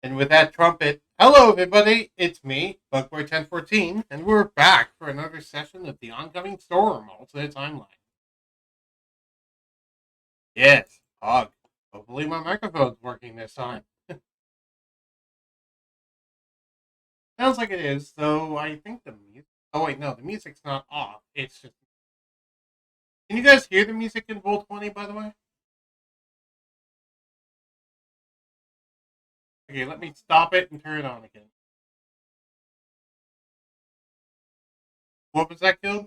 And with that trumpet, hello everybody, it's me, Bugboy1014, and we're back for another session of the Oncoming Storm alternate timeline. Yes, Hog. Hopefully my microphone's working this time. Sounds like it is, though I think the music... Oh wait, no, the music's not off. It's just... Can you guys hear the music in Roll20, by the way? Okay, let me stop it and turn it on again. What was that, Guild?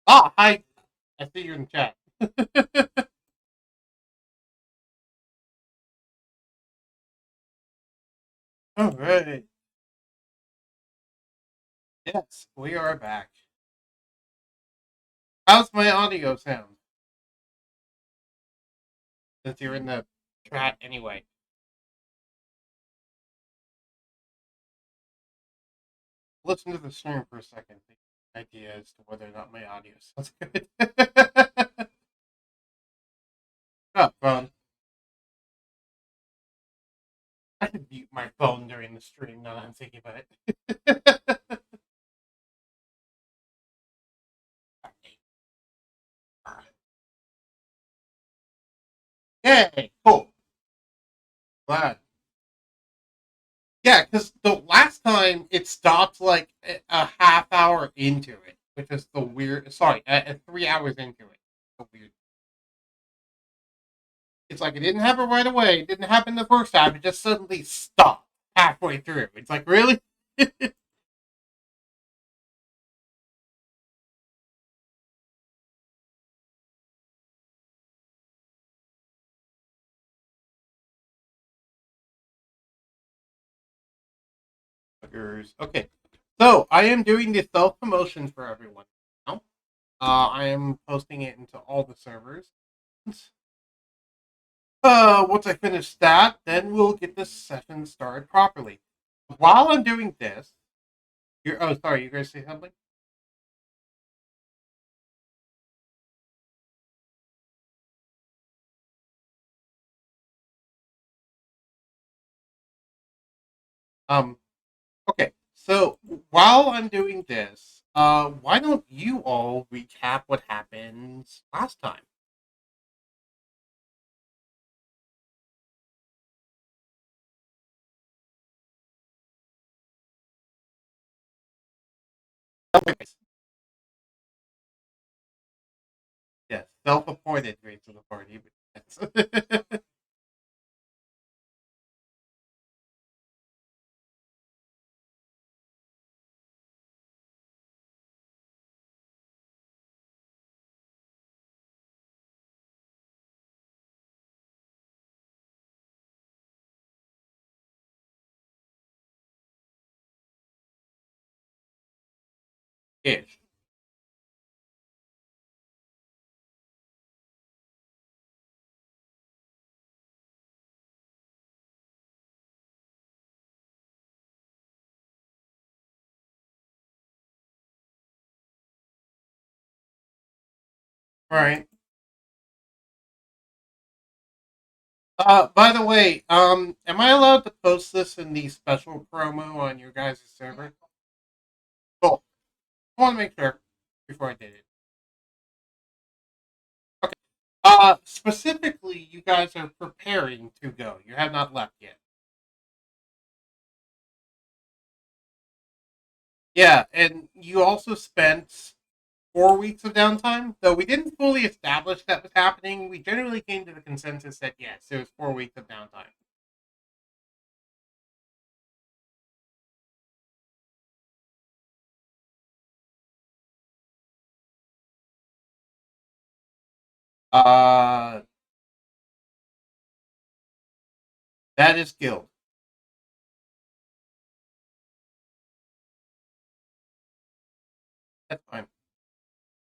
Ah, hi! I see you're in chat. Alright. Yes, we are back. How's my audio sound? Since you're in the chat anyway. Listen to the stream for a second. The idea as to whether or not my audio sounds good. Oh, phone. I could mute my phone during the stream now that I'm thinking about it. Yay, cool. Glad. Yeah, because the last time it stopped like a half hour into it, which is the weird. Sorry, 3 hours into it. So weird. It's like it didn't happen right away. It didn't happen the first time. It just suddenly stopped halfway through. It's like, really? Okay, so I am doing the self promotion for everyone now. I am posting it into all the servers. Once I finish that, then we'll get this session started properly. While I'm doing this, oh, sorry, you guys say something? Okay, so while I'm doing this, why don't you all recap what happened last time? Yes, self-appointed rates of the party. But ish. Right. By the way, am I allowed to post this in the special promo on your guys' server? Cool. I want to make sure before I did it. Okay. Specifically, you guys are preparing to go. You have not left yet. Yeah, and you also spent 4 weeks of downtime, though we didn't fully establish that was happening. We generally came to the consensus that yes, it was 4 weeks of downtime. Uh, that is guild. That's fine.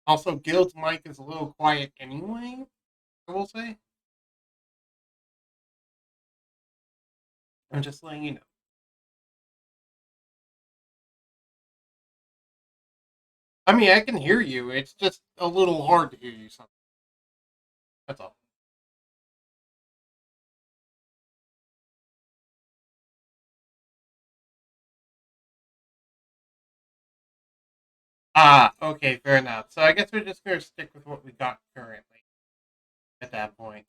Also, guild's mic is a little quiet anyway. I will say. I'm just letting you know. I mean, I can hear you. It's just a little hard to hear you. Something. That's all. Ah, okay, fair enough. So I guess we're just going to stick with what we got currently at that point.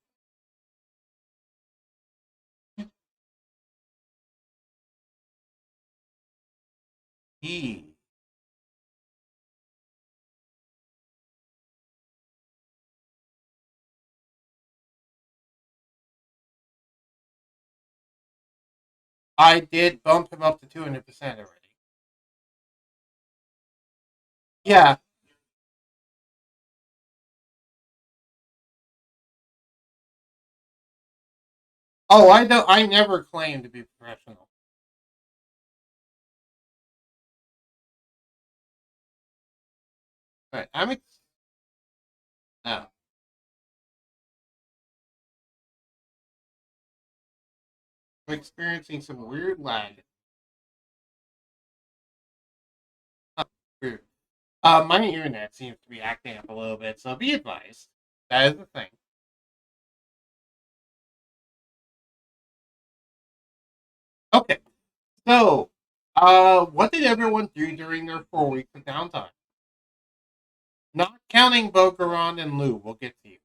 E. I did bump him up to 200% already. Yeah. Oh, I don't. I never claimed to be professional. But no, I'm experiencing some weird lag. Weird. My internet seems to be acting up a little bit, so be advised. That is the thing. Okay, so, what did everyone do during their 4 weeks of downtime? Not counting Bokeron and Lou, we'll get to you.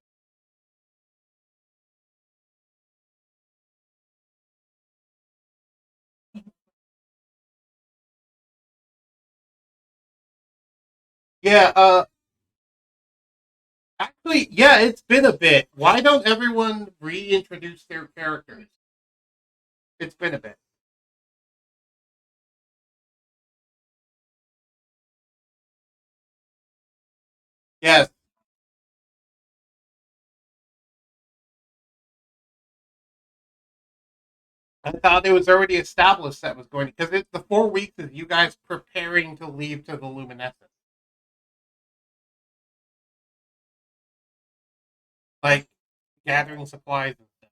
Yeah, actually, yeah, it's been a bit. Why don't everyone reintroduce their characters? It's been a bit. Yes, I thought it was already established that was going because it's the 4 weeks of you guys preparing to leave to the Luminescent, like gathering supplies and stuff.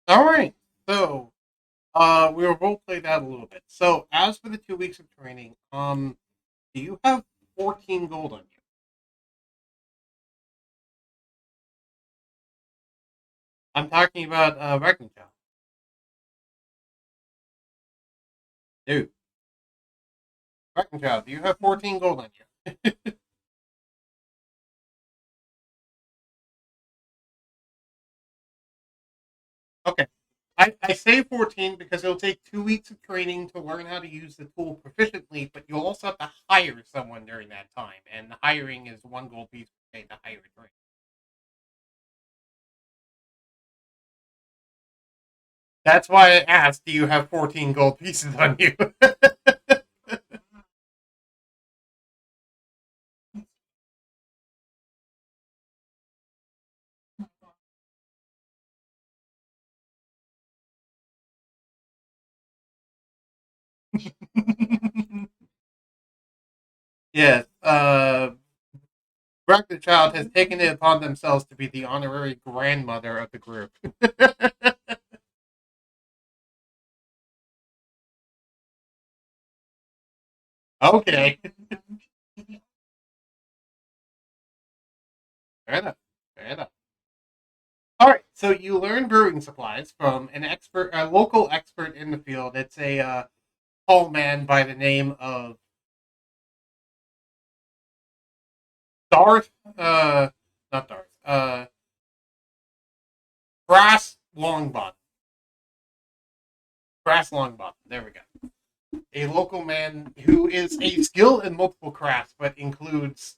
All right, so we'll role play that a little bit. So as for the 2 weeks of training, do you have 14 gold on you? I'm talking about Wrecking Child. Dude, Wrecking Child, do you have 14 gold on you? Okay. I say 14 because it'll take 2 weeks of training to learn how to use the tool proficiently, but you'll also have to hire someone during that time, and hiring is one gold piece per day to hire a trainer. That's why I asked, do you have 14 gold pieces on you? Yes. Breakfast Child has taken it upon themselves to be the honorary grandmother of the group. Okay. Fair enough. it up. All right, so you learn brewing supplies from an expert, a local expert in the field. It's a tall man by the name of Darth, not Darth, Brass Longbottom. Brass Longbottom. There we go. A local man who is a skill in multiple crafts, but includes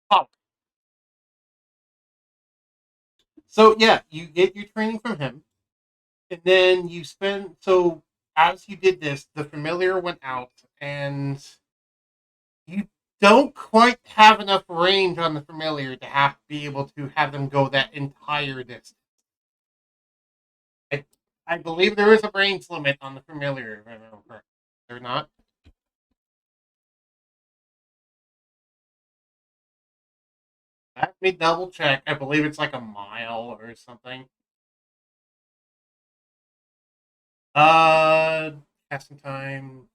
pop. So yeah, you get your training from him, and then you spend. So as you did this, the familiar went out, and you don't quite have enough range on the familiar to have be able to have them go that entire distance. I, I believe there is a range limit on the familiar, if I remember correctly. There not? Let me double check. I believe it's like a mile or something. Uh, Casting time.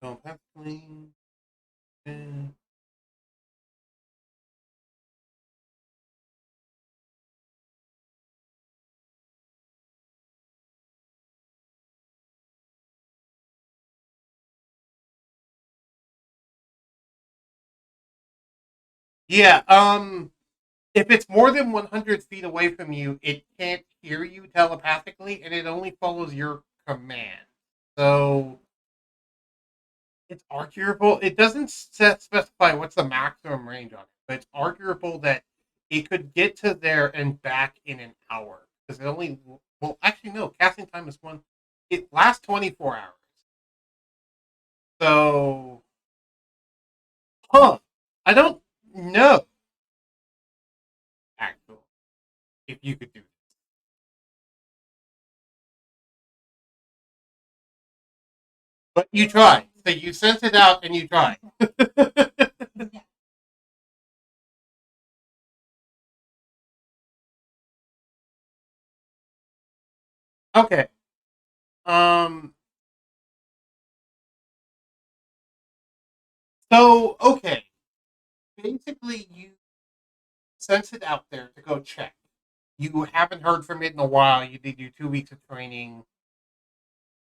Don't have clean. Yeah, if it's more than 100 feet away from you, it can't hear you telepathically, and it only follows your command. So it's arguable. It doesn't specify what's the maximum range on it, but it's arguable that it could get to there and back in an hour because it only. Well, actually, no. Casting time is one. It lasts 24 hours. So, huh? I don't know actually if you could do this, but you try. So you sense it out and you try. Okay. Um. So okay. Basically, you sense it out there to go check. You haven't heard from it in a while. You did your 2 weeks of training,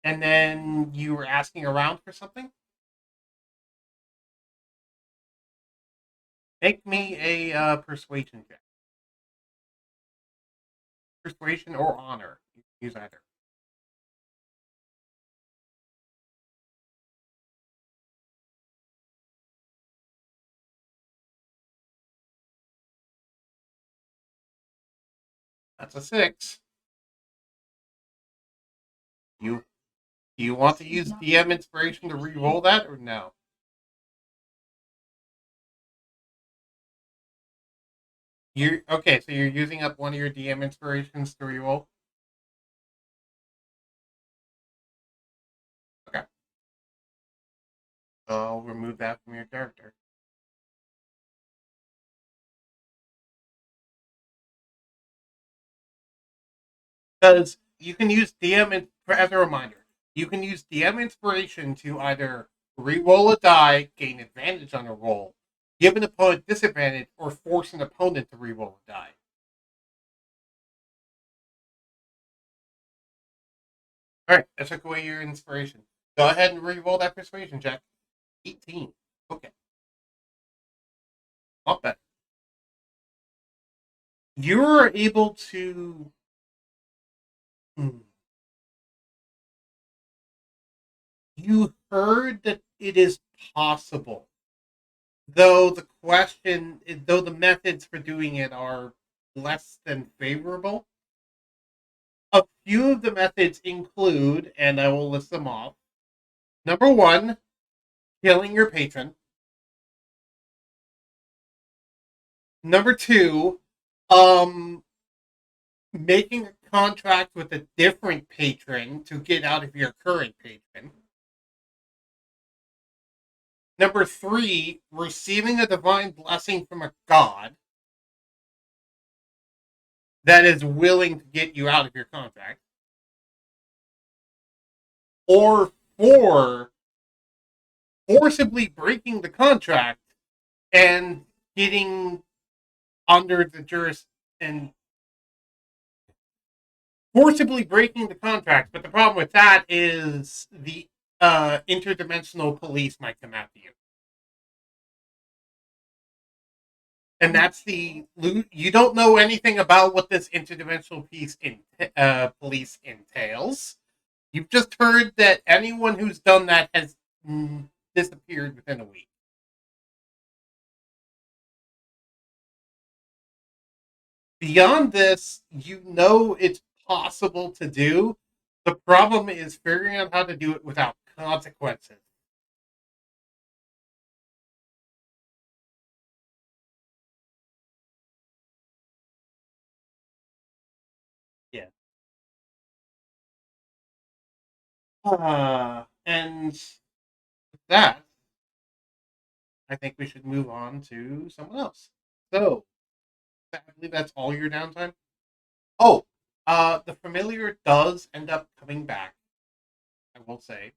and then you were asking around for something. Make me a persuasion check. Persuasion or honor. You can use either. That's a 6. You you want to use DM inspiration to re-roll that or no? You okay? So you're using up one of your DM inspirations to re-roll. Okay, so I'll remove that from your character. Because you can use as a reminder. You can use DM inspiration to either re-roll a die, gain advantage on a roll, give an opponent disadvantage, or force an opponent to re-roll a die. All right, I took away your inspiration. Go ahead and re-roll that persuasion check. 18. Okay, not bad. You're able to. You heard that it is possible, though the methods for doing it are less than favorable. A few of the methods include, and I will list them off. Number one, killing your patron. Number two, um, making a contract with a different patron to get out of your current patron. Number three, receiving a divine blessing from a god that is willing to get you out of your contract. Or four, forcibly breaking the contract and getting under the juris and forcibly breaking the contract. But the problem with that is the interdimensional police might come after you. And that's you don't know anything about what this interdimensional police entails. You've just heard that anyone who's done that has disappeared within a week. Beyond this, you know it's possible to do. The problem is figuring out how to do it without consequences. Yeah. And with that, I think we should move on to someone else. So, I believe that's all your downtime. Oh, the familiar does end up coming back. I will say,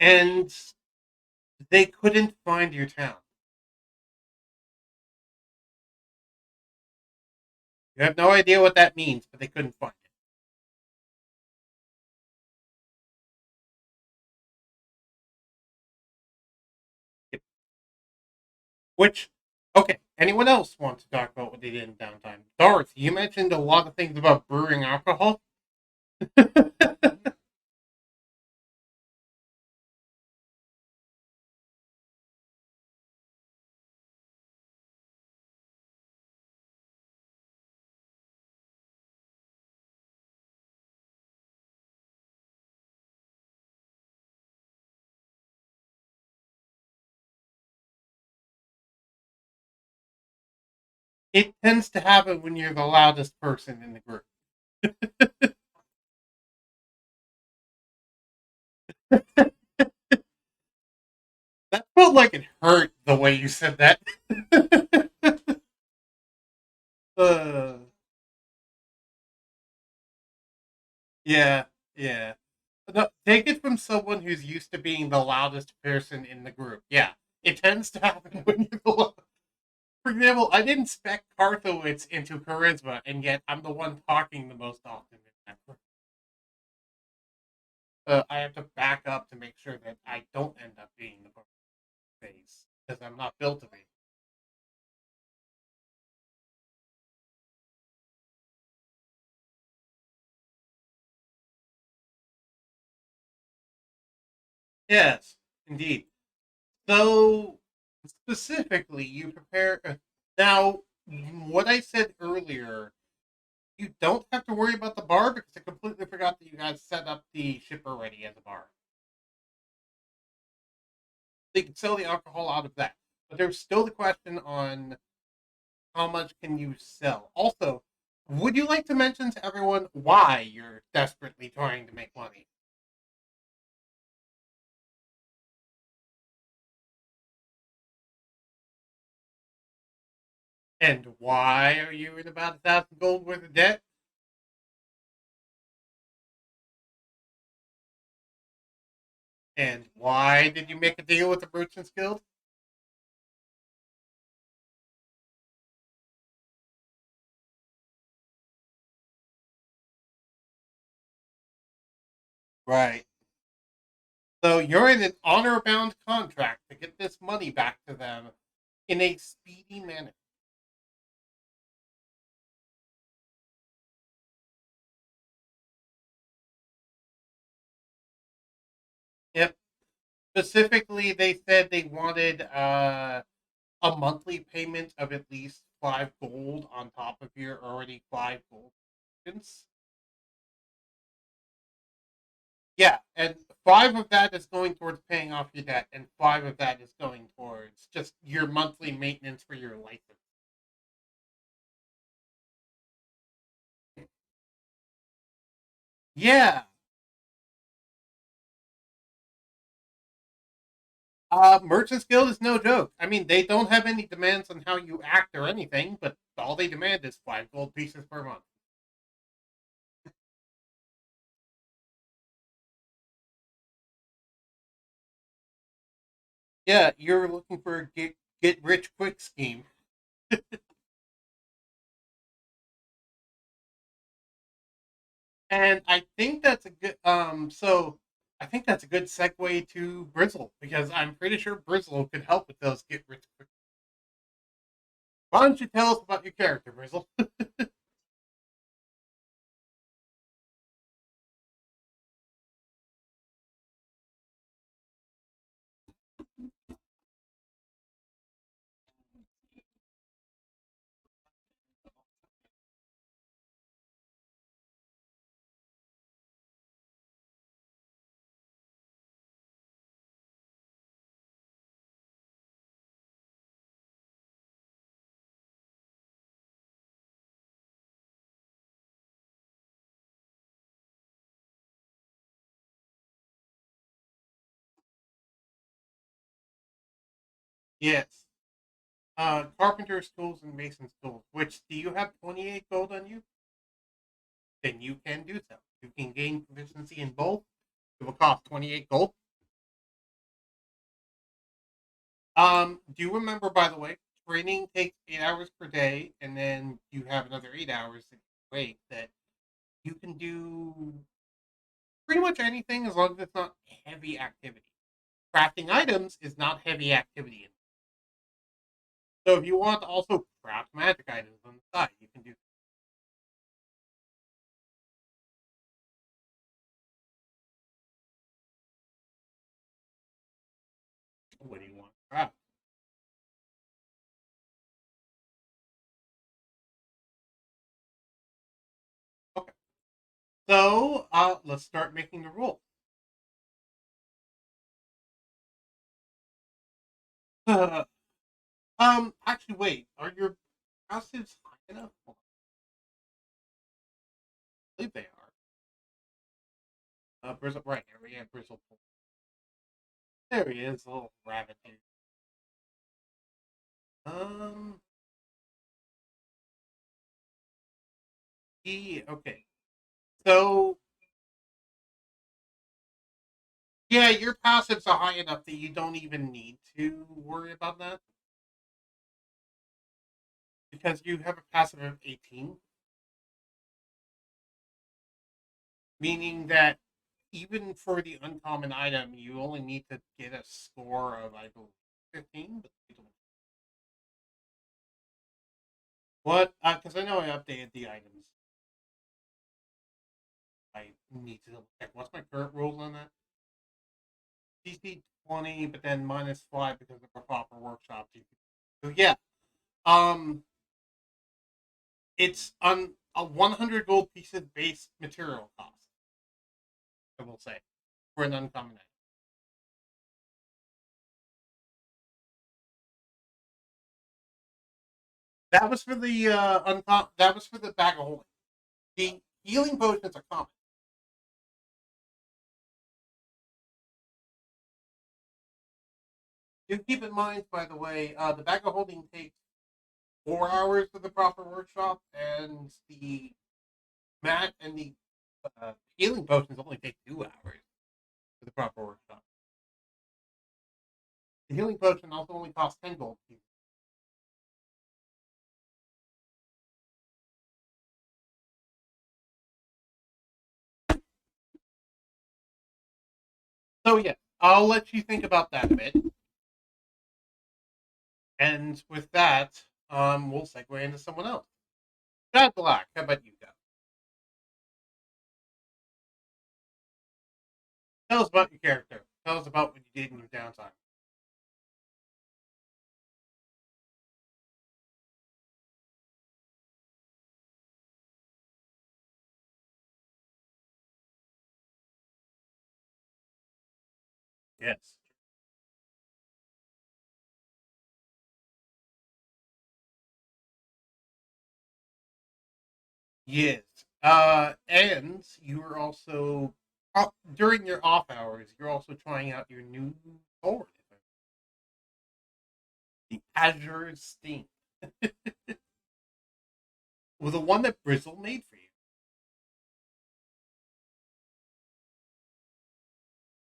and they couldn't find your town. You have no idea what that means, but they couldn't find it. Which, okay, anyone else want to talk about what they did in downtime? Darth, you mentioned a lot of things about brewing alcohol. It tends to happen when you're the loudest person in the group. That felt like it hurt the way you said that. uh, yeah, yeah. No, take it from someone who's used to being the loudest person in the group. Yeah, it tends to happen when you're the loudest. For example, I didn't spec Karthowitz into charisma, and yet I'm the one talking the most often in that group. I have to back up to make sure that I don't end up being the face because I'm not built to be. Yes, indeed. So specifically, you prepare. Now, what I said earlier, you don't have to worry about the bar because I completely forgot that you guys set up the ship already as a bar. They can sell the alcohol out of that, but there's still the question on how much can you sell. Also, would you like to mention to everyone why you're desperately trying to make money? And why are you in about 1,000 gold worth of debt? And why did you make a deal with the Merchants Guild? Right. So you're in an honor bound contract to get this money back to them in a speedy manner. Yep. Specifically, they said they wanted a monthly payment of at least 5 gold on top of your already 5 gold. Yeah, and 5 of that is going towards paying off your debt, and 5 of that is going towards just your monthly maintenance for your license. Yeah, Merchants Guild is no joke. I mean, they don't have any demands on how you act or anything, but all they demand is 5 gold pieces per month. Yeah, you're looking for a get rich quick scheme. And I think that's a good so I think that's a good segue to Brizzle because I'm pretty sure Brizzle could help with those get rich quick. Why don't you tell us about your character, Brizzle? Yes. Carpenter's tools and mason's tools. Which do you have 28 gold on you? Then you can do so. You can gain proficiency in both. It will cost 28 gold. Do you remember, by the way, training takes 8 hours per day, and then you have another 8 hours to wait that you can do pretty much anything as long as it's not heavy activity. Crafting items is not heavy activity. So if you want to also craft magic items on the side, you can do. What do you want to craft? Okay. So let's start making the rules. Actually, wait. Are your passives high enough? Well, I believe they are. Bristle, right here we have Bristle. There he is, a little rabbit here. Um, okay. So yeah, your passives are high enough that you don't even need to worry about that because you have a passive of 18, meaning that even for the uncommon item, you only need to get a score of I believe 15. But what? Because I know I updated the items. I need to check. What's my current rules on that? DC 20, but then -5 because of a proper workshop. So yeah, um, it's on a 100 gold piece of base material cost. I will say for an uncommon item. That was for the That was for the bag of holding. The healing potions are common. Do keep in mind, by the way, the bag of holding takes 4 hours for the proper workshop, and the mat and the healing potions only take 2 hours for the proper workshop. The healing potion also only costs 10 gold. So yeah, I'll let you think about that a bit. And with that, we'll segue into someone else. Chad Black, how about you go? Tell us about your character. Tell us about what you did in your downtime. Yes. Yes. And you were also during your off hours, you're also trying out your new sword, the Azure Steam, well, the one that Bristle made for you.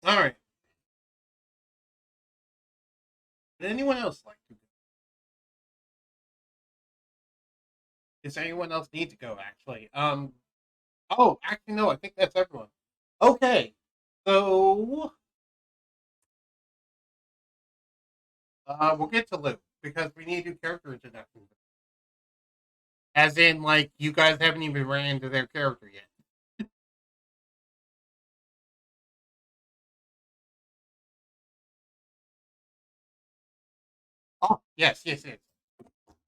All right. Would anyone else like to go? Does anyone else need to go, actually? Oh, actually, no, I think that's everyone. Okay, so we'll get to Luke because we need to do character introductions. As in, like, you guys haven't even ran into their character yet. Oh, yes, yes, yes.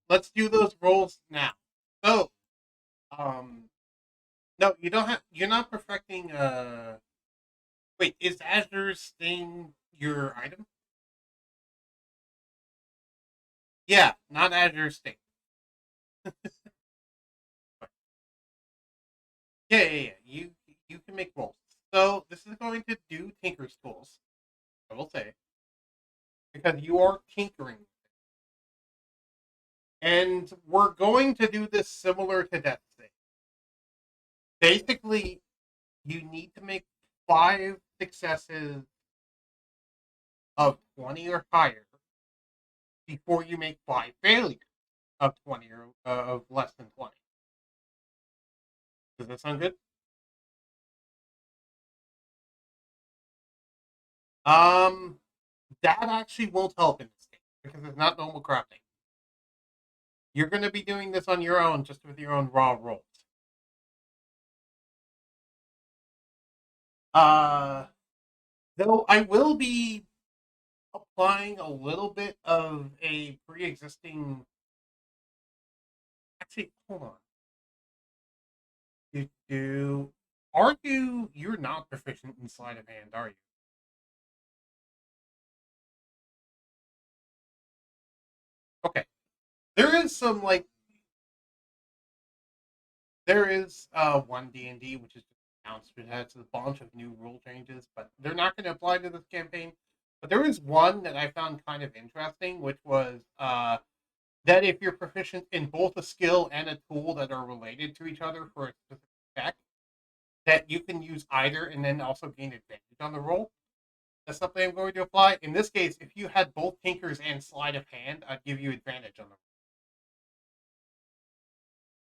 Let's do those roles now. So, um, no, you don't have. You're not perfecting. Wait, is Azure's thing your item? Yeah, not Azure's thing. Yeah, yeah, yeah. You can make rolls. So this is going to do Tinker's tools. I will say because you are tinkering, and we're going to do this similar to Death State. Basically, you need to make 5 successes of 20 or higher before you make 5 failures of 20 or of less than 20. Does that sound good? Um, that actually won't help in this game because it's not normal crafting. You're going to be doing this on your own, just with your own raw rolls. Uh, though I will be applying a little bit of a pre-existing. Actually, hold on. Do are you? You're not proficient in sleight of hand, are you? Okay. There is some like there is one D&D which is announced. It has a bunch of new rule changes, but they're not going to apply to this campaign. But there is one that I found kind of interesting, which was that if you're proficient in both a skill and a tool that are related to each other for a specific check, that you can use either and then also gain advantage on the roll. That's something I'm going to apply. In this case, if you had both Tinkers and Sleight of Hand, I'd give you advantage on the roll.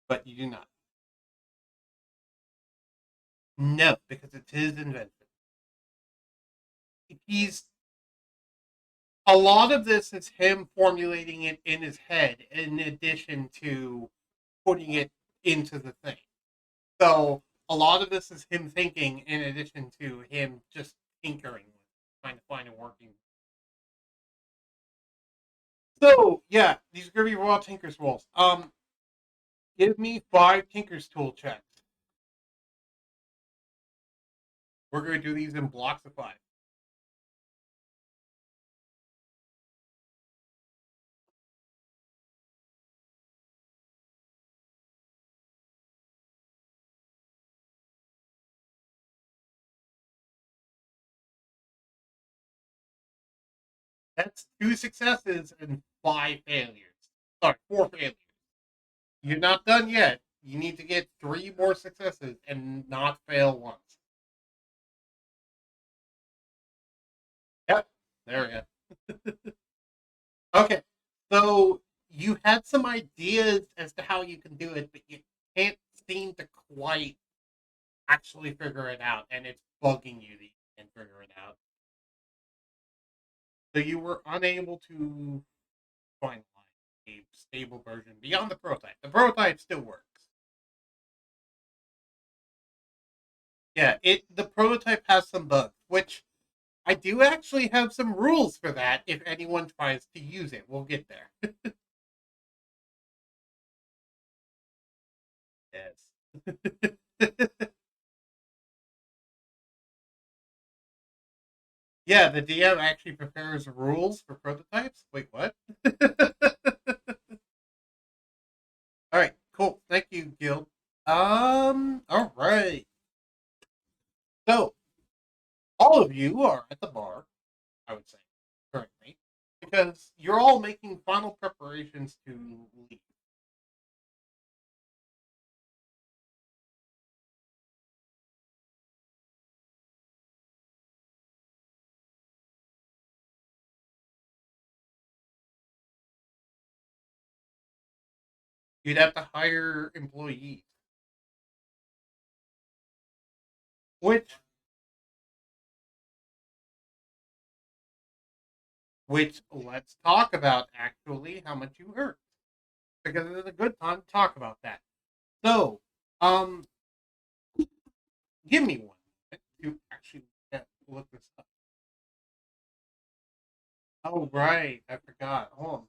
But you do not. No, because it's his invention. He's a lot of this is him formulating it in his head in addition to putting it into the thing. So a lot of this is him thinking in addition to him just tinkering with trying to find a working. So yeah, these are gonna be raw tinkers rolls. Give me 5 tinkers tool checks. We're gonna do these in blocks of 5. That's 2 successes and 5 failures. Sorry, 4 failures. You're not done yet. You need to get 3 more successes and not fail once. Yep. There we go. Okay. So you had some ideas as to how you can do it, but you can't seem to quite actually figure it out, and it's bugging you that you can't figure it out. So you were unable to find a stable version beyond the prototype. The prototype still works. Yeah, the prototype has some bugs, which I do actually have some rules for that if anyone tries to use it. We'll get there. Yes. Yeah, the DM actually prepares rules for prototypes. Wait, what? All right, cool. Thank you, Gil. All right. So all of you are at the bar, I would say, currently, because you're all making final preparations to leave. You'd have to hire employees, which let's talk about actually how much you earn because it's a good time to talk about that. So, um, give me one minute to actually look this up. Oh right, I forgot. Hold on.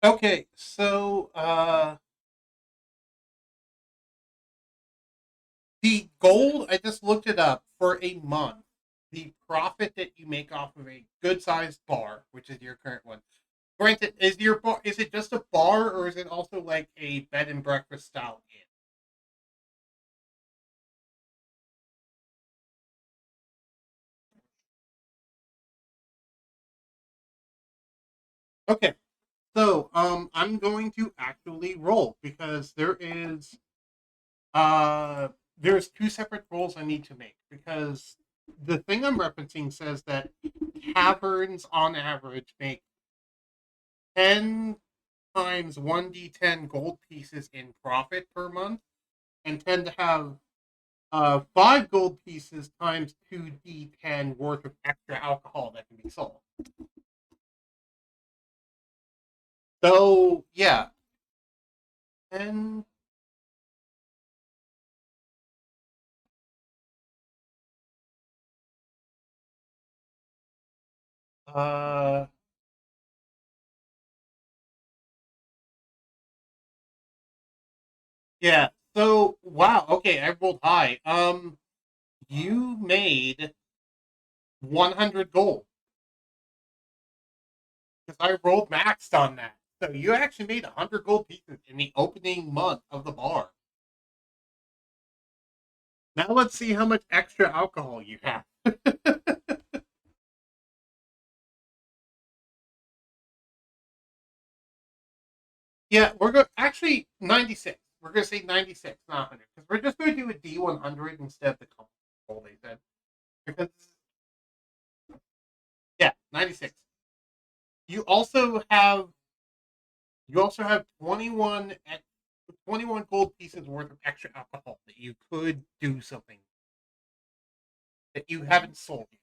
Okay, so the gold, I just looked it up for a month. The profit that you make off of a good sized bar, which is your current one. Granted, is your bar is it just a bar or is it also like a bed and breakfast style inn? Okay. So I'm going to actually roll because uh there's two separate rolls I need to make because the thing I'm referencing says that taverns on average make 10 times 1d10 gold pieces in profit per month and tend to have 5 gold pieces times 2d10 worth of extra alcohol that can be sold. So, yeah. And, uh, yeah. So, wow. Okay, I rolled high. You made 100 gold because I rolled maxed on that. So you actually made 100 gold pieces in the opening month of the bar. Now let's see how much extra alcohol you have. Yeah, we're going actually 96. We're going to say 96, not 100, because we're just going to do a D100 instead of the gold they said. Because yeah, 96. You also have 21 gold pieces worth of extra alcohol that you could do something that you haven't sold yet.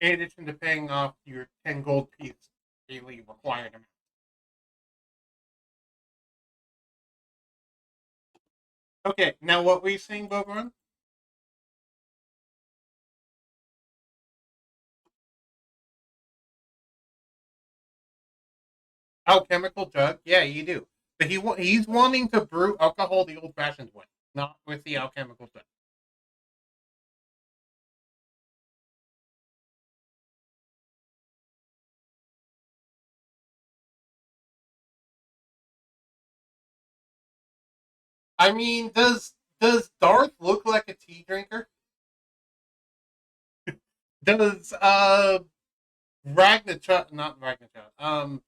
In addition to paying off your 10 gold piece daily required amount. Okay, now what were you saying, Bogon? Alchemical jug? Yeah, you do. But he's wanting to brew alcohol the old fashioned way, not with the alchemical jug. I mean, does Darth look like a tea drinker? Does Ragnachuk not Ragnachuk?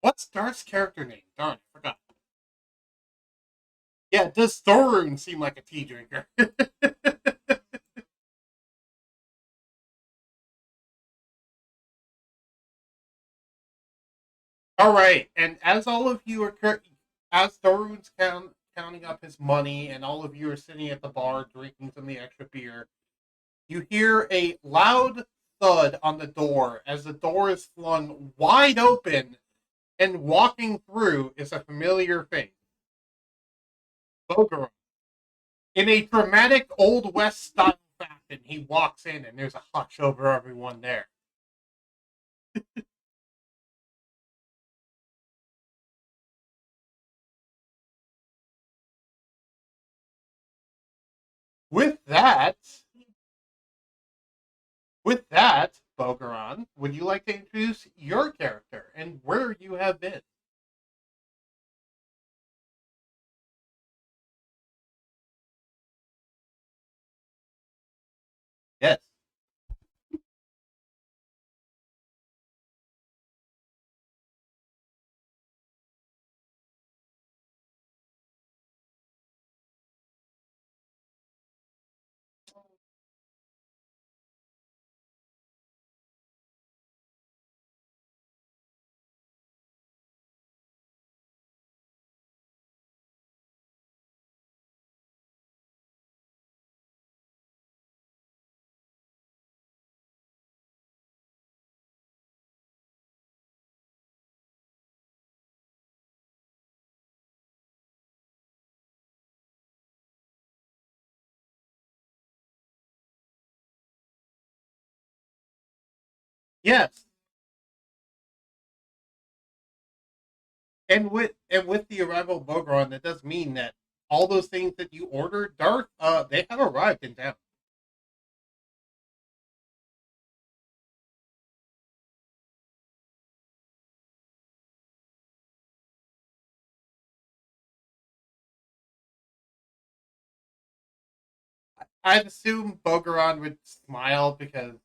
What's Darth's character name? Darn, I forgot. Yeah, does Thorun seem like a tea drinker? All right, and as all of you are correct, as Darun's counting up his money, and all of you are sitting at the bar drinking some of the extra beer, you hear a loud thud on the door as the door is flung wide open, and walking through is a familiar face. Bogarum. In a dramatic Old West style fashion, he walks in and there's a hush over everyone there. With that, Bogaron, would you like to introduce your character and where you have been? Yes. Yes. And with the arrival of Bogaron, that does mean that all those things that you ordered, Darth, they have arrived in town. I'd assume Bogaron would smile because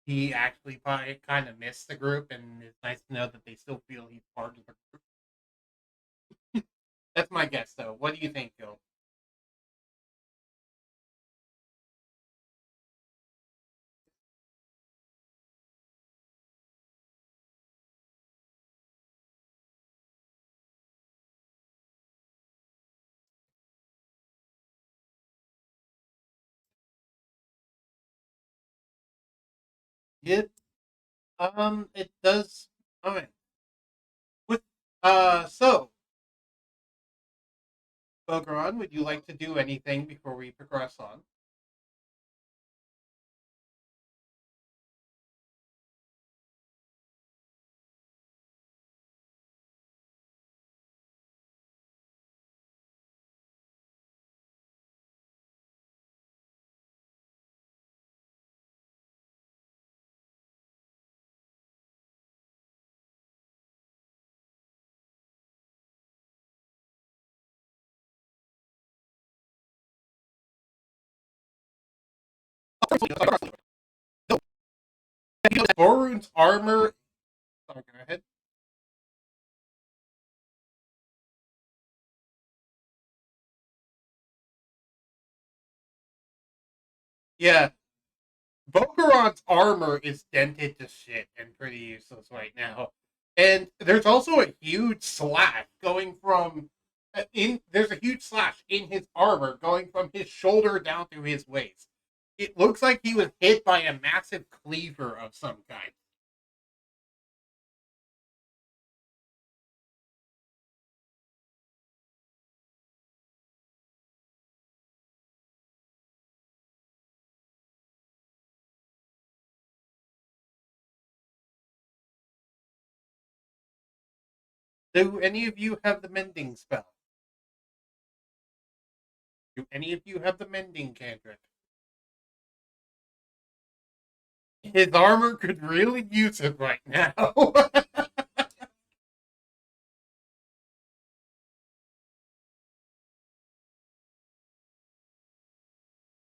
he actually probably kind of missed the group, and it's nice to know that they still feel he's part of the group. That's my guess, though. What do you think, Gil? It it does. All right. With so Bogaron, would you like to do anything before we progress on? No, Borun's armor. Sorry, go ahead. Yeah, Bokaron's armor is dented to shit and pretty useless right now. And there's also a huge slash going from in. There's a huge slash in his armor going from his shoulder down to his waist. It looks like he was hit by a massive cleaver of some kind. Do any of you have the mending spell? Do any of you have the mending cantrip? His armor could really use it right now.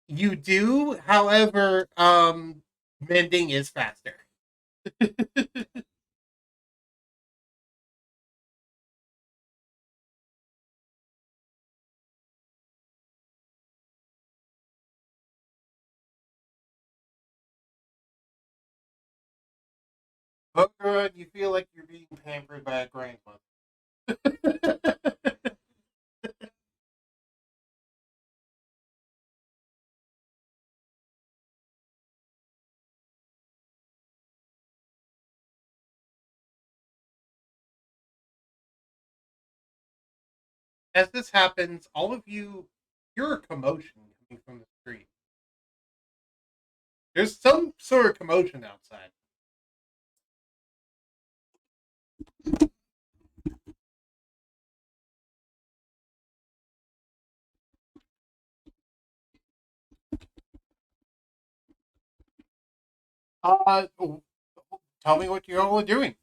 You do, however, mending is faster. But good, you feel like you're being pampered by a grandmother. as this happens, all of you hear a commotion coming from the street. There's some sort of commotion outside. Uh, Tell me what you all are doing.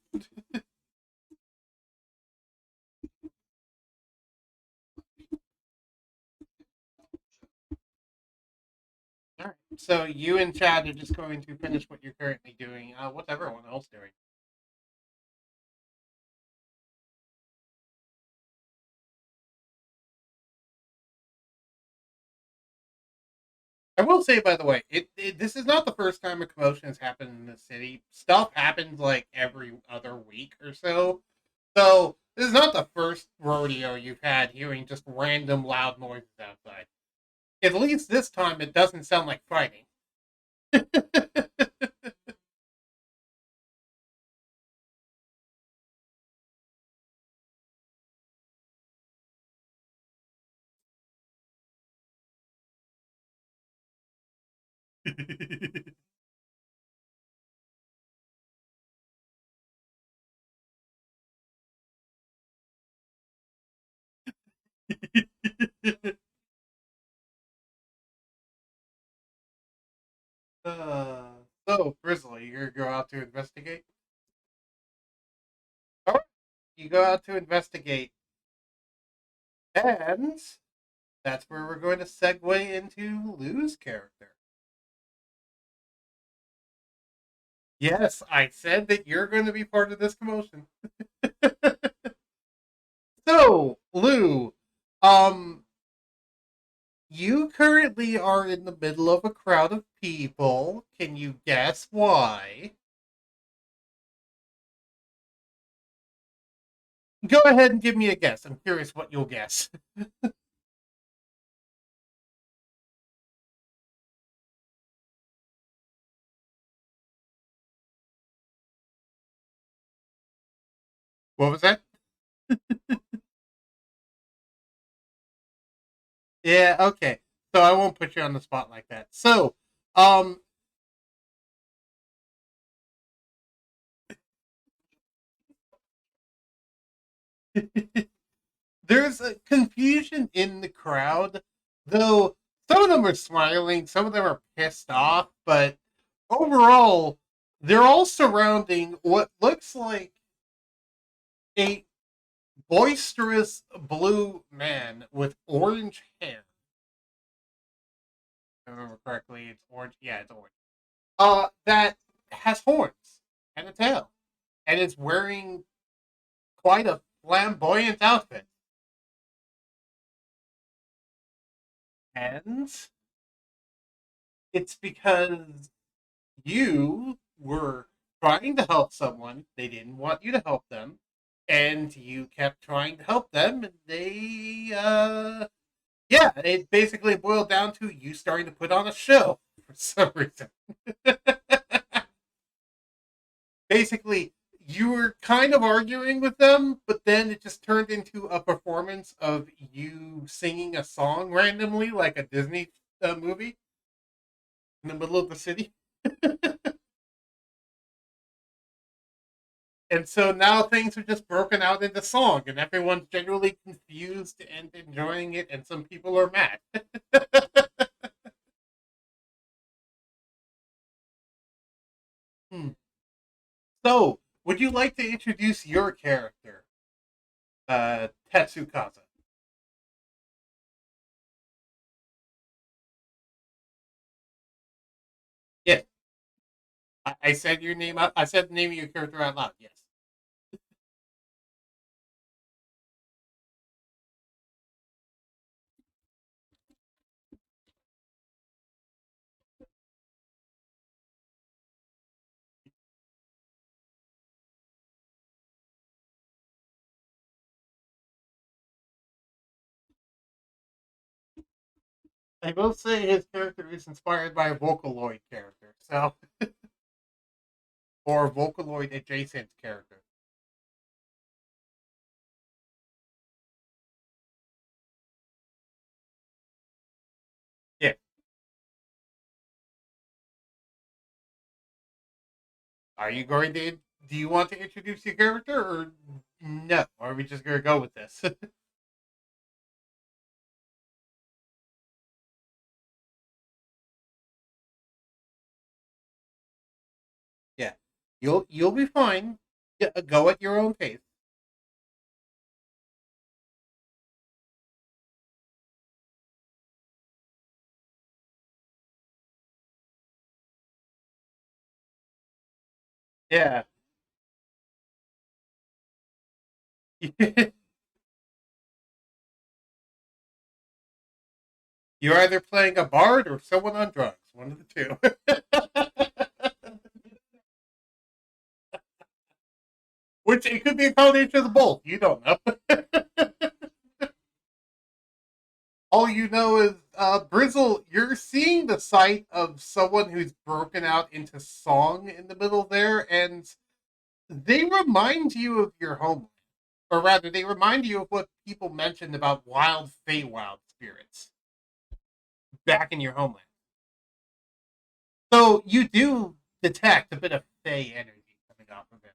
All right. So you and Chad are just going to finish what you're currently doing. What's everyone else doing? I will say, by the way, this is not the first time a commotion has happened in the city. Stuff happens like every other week or so. So this is not the first rodeo you've had hearing just random loud noises outside. At least this time, it doesn't sound like fighting. uh, so, Grizzly, you're gonna go out to investigate? All right, you go out to investigate, and that's where we're going to segue into Lou's character. Yes, I said that you're going to be part of this commotion. So, Lou, um, you currently are in the middle of a crowd of people. Can you guess why? Go ahead and give me a guess. I'm curious what you'll guess. What was that? Yeah, okay. So I won't put you on the spot like that. So, um, there's a confusion in the crowd, though some of them are smiling, some of them are pissed off, but overall, they're all surrounding what looks like a boisterous blue man with orange hair. If I remember correctly, it's orange. Yeah, it's orange. That has horns and a tail, and is wearing quite a flamboyant outfit. And it's because you were trying to help someone, they didn't want you to help them, and you kept trying to help them, and yeah, it basically boiled down to you starting to put on a show for some reason. Basically, you were kind of arguing with them, but then it just turned into a performance of you singing a song randomly, like a Disney movie in the middle of the city. And so now things are just broken out into song, and everyone's generally confused and enjoying it, and some people are mad. Hmm. So, would you like to introduce your character, Tetsukaza? Yes, I said your name. I said the name of your character out loud. Yes. I will say his character is inspired by a Vocaloid character, so or Vocaloid adjacent character. Are you going to? Do you want to introduce your character, or no? Or are we just going to go with this? Yeah, you'll be fine. Yeah, go at your own pace. Yeah, you're either playing a bard or someone on drugs. One of the two. Which it could be a combination of the both. You don't know. All you know is, Brizzle, you're seeing the sight of someone who's broken out into song in the middle there, and they remind you of your homeland. Or rather, they remind you of what people mentioned about wild Feywild spirits back in your homeland. So you do detect a bit of Fey energy coming off of it,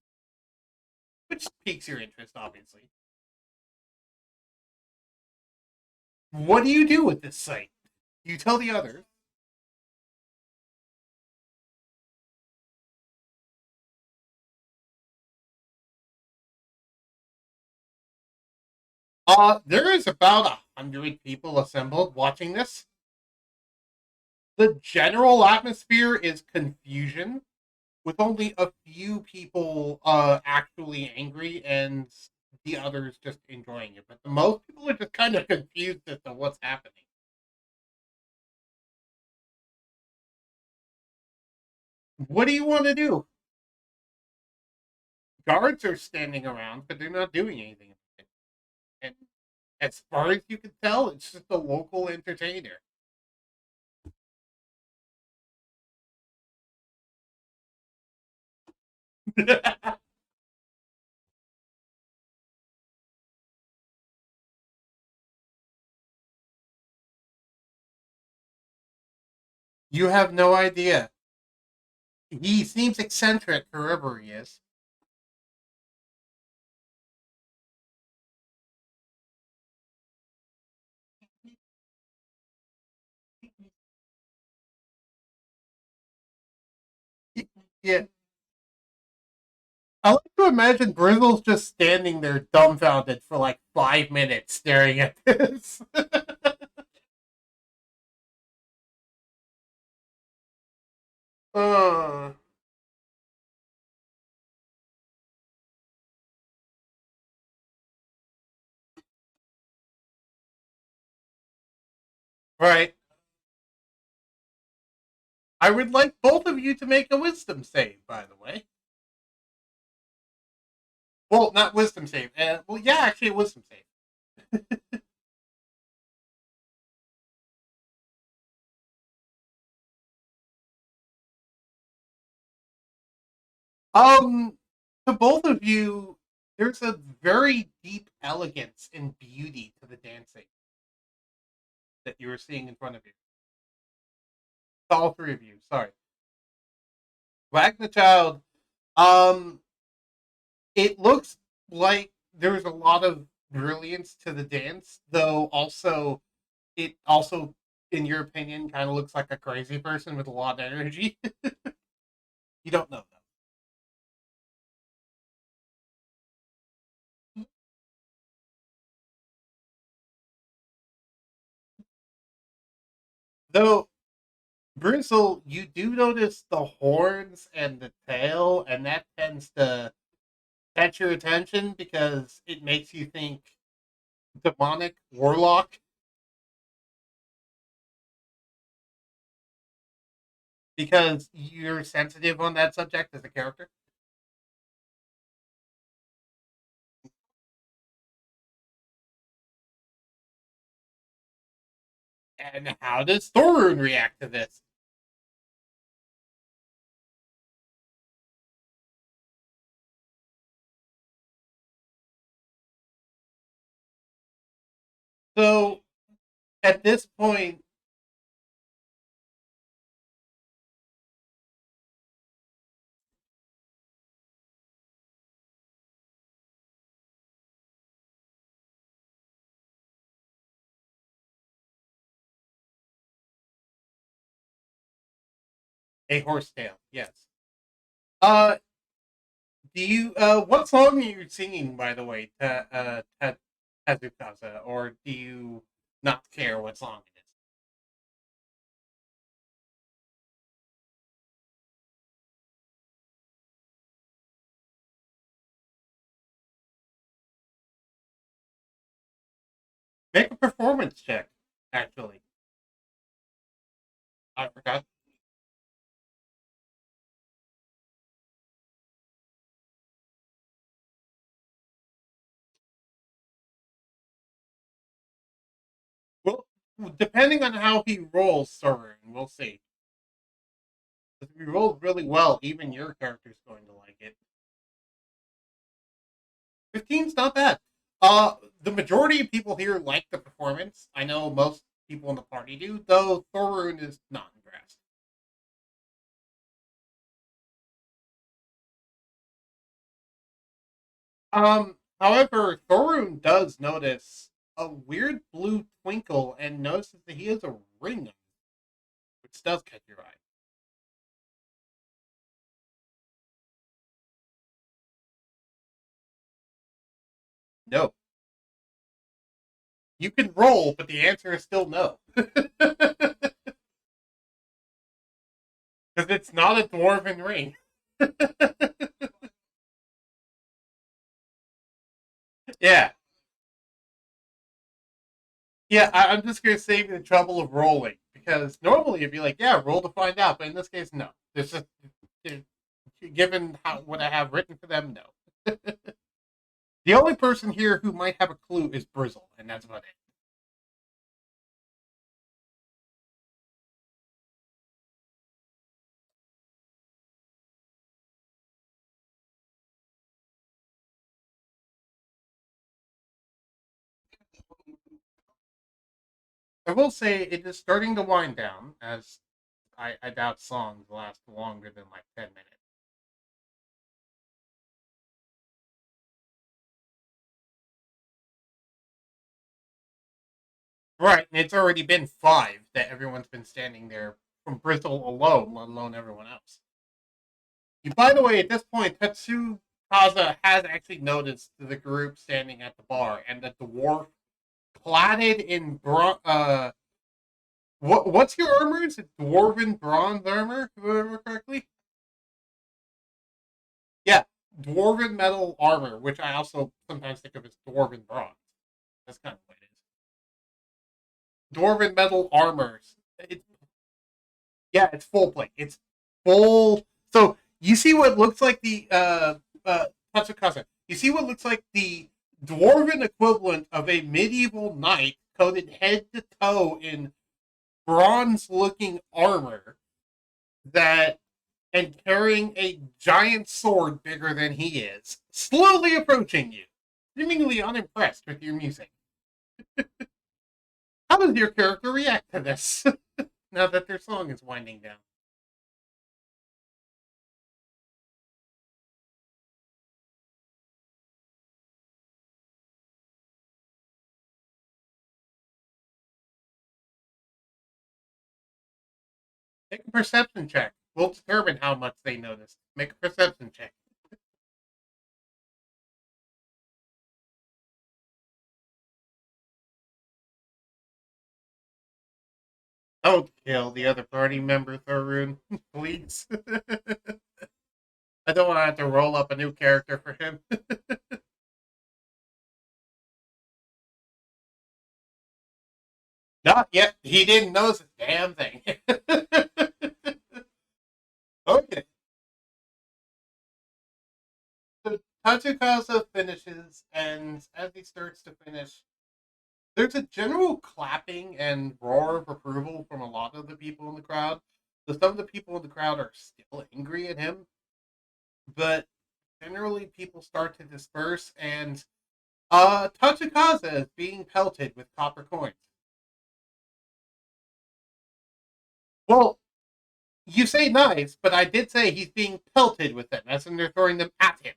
which piques your interest, obviously. What do you do with this site? You tell the others. There is about 100 people assembled watching this. The general atmosphere is confusion, with only a few people actually angry and the others just enjoying it. But the most people are just kind of confused as to what's happening. What do you want to do? Guards are standing around, but they're not doing anything. And as far as you can tell, it's just a local entertainer. You have no idea. He seems eccentric, whoever he is. Yeah, I like to imagine Brizzle's just standing there dumbfounded for like 5 minutes staring at this. uh, right. I would like both of you to make a wisdom save, by the way. Well, not wisdom save. Well, yeah, actually, a wisdom save. Um, to both of you, there's a very deep elegance and beauty to the dancing that you are seeing in front of you. All three of you, sorry. Wagner Child, um, it looks like there's a lot of brilliance to the dance, though also it also, in your opinion, kind of looks like a crazy person with a lot of energy. You don't know though. Bristle, you do notice the horns and the tail, and that tends to catch your attention because it makes you think demonic warlock, because you're sensitive on that subject as a character. And how does Thorun react to this? So at this point, A horsetail, yes. Uh, do you what song are you singing, by the way, Tazukaza, or do you not care what song it is? Make a performance check, actually. I forgot. Well, depending on how he rolls, Soren, we'll see. If he rolls really well, even your character's going to like it. 15's not bad. The majority of people here like the performance. I know most people in the party do, though Thorun is not impressed. However, Thorun does notice a weird blue twinkle and notices that he has a ring, which does catch your eye. No. You can roll, but the answer is still no. Because it's not a dwarven ring. Yeah. Yeah, I'm just going to save you the trouble of rolling. Because normally you'd be like, yeah, roll to find out. But in this case, no. There's just, given what I have written for them, no. The only person here who might have a clue is Brizzle, and that's about it. I will say it is starting to wind down, as I doubt songs last longer than like 10 minutes. Right, and it's already been 5 that everyone's been standing there from Bristol alone, let alone everyone else. By the way, at this point, Tatsukaza has actually noticed the group standing at the bar, and the dwarf cladded in what's your armor? Is it dwarven bronze armor? If I remember correctly. Yeah, dwarven metal armor, which I also sometimes think of as dwarven bronze. That's kind of what it is. Dwarven metal armors. Yeah, it's full plate. It's full. So you see what looks like the Tatsukasa. You see what looks like the dwarven equivalent of a medieval knight coated head to toe in bronze-looking armor that and carrying a giant sword bigger than he is, slowly approaching you, seemingly unimpressed with your music. How does your character react to this now that their song is winding down? Make a perception check. We'll determine how much they notice. Make a perception check. Don't kill the other party member, Thorun, please. I don't want to have to roll up a new character for him. Not yet. He didn't notice a damn thing. Okay. So Tatsukaza finishes, and as he starts to finish, there's a general clapping and roar of approval from a lot of the people in the crowd. So some of the people in the crowd are still angry at him, but generally people start to disperse, and Tatsukaza is being pelted with copper coins. Well, you say nice, but I did say he's being pelted with them, as in they're throwing them at him.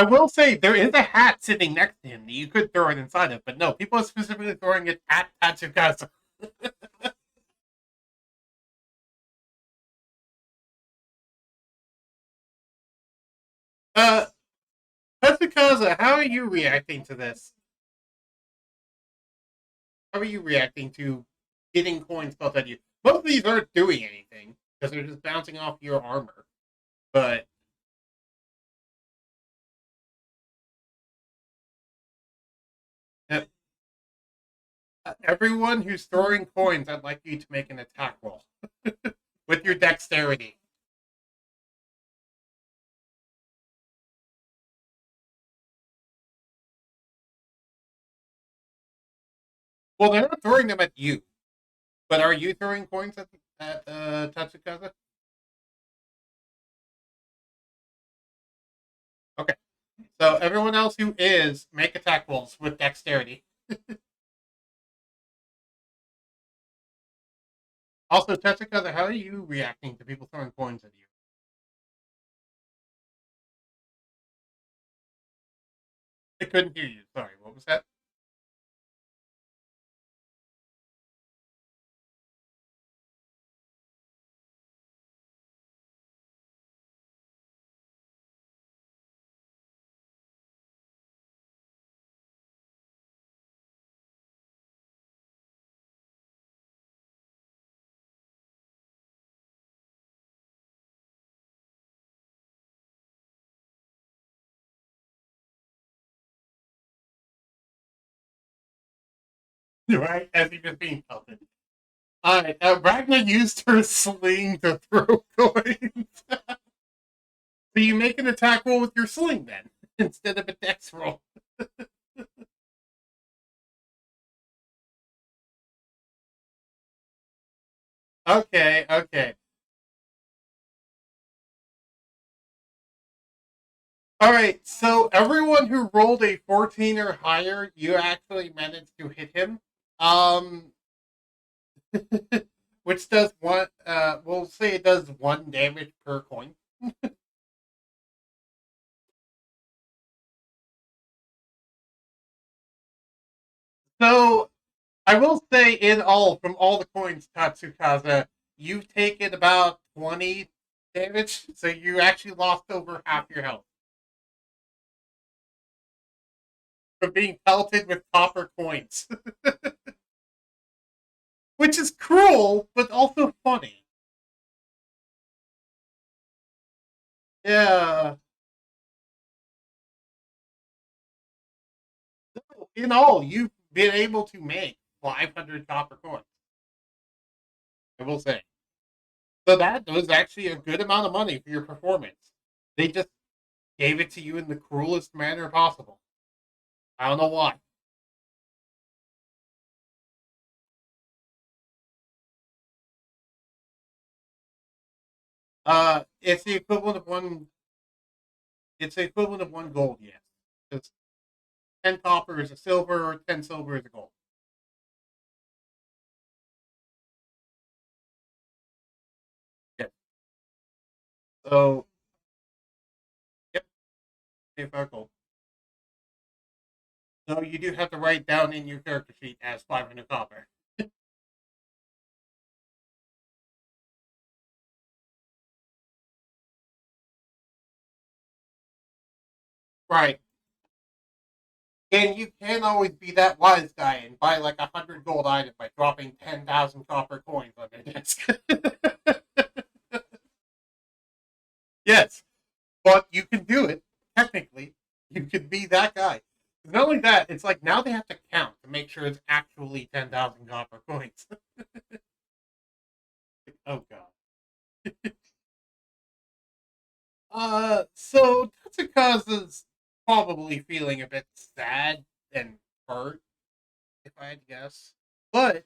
I will say there is a hat sitting next to him that you could throw it inside of, but no, people are specifically throwing it at Tatsukaze. Uh, Tatsukaze, how are you reacting to this? How are you reacting to getting coins felt at you? Both of these aren't doing anything because they're just bouncing off your armor. But uh, everyone who's throwing coins, I'd like you to make an attack roll with your dexterity. Well, they're not throwing them at you, but are you throwing coins at Tatsukaze? Okay. So everyone else who is, make attack rolls with dexterity. Also, Tatsukaze, how are you reacting to people throwing coins at you? I couldn't hear you. Sorry, what was that? Right, as he was being pelted. Alright, Ragna used her sling to throw coins. So you make an attack roll with your sling then, instead of a dex roll. Okay, okay. Alright, so everyone who rolled a 14 or higher, you actually managed to hit him. Um, which does one, we'll say it does 1 damage per coin. So I will say, in all, from all the coins, Tatsukaza, you've taken about 20 damage, so you actually lost over half your health from being pelted with copper coins, which is cruel, but also funny. Yeah. So, in all, you've been able to make 500 copper coins, I will say. So that was actually a good amount of money for your performance. They just gave it to you in the cruelest manner possible. I don't know why. It's the equivalent of one. It's the equivalent of 1 gold. Yes, it's 10 copper is a silver, 10 silver is a gold. Yes. So, yep, 5 gold. So you do have to write down in your character sheet as 500 copper. Right. And you can always be that wise guy and buy like 100 gold item by dropping 10,000 copper coins on their desk. Yes, but you can do it. Technically, you could be that guy. Not only that, it's like now they have to count to make sure it's actually 10,000 copper coins. Oh god. So Tatsukaza's probably feeling a bit sad and hurt, if I had to guess. But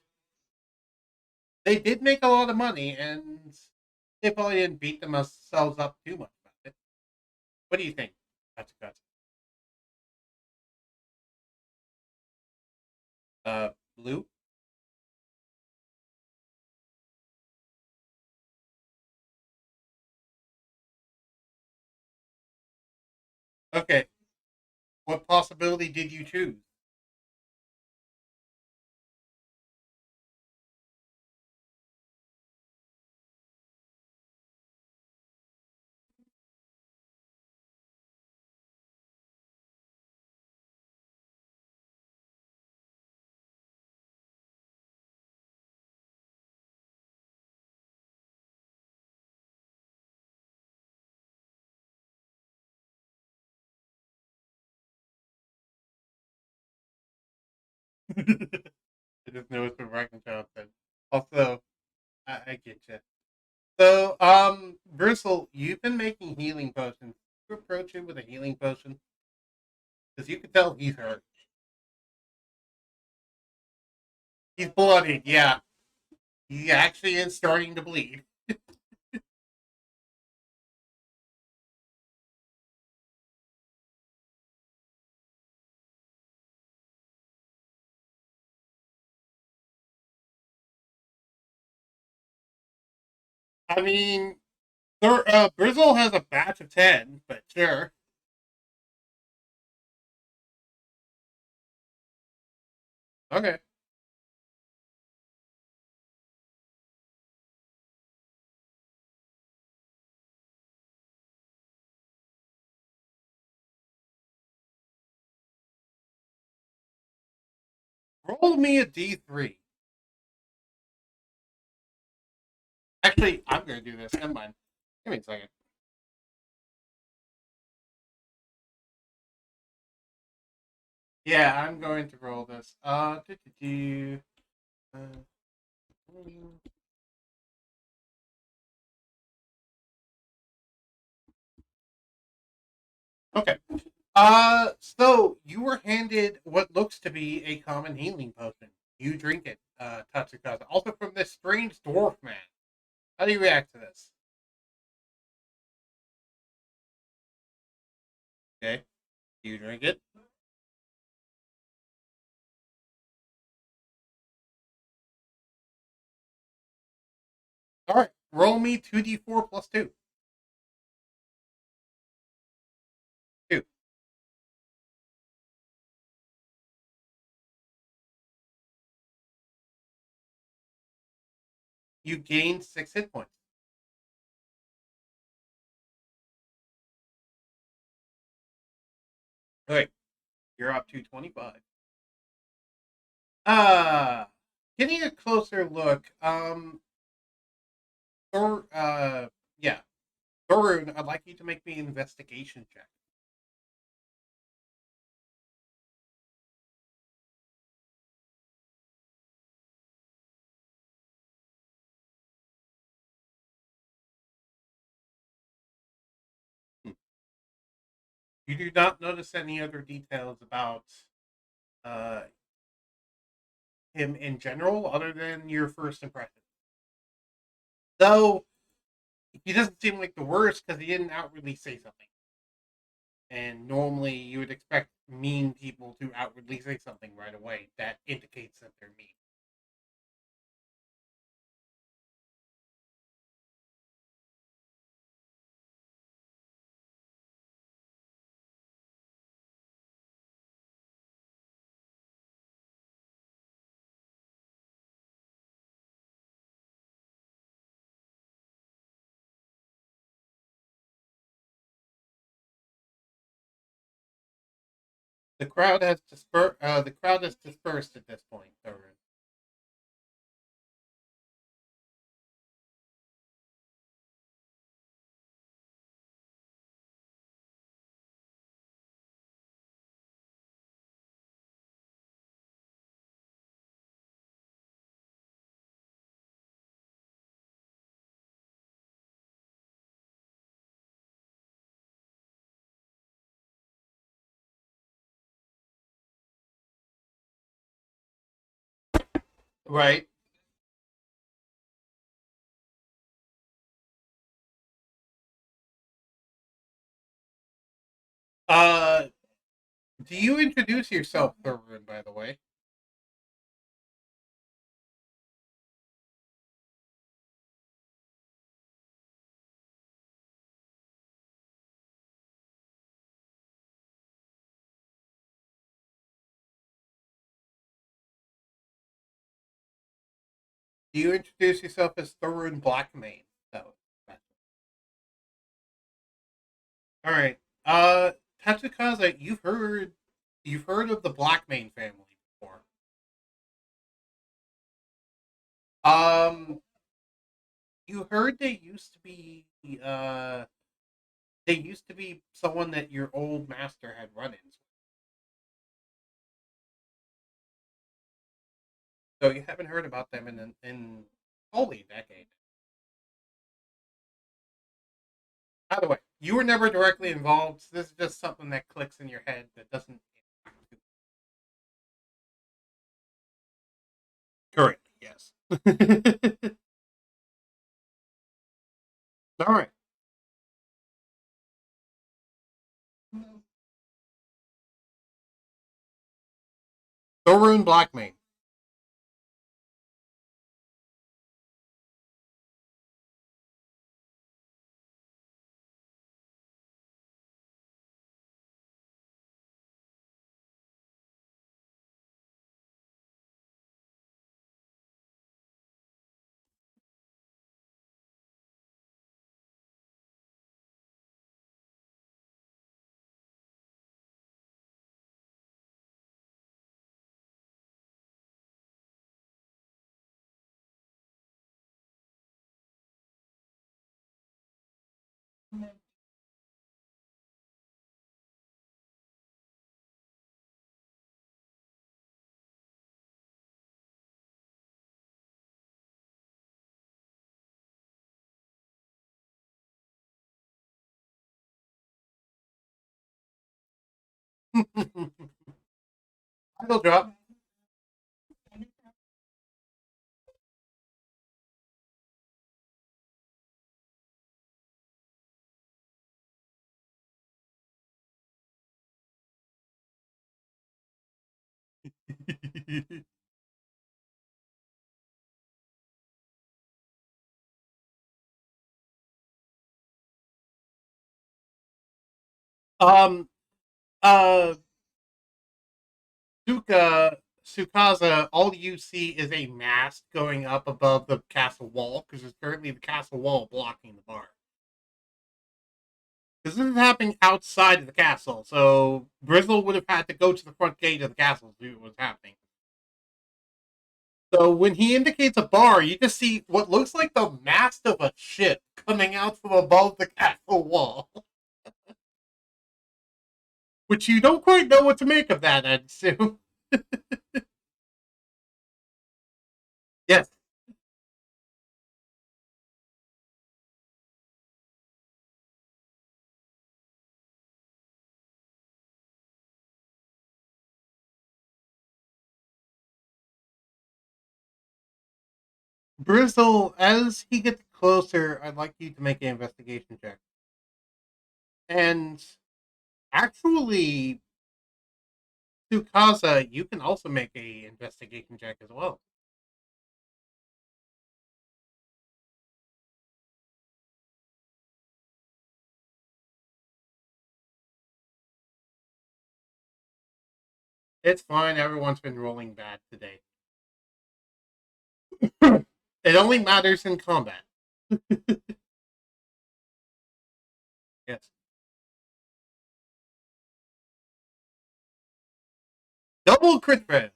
they did make a lot of money, and they probably didn't beat themselves up too much about it. What do you think, Tatsukaza? Blue? Okay. what possibility did you choose? I just noticed what Rockenchild said. Also, I get you. So, Bristle, you've been making healing potions. You approach him with a healing potion because you can tell he's hurt. He's bloodied. Yeah, he actually is starting to bleed. I mean, Bristle has a batch of 10, but sure. Okay. Roll me a D3. Actually, I'm going to do this. Never mind. Give me a second. Yeah, I'm going to roll this. Uh, okay. So you were handed what looks to be a common healing potion. You drink it, Tatsukaze. Also from this strange dwarf man. How do you react to this? Okay. Do you drink it? All right. Roll me 2d4 plus 2. 2. You gain 6 hit points. Okay. You're up to 25. Uh, Getting a closer look. Thor, yeah. Thorun, I'd like you to make me an investigation check. Hmm. You do not notice any other details about uh, him in general, other than your first impression. Though he doesn't seem like the worst because he didn't outwardly say something. And normally you would expect mean people to outwardly say something right away that indicates that they're mean. The crowd has dispersed at this point. Thurman. Right. Uh, do you introduce yourself, Thurman? By the way. Do you introduce yourself as Thorun Blackmane? So, all right. Uh, Tatsukaze, you've heard of the Blackmane family before. Um, you heard uh they used to be someone that your old master had run-ins with. So you haven't heard about them in probably a decade. By the way, you were never directly involved. So this is just something that clicks in your head that doesn't. Correct. Yes. All right. Thorun Blackmane. Title drop. um. Uh. Sukaza. All you see is a mast going up above the castle wall because there's currently the castle wall blocking the bar. Because this is happening outside of the castle, so Brizzle would have had to go to the front gate of the castle to see what was happening. So when he indicates a bar, you just see what looks like the mast of a ship coming out from above the castle wall, which you don't quite know what to make of that, I'd assume. Yes, Brizzle, as he gets closer, I'd like you to make an investigation check. And actually, Tsukasa, you can also make a investigation check as well. It's fine. Everyone's been rolling bad today. It only matters in combat. Yes. Double crit fail.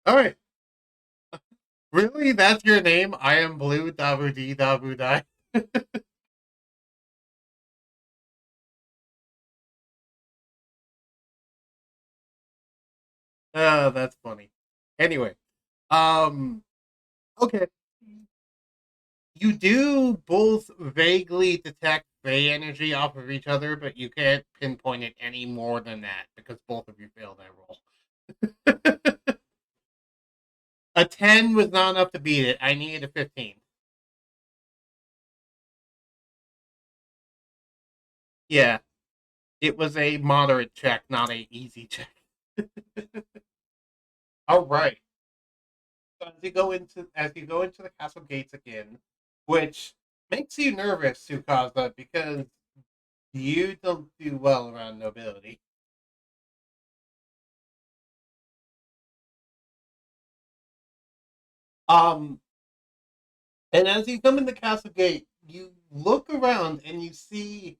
All right. Really? That's your name? I am blue. Dabu dee dabu die. That's funny. Anyway, um, okay. You do both vaguely detect Fey energy off of each other, but you can't pinpoint it any more than that because both of you failed that roll. A 10 was not enough to beat it. I needed a 15. Yeah, it was a moderate check, not a easy check. All right. So as you go into the castle gates again, which makes you nervous, Sukasa, because you don't do well around nobility. Um, and as you come in the castle gate, you look around and you see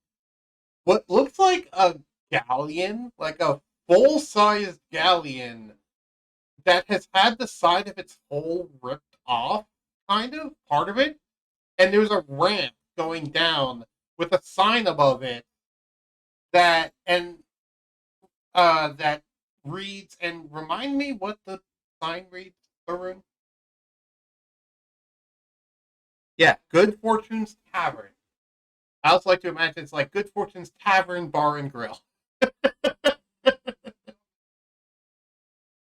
what looks like a galleon, like a full-sized galleon that has had the side of its hull ripped off, kind of, part of it, and there's a ramp going down with a sign above it that reads, and remind me what the sign reads, Arun? Yeah, Good Fortune's Tavern. I also like to imagine it's like Good Fortune's Tavern, Bar, and Grill.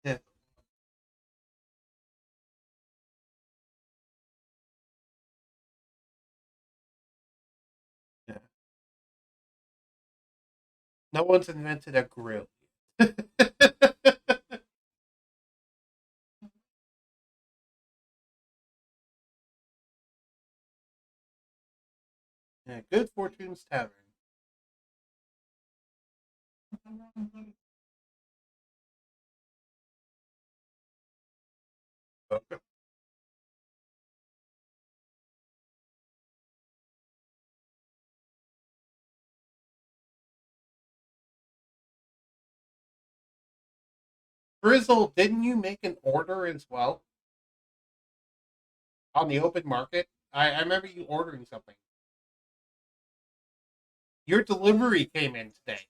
Yeah, yeah. No one's invented a grill. Yeah, Good Fortune's Tavern. Okay. Grizzle, didn't you make an order as well on the open market? I remember you ordering something. Your delivery came in today.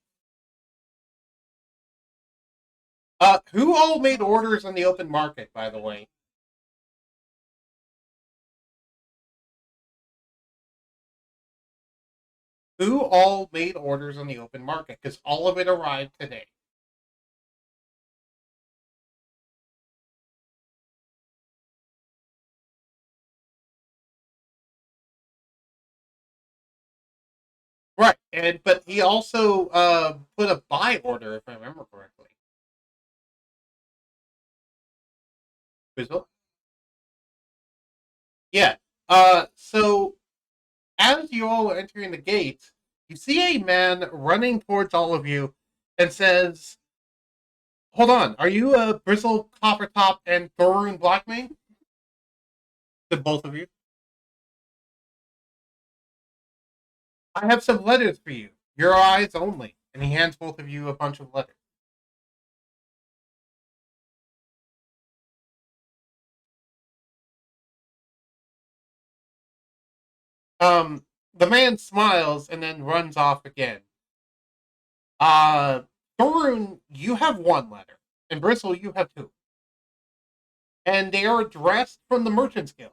Who all made orders on the open market, by the way? Who all made orders on the open market? Because all of it arrived today. Right, and but he also put a buy order, if I remember correctly. Grizzle? Yeah. So as you all are entering the gate, you see a man running towards all of you and says, "Hold on, are you Bristle Coppertop and Thorun Blackmane?" To both of you. I have some letters for you. Your eyes only. And he hands both of you a bunch of letters. The man smiles and then runs off again. Uh, Thorun, you have one letter, and Bristle, you have two, and they are addressed from the Merchants Guild.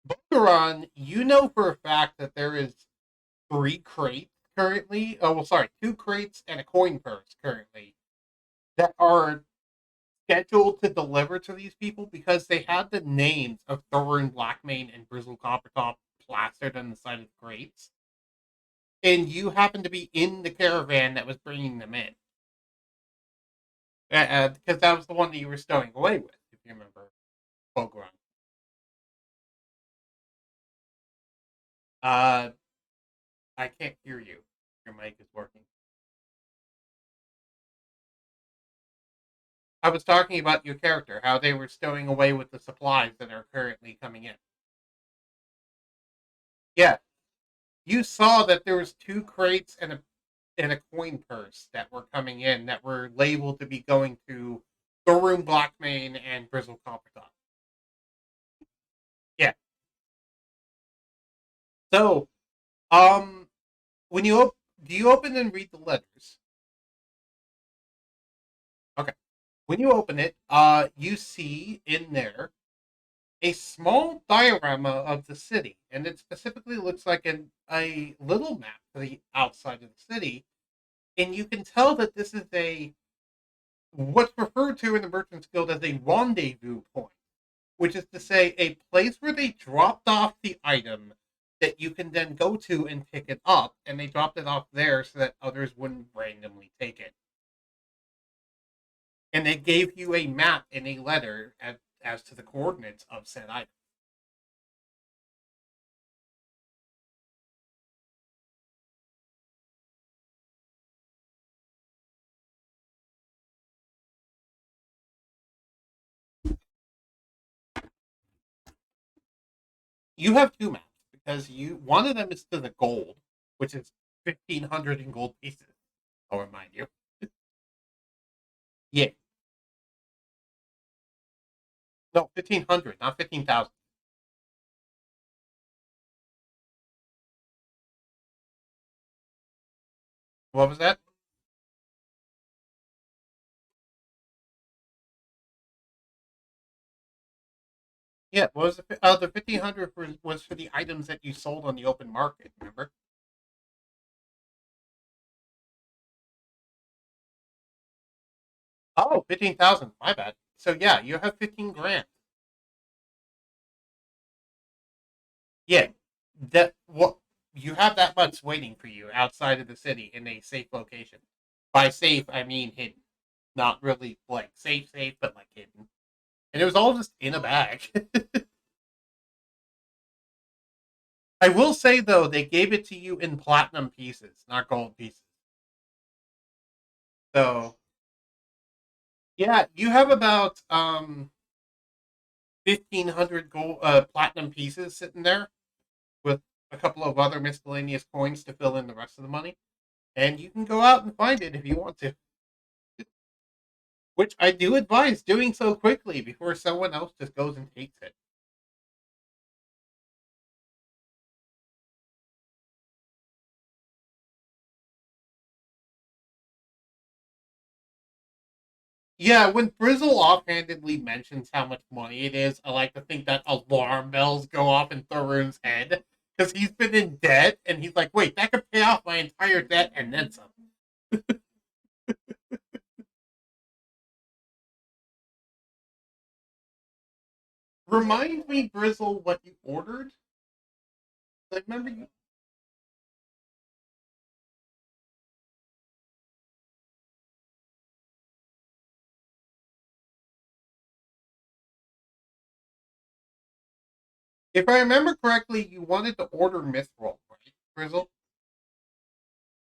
Bokuran, you know for a fact that there is three crates currently. Oh, well, sorry, two crates and a coin purse currently that are scheduled to deliver to these people because they had the names of Thorun Blackmane and Bristle Coppertop plastered on the side of the crates, and you happen to be in the caravan that was bringing them in. Because that was the one that you were stowing away with, if you remember, Pogron. Uh, I can't hear you. Your mic is working. I was talking about your character, how they were stowing away with the supplies that are currently coming in. Yeah, you saw that there was two crates and a coin purse that were coming in that were labeled to be going to Thorum Blackmane and Grizzle Coppertop. Yeah. So, um, when you do you open and read the letters? Okay. When you open it, you see in there a small diorama of the city, and it specifically looks like a little map to the outside of the city, and you can tell that this is a what's referred to in the Merchants Guild as a rendezvous point, which is to say a place where they dropped off the item that you can then go to and pick it up, and they dropped it off there so that others wouldn't randomly take it. And they gave you a map in a letter as to the coordinates of said item. You have two maps because one of them is to the gold, which is 1,500 in gold pieces. I'll remind you. Yeah, no, 1,500, not 15,000. What was that? Yeah, what was the 1,500 was for the items that you sold on the open market. Remember? Oh, 15,000. My bad. So yeah, you have 15 grand. Yeah, that what you have that much waiting for you outside of the city in a safe location. By safe, I mean hidden. Not really like safe, but like hidden. And it was all just in a bag. I will say though, they gave it to you in platinum pieces, not gold pieces. So yeah, you have about 1,500 gold platinum pieces sitting there with a couple of other miscellaneous coins to fill in the rest of the money, and you can go out and find it if you want to. Which I do advise doing so quickly before someone else just goes and takes it. Yeah, when Brizzle offhandedly mentions how much money it is, I like to think that alarm bells go off in Tharoon's head because he's been in debt and he's like, wait, that could pay off my entire debt and then some. Remind me, Brizzle, what you ordered? I remember you. If I remember correctly, you wanted to order Mithril, right, Brizzle?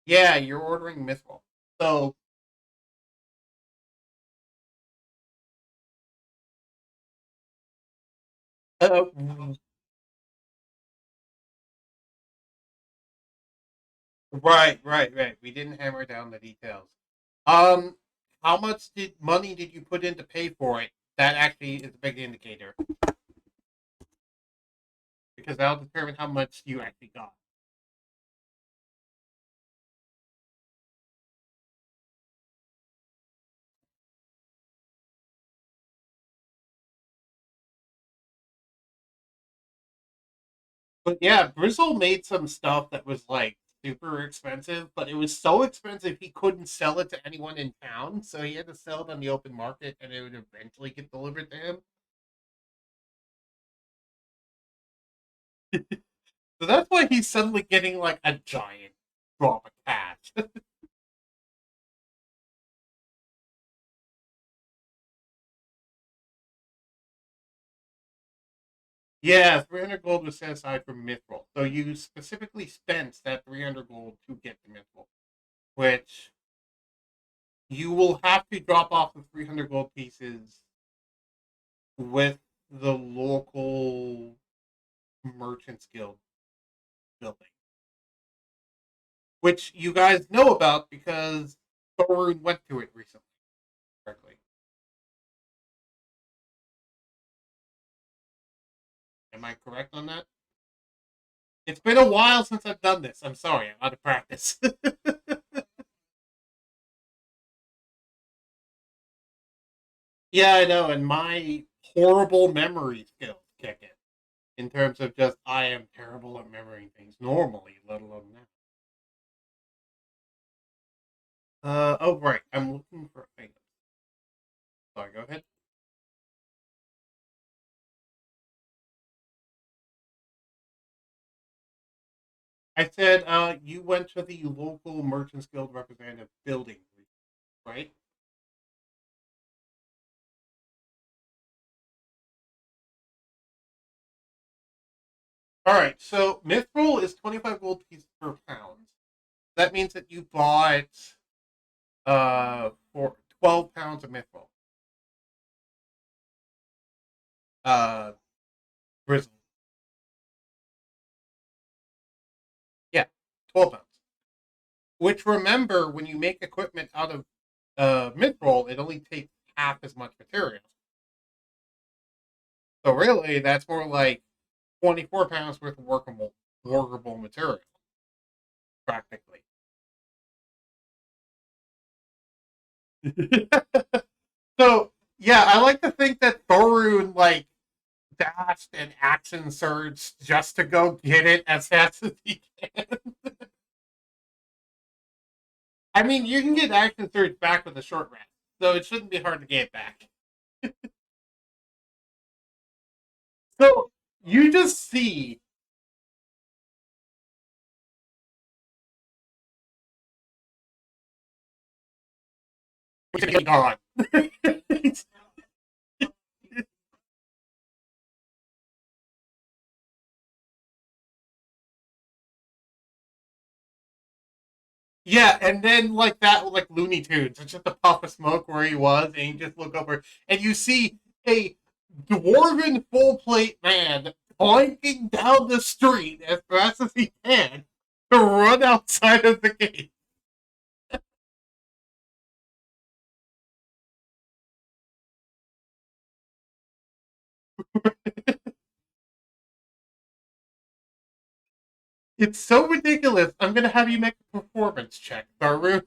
Yeah, you're ordering Mithril. So, uh, right. We didn't hammer down the details. Um, how much did money did you put in to pay for it? That actually is a big indicator because that'll determine how much you actually got. But yeah, Brizzle made some stuff that was like super expensive, but it was so expensive he couldn't sell it to anyone in town, so he had to sell it on the open market, and it would eventually get delivered to him. So that's why he's suddenly getting like a giant drop of cash. Yeah, 300 gold was set aside for Mithril. So you specifically spent that 300 gold to get the Mithril, which you will have to drop off the 300 gold pieces with the local Merchants Guild building, which you guys know about because Thorun went to it recently, correctly. Am I correct on that? It's been a while since I've done this. I'm sorry, I'm out of practice. Yeah, I know, and my horrible memory skills kick in terms of just I am terrible at remembering things normally, let alone now. Oh right, I'm looking for items. Sorry, go ahead. I said you went to the local Merchants Guild representative building, right? All right, so Mithril is 25 gold pieces per pound. That means that you bought for 12 pounds of Mithril. Uh, Grizzle. 12 pounds. Which, remember, when you make equipment out of midroll, it only takes half as much material. So really, that's more like 24 pounds worth of workable material, practically. So, yeah, I like to think that Thorun, like, dashed and action surged just to go get it as fast as he can. I mean, you can get action surge back with a short rest, so it shouldn't be hard to get back. So, you just see. Gone. Yeah, and then like that, like Looney Tunes, it's just a puff of smoke where he was, and you just look over and you see a dwarven full plate man pointing down the street as fast as he can to run outside of the gate. It's so ridiculous. I'm gonna have you make a performance check, Daru.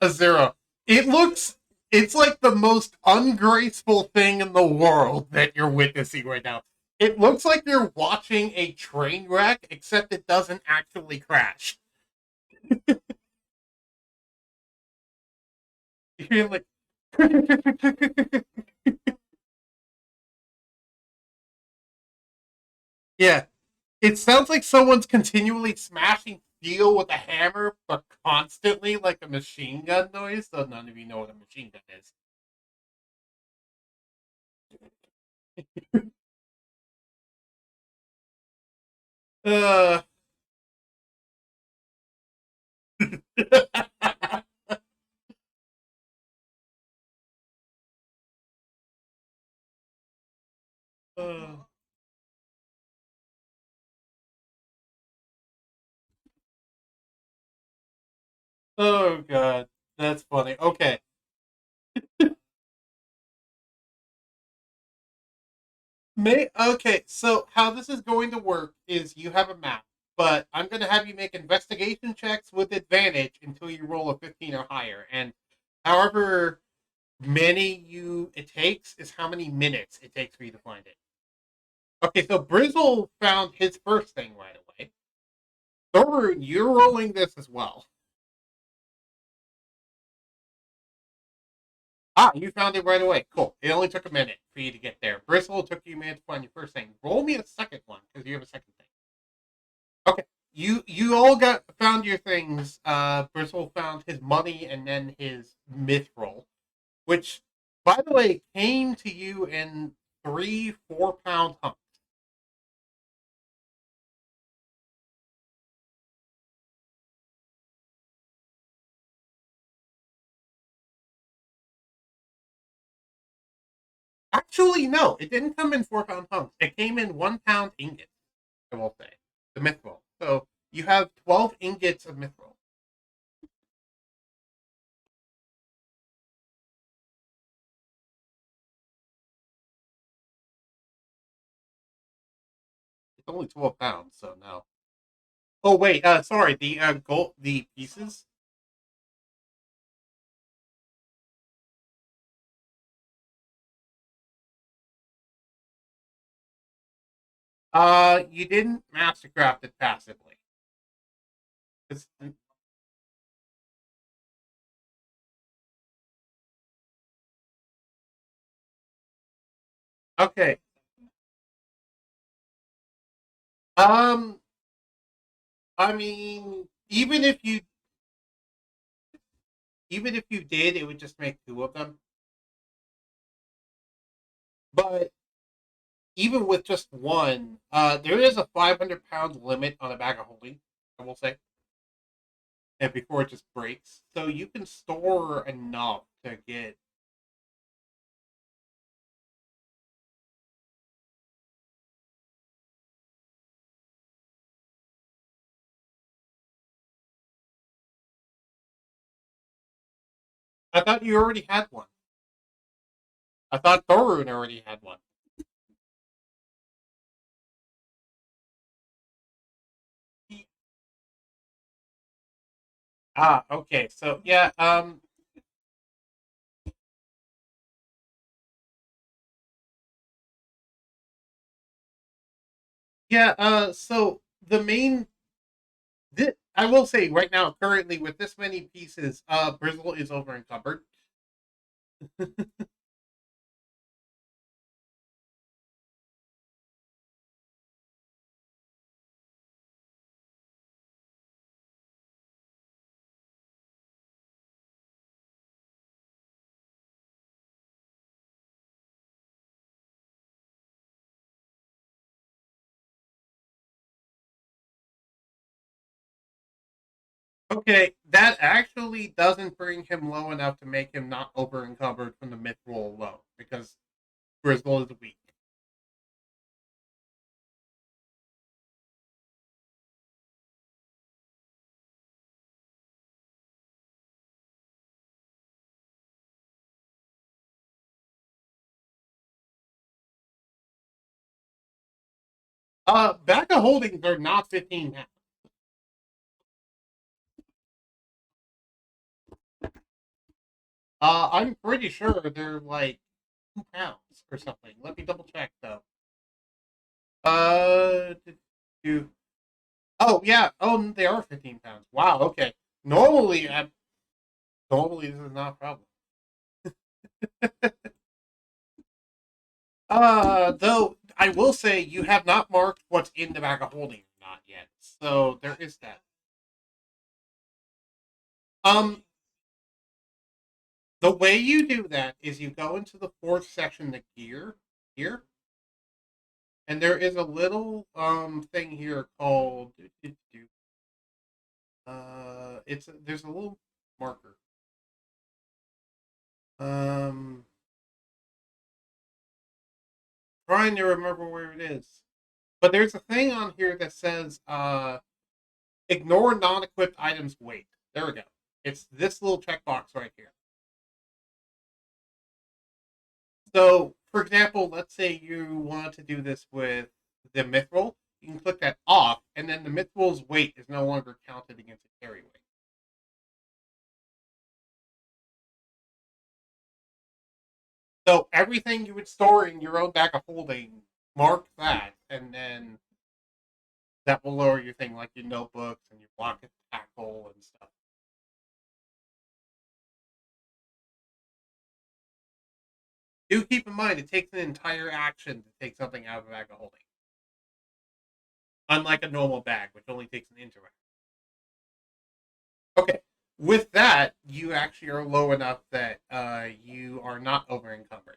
A zero. It looks. It's like the most ungraceful thing in the world that you're witnessing right now. It looks like you're watching a train wreck, except it doesn't actually crash. You're like, yeah. It sounds like someone's continually smashing steel with a hammer, but constantly like a machine gun noise. So none of you know what a machine gun is. Uh. uh. Oh god, that's funny. Okay. So how this is going to work is you have a map, but I'm going to have you make investigation checks with advantage until you roll a 15 or higher, and however many you it takes is how many minutes it takes for you to find it. Okay, so Brizzle found his first thing right away. Thor, you're rolling this as well. Ah, you found it right away. Cool. It only took a minute for you to get there. Bristle took you a minute to find your first thing. Roll me the second one because you have a second thing. Okay. You all got found your things. Bristle found his money and then his mithril, which, by the way, came to you in 3 4 pound hunks. Actually, no, it didn't come in 4 pound hunks. It came in 1 pound ingots. I will say the mithril. So you have 12 ingots of mithril. It's only 12 pounds, so no. Oh wait, sorry. The gold, the pieces. You didn't mastercraft it passively. It's, okay. Um, I mean, even if you did, it would just make two of them. But even with just one, there is a 500 pound limit on a bag of holding. I will say. and before it just breaks. So you can store enough to get. I thought you already had one. I thought Thorun already had one. Ah, okay. So yeah, yeah. So the main, I will say right now, currently with this many pieces, Brizzle is over encumbered. Okay, that actually doesn't bring him low enough to make him not over encumbered from the myth roll alone, because Brizzle is weak. Bag of holdings are not 15 pounds. I'm pretty sure they're like 2 pounds or something. Let me double check though. Uh, do, oh yeah, oh they are 15 pounds. Wow, okay. Normally, normally this is not a problem. Though I will say you have not marked what's in the bag of holding or not yet, so there is that. Um, the way you do that is you go into the fourth section, the gear here, and there is a little thing here called it's there's a little marker. Um, trying to remember where it is, but there's a thing on here that says ignore non-equipped items weight. There we go. It's this little checkbox right here. So, for example, let's say you want to do this with the mithril. You can click that off, and then the mithril's weight is no longer counted against the carry weight. So everything you would store in your own bag of holding, mark that, and then that will lower your thing, like your notebooks and your block and tackle and stuff. Do keep in mind it takes an entire action to take something out of a bag of holding, unlike a normal bag, which only takes an interaction. Okay. With that, you actually are low enough that you are not over encumbered.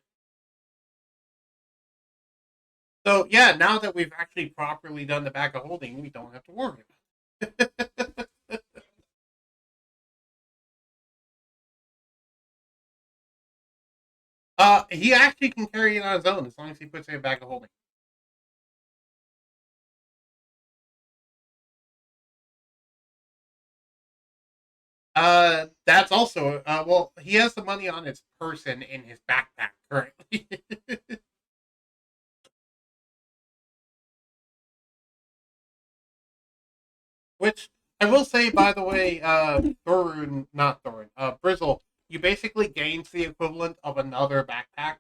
So yeah, now that we've actually properly done the bag of holding, we don't have to worry about it. He actually can carry it on his own as long as he puts it in a bag of holding. That's also well, he has the money on his person in his backpack currently. Which I will say, by the way, Thorun, not Thorun, Brizzle, you basically gains the equivalent of another backpack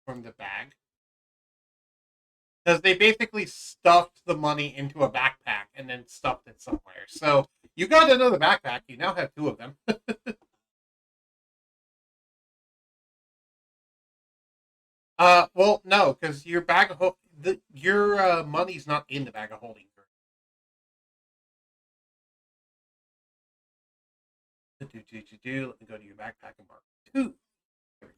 from the bag. Because they basically stuffed the money into a backpack and then stuffed it somewhere. So you got another backpack. You now have two of them. Well, no, because your bag of your money's not in the bag of holding. Let me go to your backpack and mark two. There we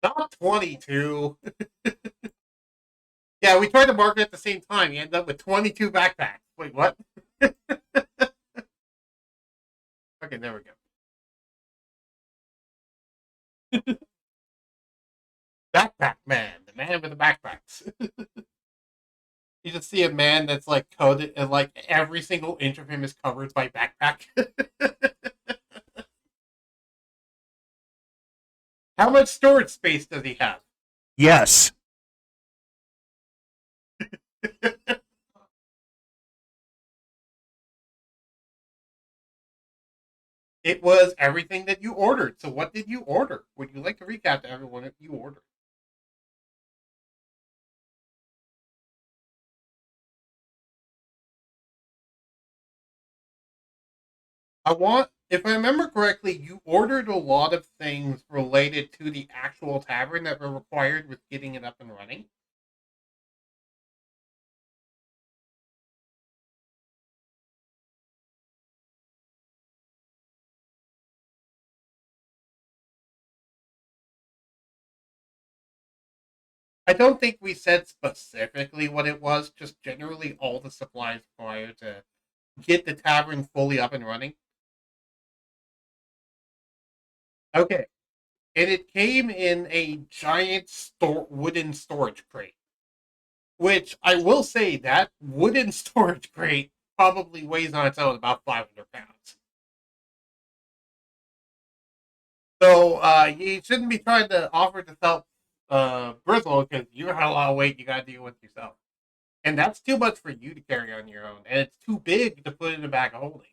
go. Not 22. Yeah, we tried to market at the same time. You end up with 22 backpacks. Wait, what? Okay, there we go. Backpack man, the man with the backpacks. You just see a man that's like coated, and like every single inch of him is covered by backpack. How much storage space does he have? Yes. It was everything that you ordered. So, what did you order? Would you like to recap to everyone what you ordered? If I remember correctly, you ordered a lot of things related to the actual tavern that were required with getting it up and running. I don't think we said specifically what it was, just generally all the supplies required to get the tavern fully up and running. Okay. And it came in a giant wooden storage crate, which I will say that wooden storage crate probably weighs on its own about 500 pounds. So you shouldn't be trying to offer to help Bristle because you got a lot of weight you got to deal with yourself. And that's too much for you to carry on your own. And it's too big to put in a bag of holding.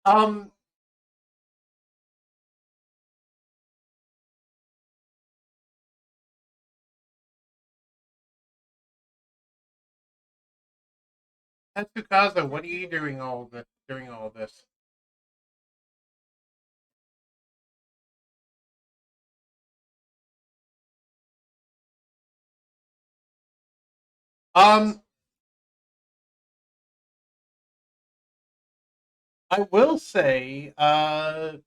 Um, Tetsukaza, what are you doing all this during all this? Um, I will say, actually,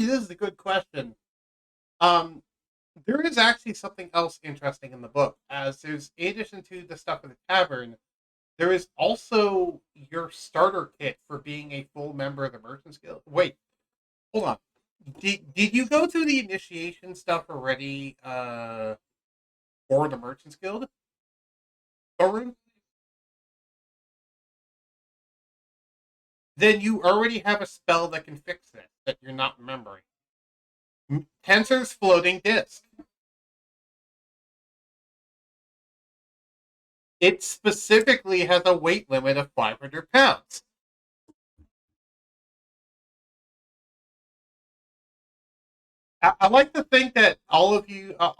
this is a good question. Um, there is actually something else interesting in the book, as there's in addition to the stuff in the tavern, there is also your starter kit for being a full member of the Merchants Guild. Wait, hold on. Did you go through the initiation stuff already for the Merchants Guild? Thorun? Then you already have a spell that can fix it that you're not remembering. Tensor's floating disc. It specifically has a weight limit of 500 pounds. I like to think that all of you are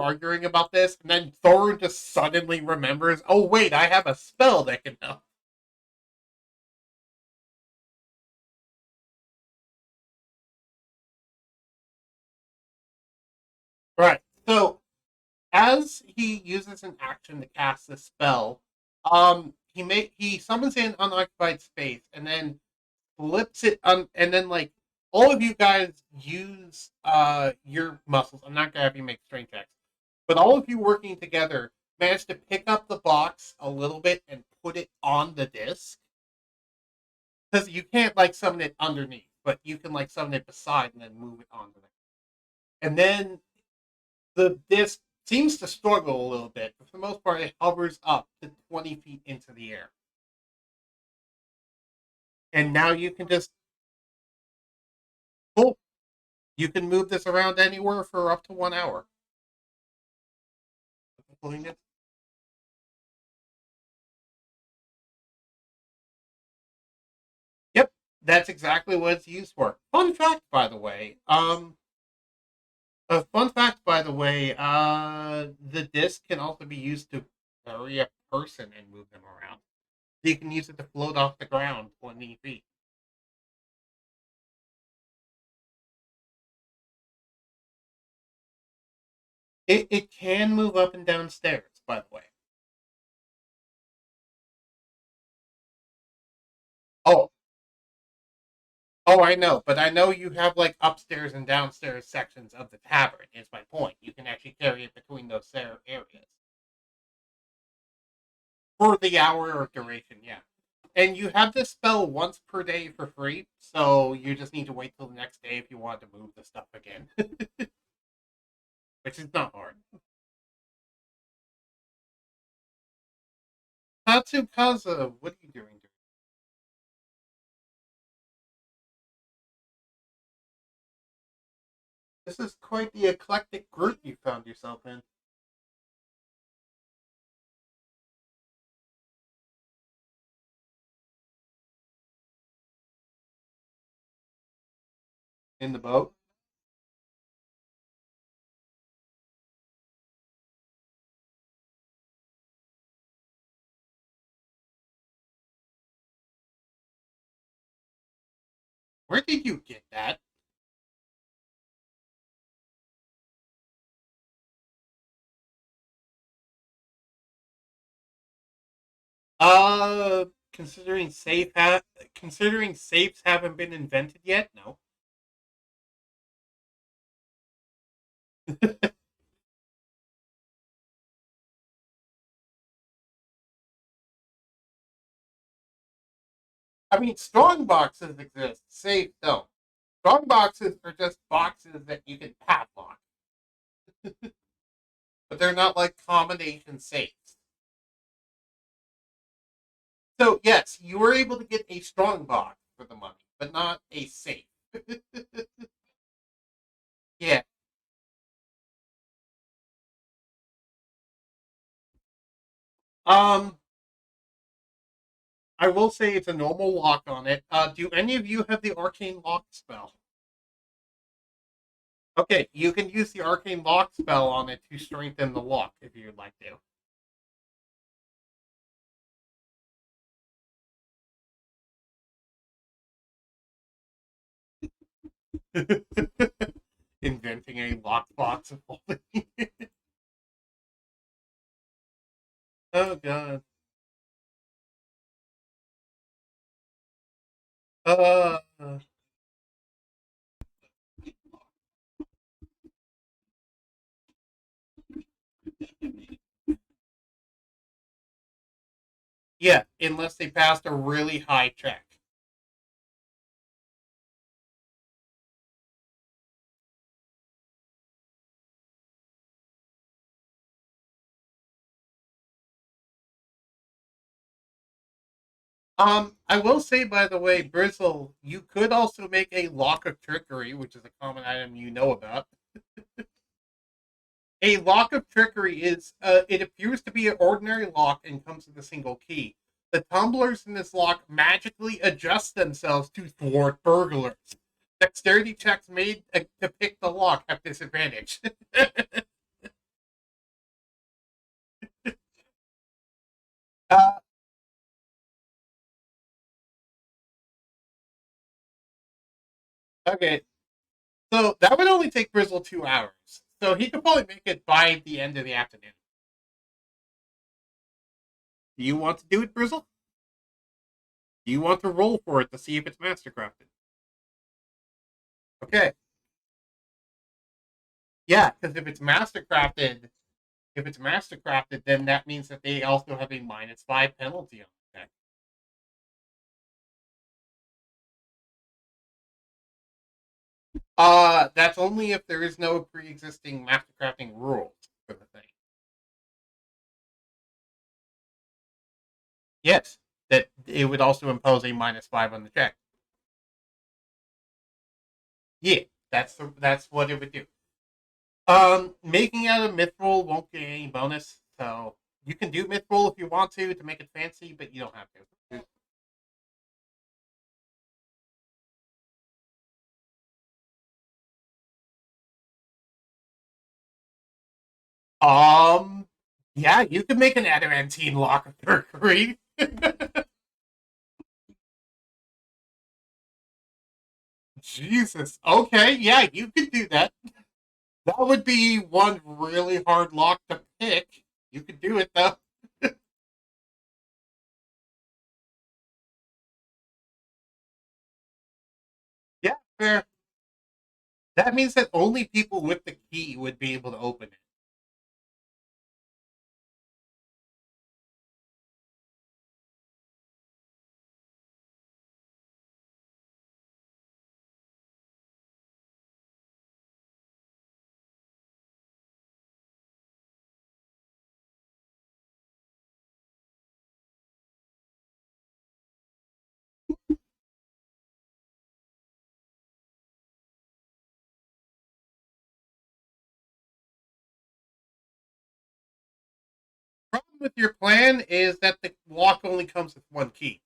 arguing about this, and then Thorin just suddenly remembers, oh, wait, I have a spell that can help. Right. So, as he uses an action to cast this spell, he summons in unoccupied space, and then flips it and then like all of you guys use your muscles. I'm not gonna have you make strength checks, but all of you working together managed to pick up the box a little bit and put it on the disc, because you can't like summon it underneath, but you can like summon it beside and then move it onto there. And then the disc seems to struggle a little bit, but for the most part it hovers up to 20 feet into the air. And now you can just pull. You can move this around anywhere for up to 1 hour. Pulling it. Yep, that's exactly what it's used for. Fun fact, by the way. A fun fact, by the way. The disc can also be used to carry a person and move them around. You can use it to float off the ground 20 feet. It can move up and down stairs, by the way. Oh, oh, I know, but I know you have like upstairs and downstairs sections of the tavern. Is my point. You can actually carry it between those areas for the hour or duration. Yeah, and you have this spell once per day for free, so you just need to wait till the next day if you want to move the stuff again, which is not hard. Tatsukaza, what are you doing? This is quite the eclectic group you found yourself in. In the boat. Where did you get that? Uh, considering safes haven't been invented yet, no. I mean, strong boxes exist. Safe don't. Strong boxes are just boxes that you can padlock, but they're not like combination safes. So yes, you were able to get a strong box for the money, but not a safe. Yeah. Um, I will say it's a normal lock on it. Do any of you have the arcane lock spell? Okay, you can use the arcane lock spell on it to strengthen the lock if you'd like to. Inventing a lockbox of holding. Oh god. Uh, yeah, unless they passed a really high check. I will say, by the way, Bristle, you could also make a lock of trickery, which is a common item you know about. A lock of trickery is it appears to be an ordinary lock and comes with a single key. The tumblers in this lock magically adjust themselves to thwart burglars. Dexterity checks made to pick the lock have disadvantage. uh, okay, so that would only take Brizzle 2 hours. So he could probably make it by the end of the afternoon. Do you want to do it, Brizzle? Do you want to roll for it to see if it's mastercrafted? Okay. Yeah, because if it's mastercrafted, then that means that they also have a -5 penalty on the check. That's only if there is no pre-existing mastercrafting rules for the thing. Yes, that it would also impose a -5 on the check. Yeah, that's what it would do. Making out a myth roll won't get any bonus, so you can do myth roll if you want to make it fancy, but you don't have to. Um, yeah, you can make an adamantine lock of Mercury. Jesus. Okay, yeah, you could do that. That would be one really hard lock to pick. You could do it though. Yeah, fair. That means that only people with the key would be able to open it. Problem with your plan is that the lock only comes with one key.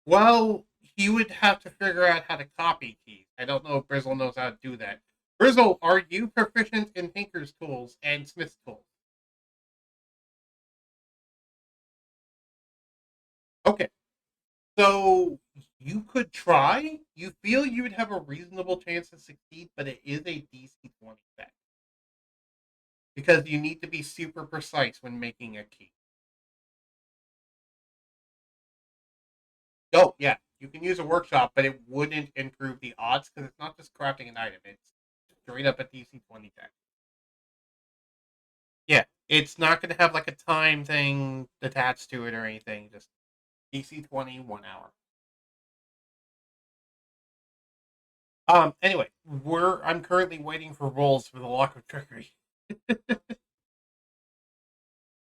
Well, you would have to figure out how to copy keys. I don't know if Brizzle knows how to do that. Brizzle, are you proficient in Tinker's tools and Smith's tools? Okay, so you could try. You feel you would have a reasonable chance to succeed, but it is a DC 20 check because you need to be super precise when making a key. Oh, yeah, you can use a workshop, but it wouldn't improve the odds because it's not just crafting an item, it's straight up a DC 20 check. Yeah, it's not going to have like a time thing attached to it or anything, just DC 20, 1 hour. Anyway, I'm currently waiting for rolls for the Lock of Trickery.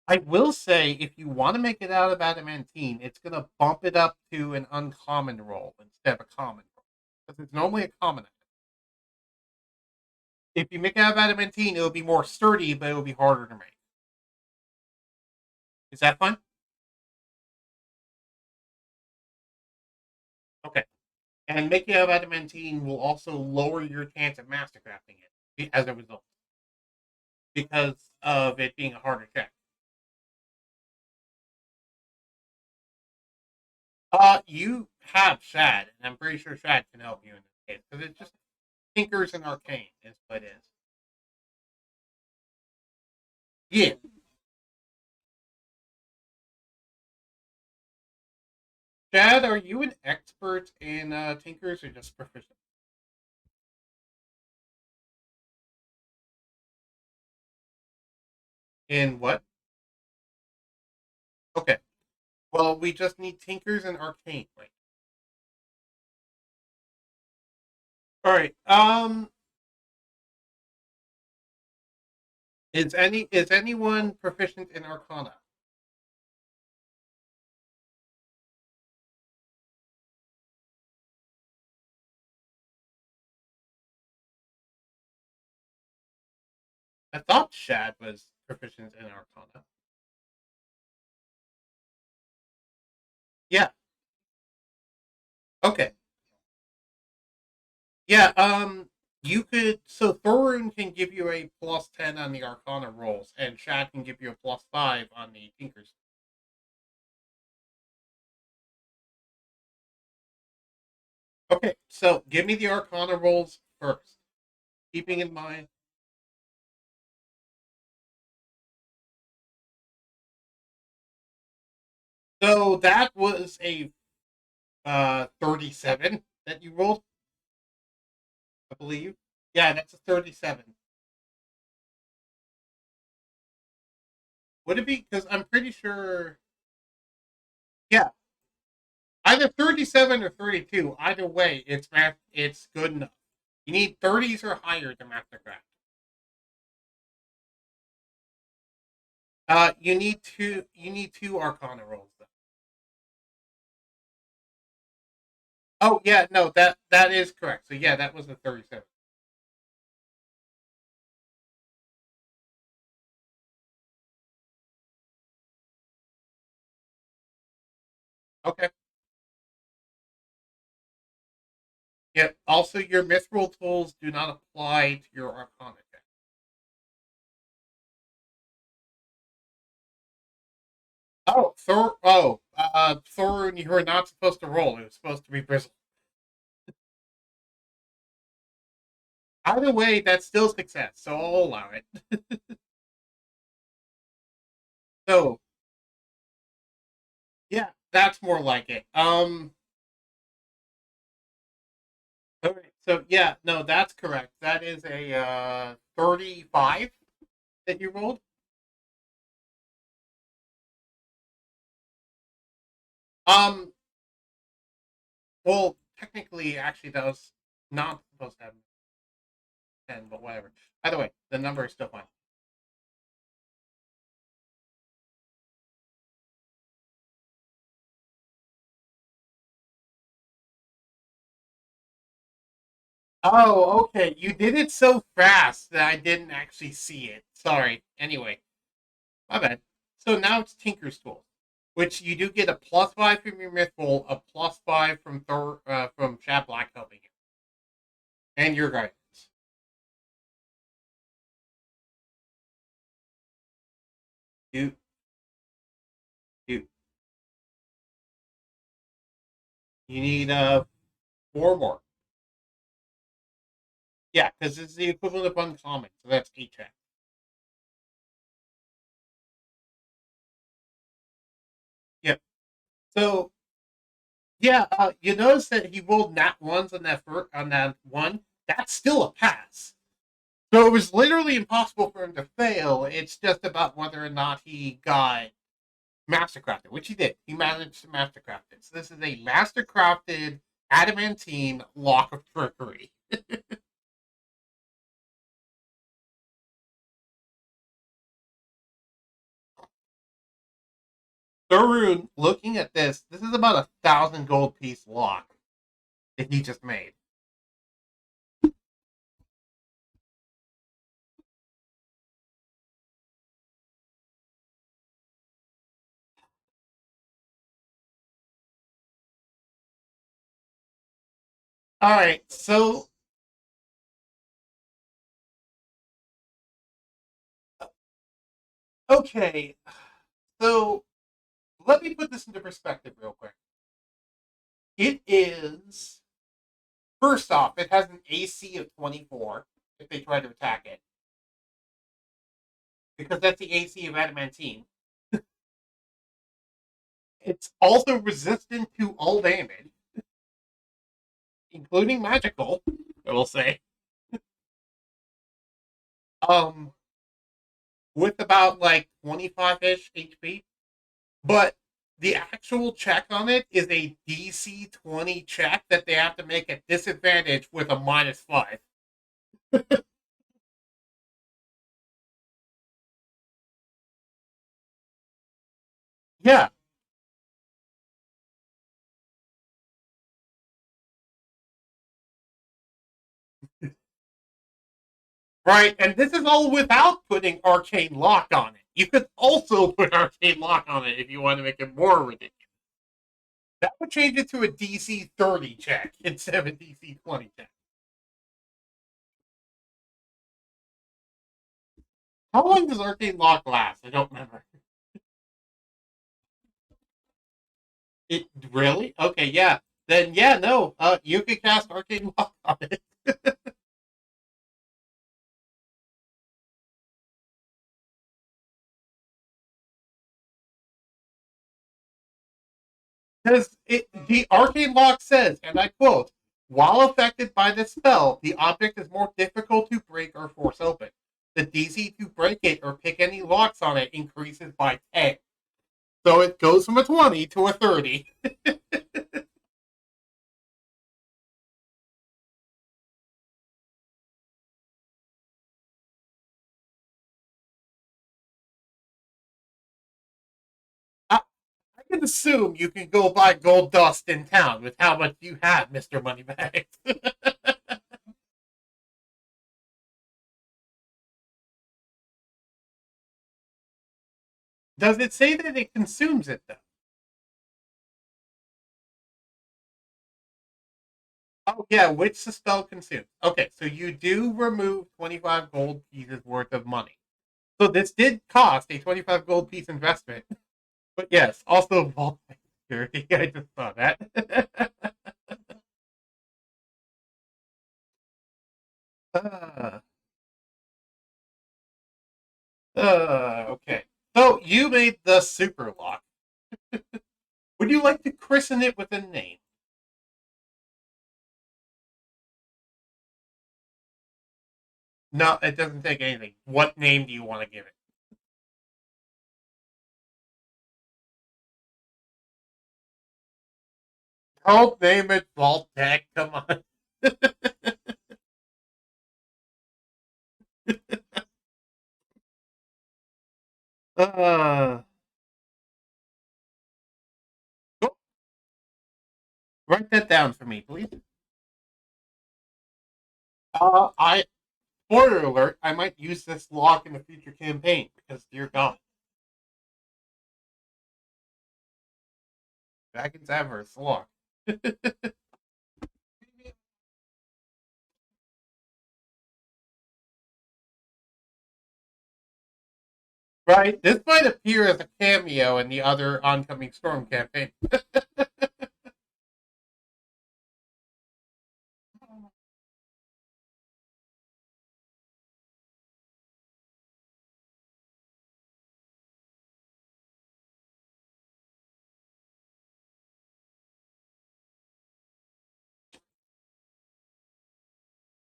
I will say, if you want to make it out of adamantine, it's going to bump it up to an uncommon roll instead of a common roll. Because it's normally a common. If you make it out of adamantine, it'll be more sturdy, but it'll be harder to make. Is that fun? Okay. And making it out of adamantine will also lower your chance of mastercrafting it as a result, because of it being a harder check. You have Shad, and I'm pretty sure Shad can help you in this case, because it just tinkers and arcane is what it is. Yeah. Chad, are you an expert in tinkers or just proficient? In what? Okay. Well, we just need tinkers and arcane, right? All right. Is anyone proficient in arcana? I thought Shad was proficient in arcana. Yeah. Okay. Yeah. You could. So Thorun can give you a +10 on the arcana rolls, and Shad can give you a +5 on the tinkers. Okay. So give me the arcana rolls first, keeping in mind. So that was a 37 that you rolled, I believe. Yeah, that's a 37. Would it be? Because I'm pretty sure. Yeah, either 37 or 32. Either way, it's good enough. You need 30s or higher to mastercraft. You need two Arcana rolls though. Oh yeah, no, that is correct. So yeah, that was a 37. Okay. Yep. Also, your mithril tools do not apply to your Arcana check. Oh, Thor. Oh, Thorun, you were not supposed to roll. It was supposed to be Bristle. Either way, that's still success, so I'll allow it. So, yeah, that's more like it. Okay, so yeah, no, that's correct. That is a 35 that you rolled. Um, well, technically, actually, that was not supposed to have 10, but whatever. Either way, the number is still fine. Oh, okay. You did it so fast that I didn't actually see it. Sorry. Anyway, my bad. So now it's Tinker's Tool, which you do get a +5 from your myth roll, a +5 from from Chad Black helping you, and your guidance. You you you need 4 more. Yeah, because it's the equivalent of Uncomming, so that's 8 checks. Yeah. So yeah, you notice that he rolled nat ones on on that one. That's still a pass. So it was literally impossible for him to fail. It's just about whether or not he got mastercrafted, which he did. He managed to mastercraft it. So this is a mastercrafted adamantine lock of trickery. Thurun, looking at this is about 1,000 gold piece lock that he just made. All right, so okay, so let me put this into perspective real quick. It is first off, it has an AC of 24 if they try to attack it, because that's the AC of adamantine. It's also resistant to all damage, including magical. I will say, um, with about like 25-ish HP. But the actual check on it is a DC 20 check that they have to make at disadvantage with a -5. Yeah, right. And this is all without putting Arcane Lock on it. You could also put Arcane Lock on it if you want to make it more ridiculous. That would change it to a DC 30 check instead of a DC 20 check. How long does Arcane Lock last? I don't remember. It really? Okay, yeah. Then yeah, no. You could cast Arcane Lock on it. Because the Arcane Lock says, and I quote, while affected by this spell, the object is more difficult to break or force open. The DC to break it or pick any locks on it increases by 10. So it goes from a 20 to a 30. I, I can assume you can go buy gold dust in town with how much you have, Mr. Moneybags. Does it say that it consumes it, though? Oh, yeah, which the spell consumes. Okay, so you do remove 25 gold pieces worth of money. So this did cost a 25 gold piece investment. But yes, also vault. security. I just saw that. uh, okay. So you made the super lock. Would you like to christen it with a name? No, it doesn't take anything. What name do you want to give it? Don't name it Vault Tech. Come on. uh, cool. Write that down for me, please. I spoiler alert. I might use this lock in a future campaign because dear God, Dragon's Avarice lock. Right. This might appear as a cameo in the other oncoming storm campaign.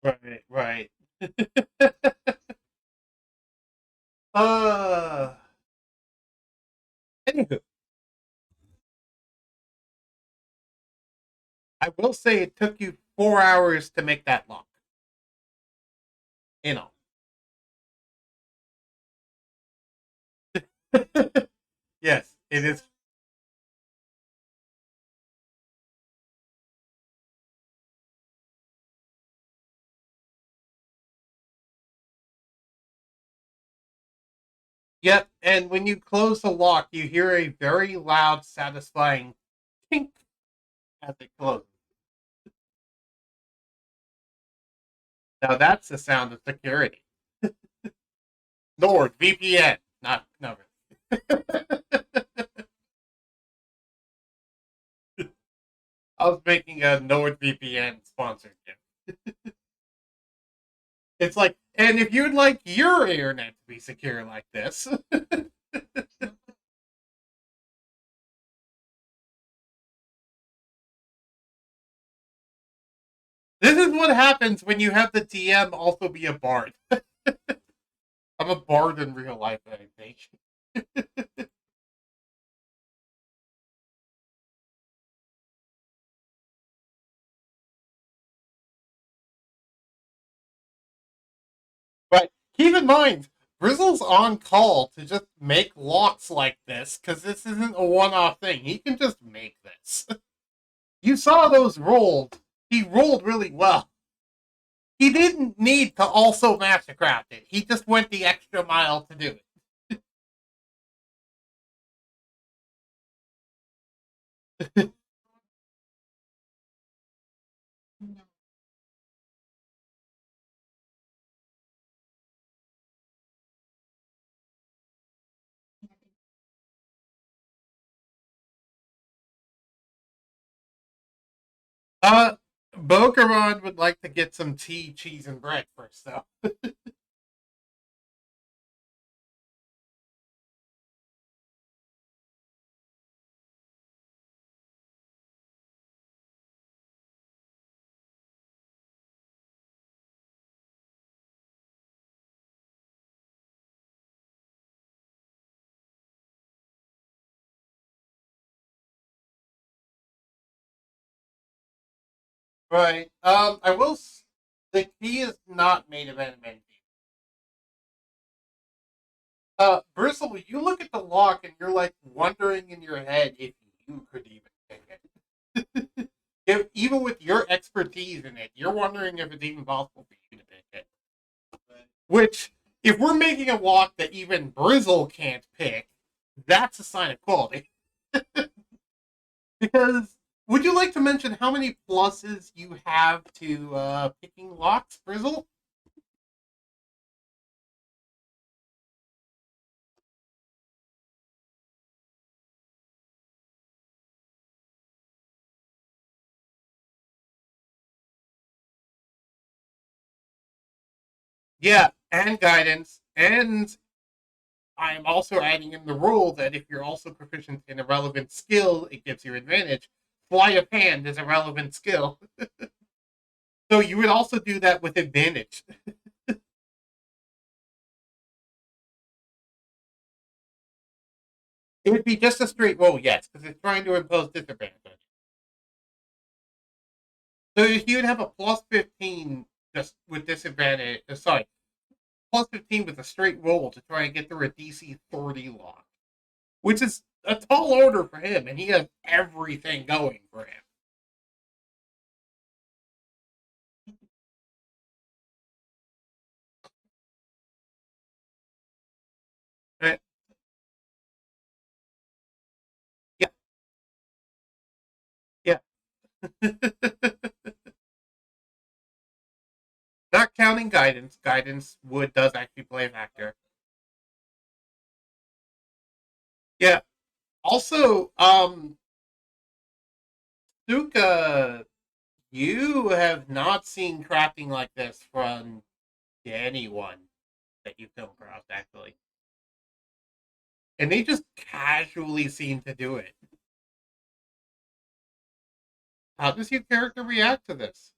Right. Right. uh. Anywho, I will say it took you 4 hours to make that lock. You know. Yes, it is. Yep. And when you close the lock, you hear a very loud, satisfying tink as it closes. Now that's the sound of security. Nord VPN, not no. I was making a NordVPN sponsored game. It's like, and if you'd like your internet to be secure like this, this is what happens when you have the DM also be a bard. I'm a bard in real life, I think. But keep in mind, Grizzle's on call to just make locks like this because this isn't a one-off thing. He can just make this. You saw those rolled. He rolled really well. He didn't need to also mastercraft it. He just went the extra mile to do it. uh, Bokeron would like to get some tea, cheese, and bread first, though. Right. I will. The key is not made of adamantium. Bristle, you look at the lock and you're like wondering in your head if you could even pick it. If, even with your expertise in it, you're wondering if it's even possible for you to pick it. Which, if we're making a lock that even Brizzle can't pick, that's a sign of quality. Because would you like to mention how many pluses you have to picking locks, Brizzle? Yeah, and guidance, and I am also adding in the rule that if you're also proficient in a relevant skill, it gives you advantage. Fly of hand is a relevant skill. So you would also do that with advantage. It would be just a straight roll, yes, because it's trying to impose disadvantage. So if you would have a plus 15 just with disadvantage, sorry, plus 15 with a straight roll to try and get through a DC 30 lock, which is a tall order for him, and he has everything going for him. Right? Yeah, yeah. Not counting guidance. Guidance would does actually play a factor. Yeah. Also, Suka, you have not seen crafting like this from anyone that you've come across, actually. And they just casually seem to do it. How does your character react to this?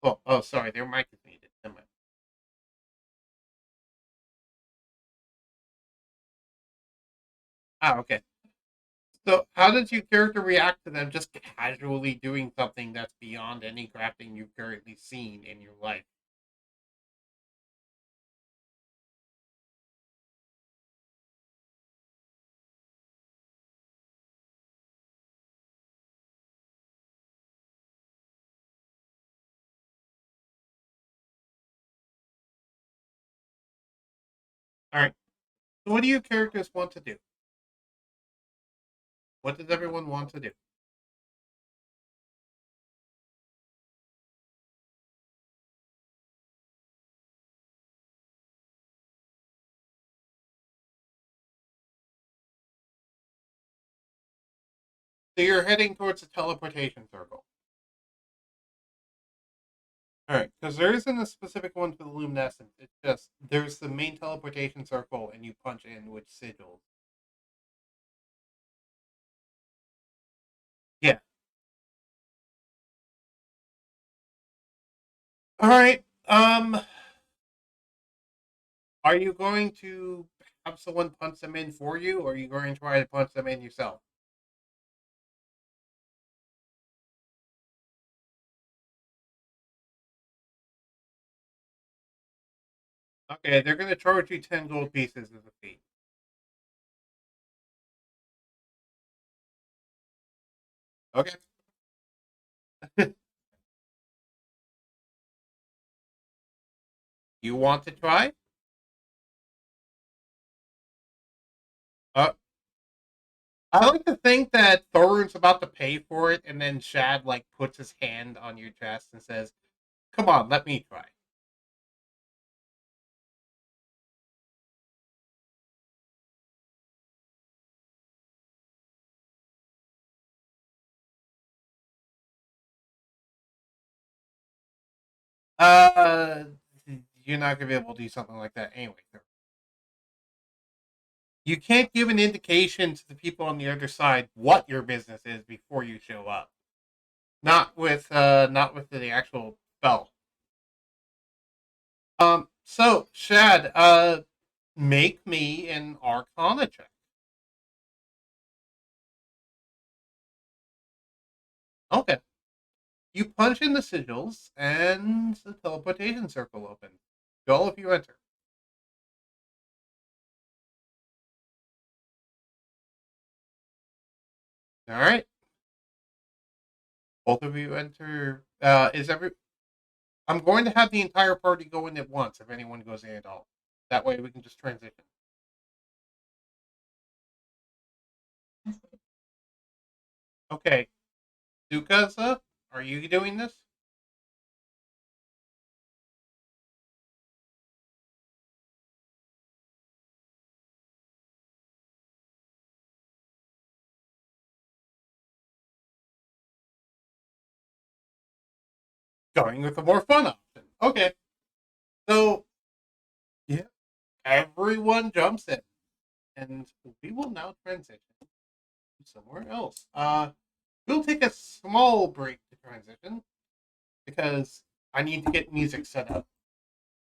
Oh, sorry, their mic is muted. Never mind. Ah, okay. So, how does your character react to them just casually doing something that's beyond any crafting you've currently seen in your life? All right. So, what do your characters want to do? What does everyone want to do? So, you're heading towards the teleportation circle. All right, because there isn't a specific one for the luminescent. It's just there's the main teleportation circle, and you punch in which sigils. Yeah. All right. Are you going to have someone punch them in for you, or are you going to try to punch them in yourself? Okay, they're going to charge you 10 gold pieces as a fee. Okay. You want to try? Uh, I like to think that Thorn's about to pay for it, and then Shad like puts his hand on your chest and says, "Come on, let me try." Uh, you're not gonna be able to do something like that anyway. You can't give an indication to the people on the other side what your business is before you show up. Not with the actual spell. So Shad, make me an Arcana check. Okay. You punch in the sigils, and the teleportation circle opens. Go if you enter. All right. Both of you enter. Is every? I'm going to have the entire party go in at once. If anyone goes in at all, that way we can just transition. Okay. Dukaza, are you doing this? Going with the more fun option. Okay. So, yeah, everyone jumps in. And we will now transition to somewhere else. We'll take a small break to transition because I need to get music set up.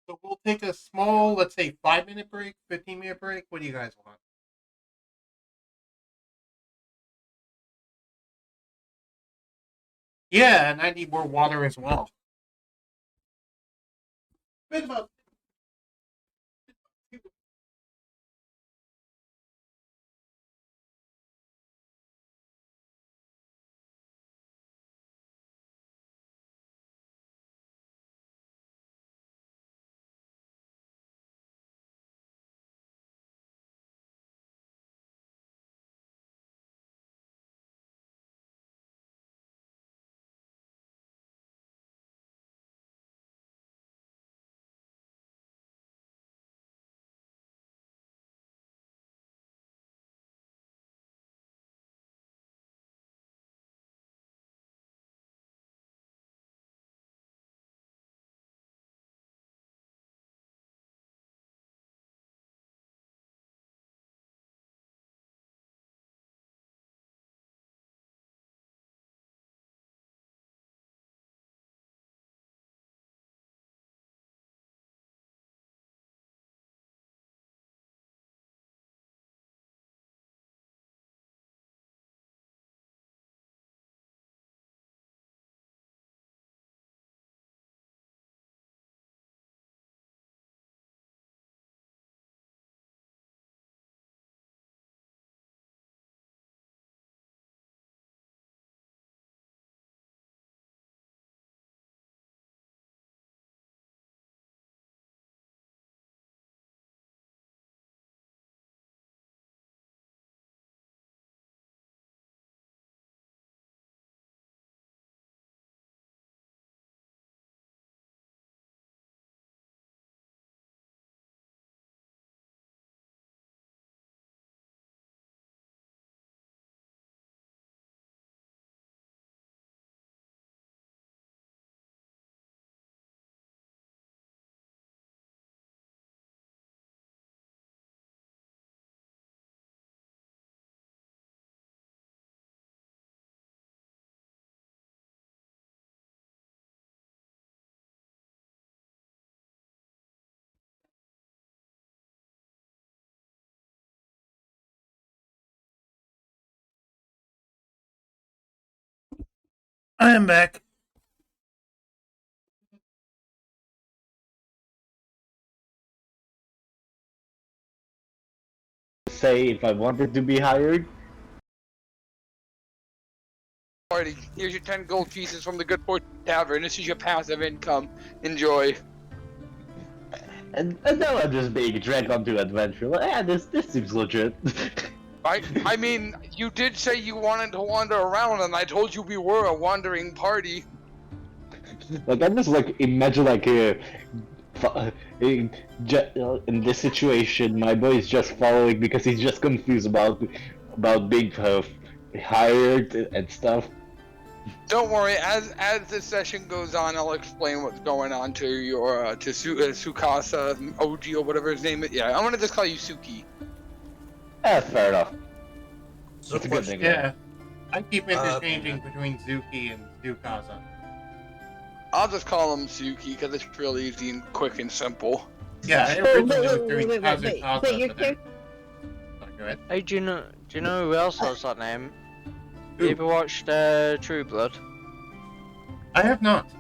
So we'll take a small, let's say, 5-minute break, 15-minute break. What do you guys want? Yeah, and I need more water as well. Been about I am back. Say if I wanted to be hired. Party. Here's your 10 gold pieces from the Good Boy Tavern. This is your passive income. Enjoy. And now I'm just being dragged onto adventure. Like, yeah, this seems legit. I mean, you did say you wanted to wander around, and I told you we were a wandering party. Like I'm just like imagine like in this situation, my boy is just following because he's just confused about being hired and stuff. Don't worry. As this session goes on, I'll explain what's going on to your Sukasa OG or whatever his name is. Yeah, I'm gonna just call you Suki. Fair enough. It's a good thing. Yeah, I keep interchanging between Zuki and Tsukasa. I'll just call him Suki because it's real easy and quick and simple. Yeah, I originally was doing Kazukasa. Wait, you're Sorry, go ahead. Hey, do you know who else has that name? Who? You ever watched True Blood? I have not.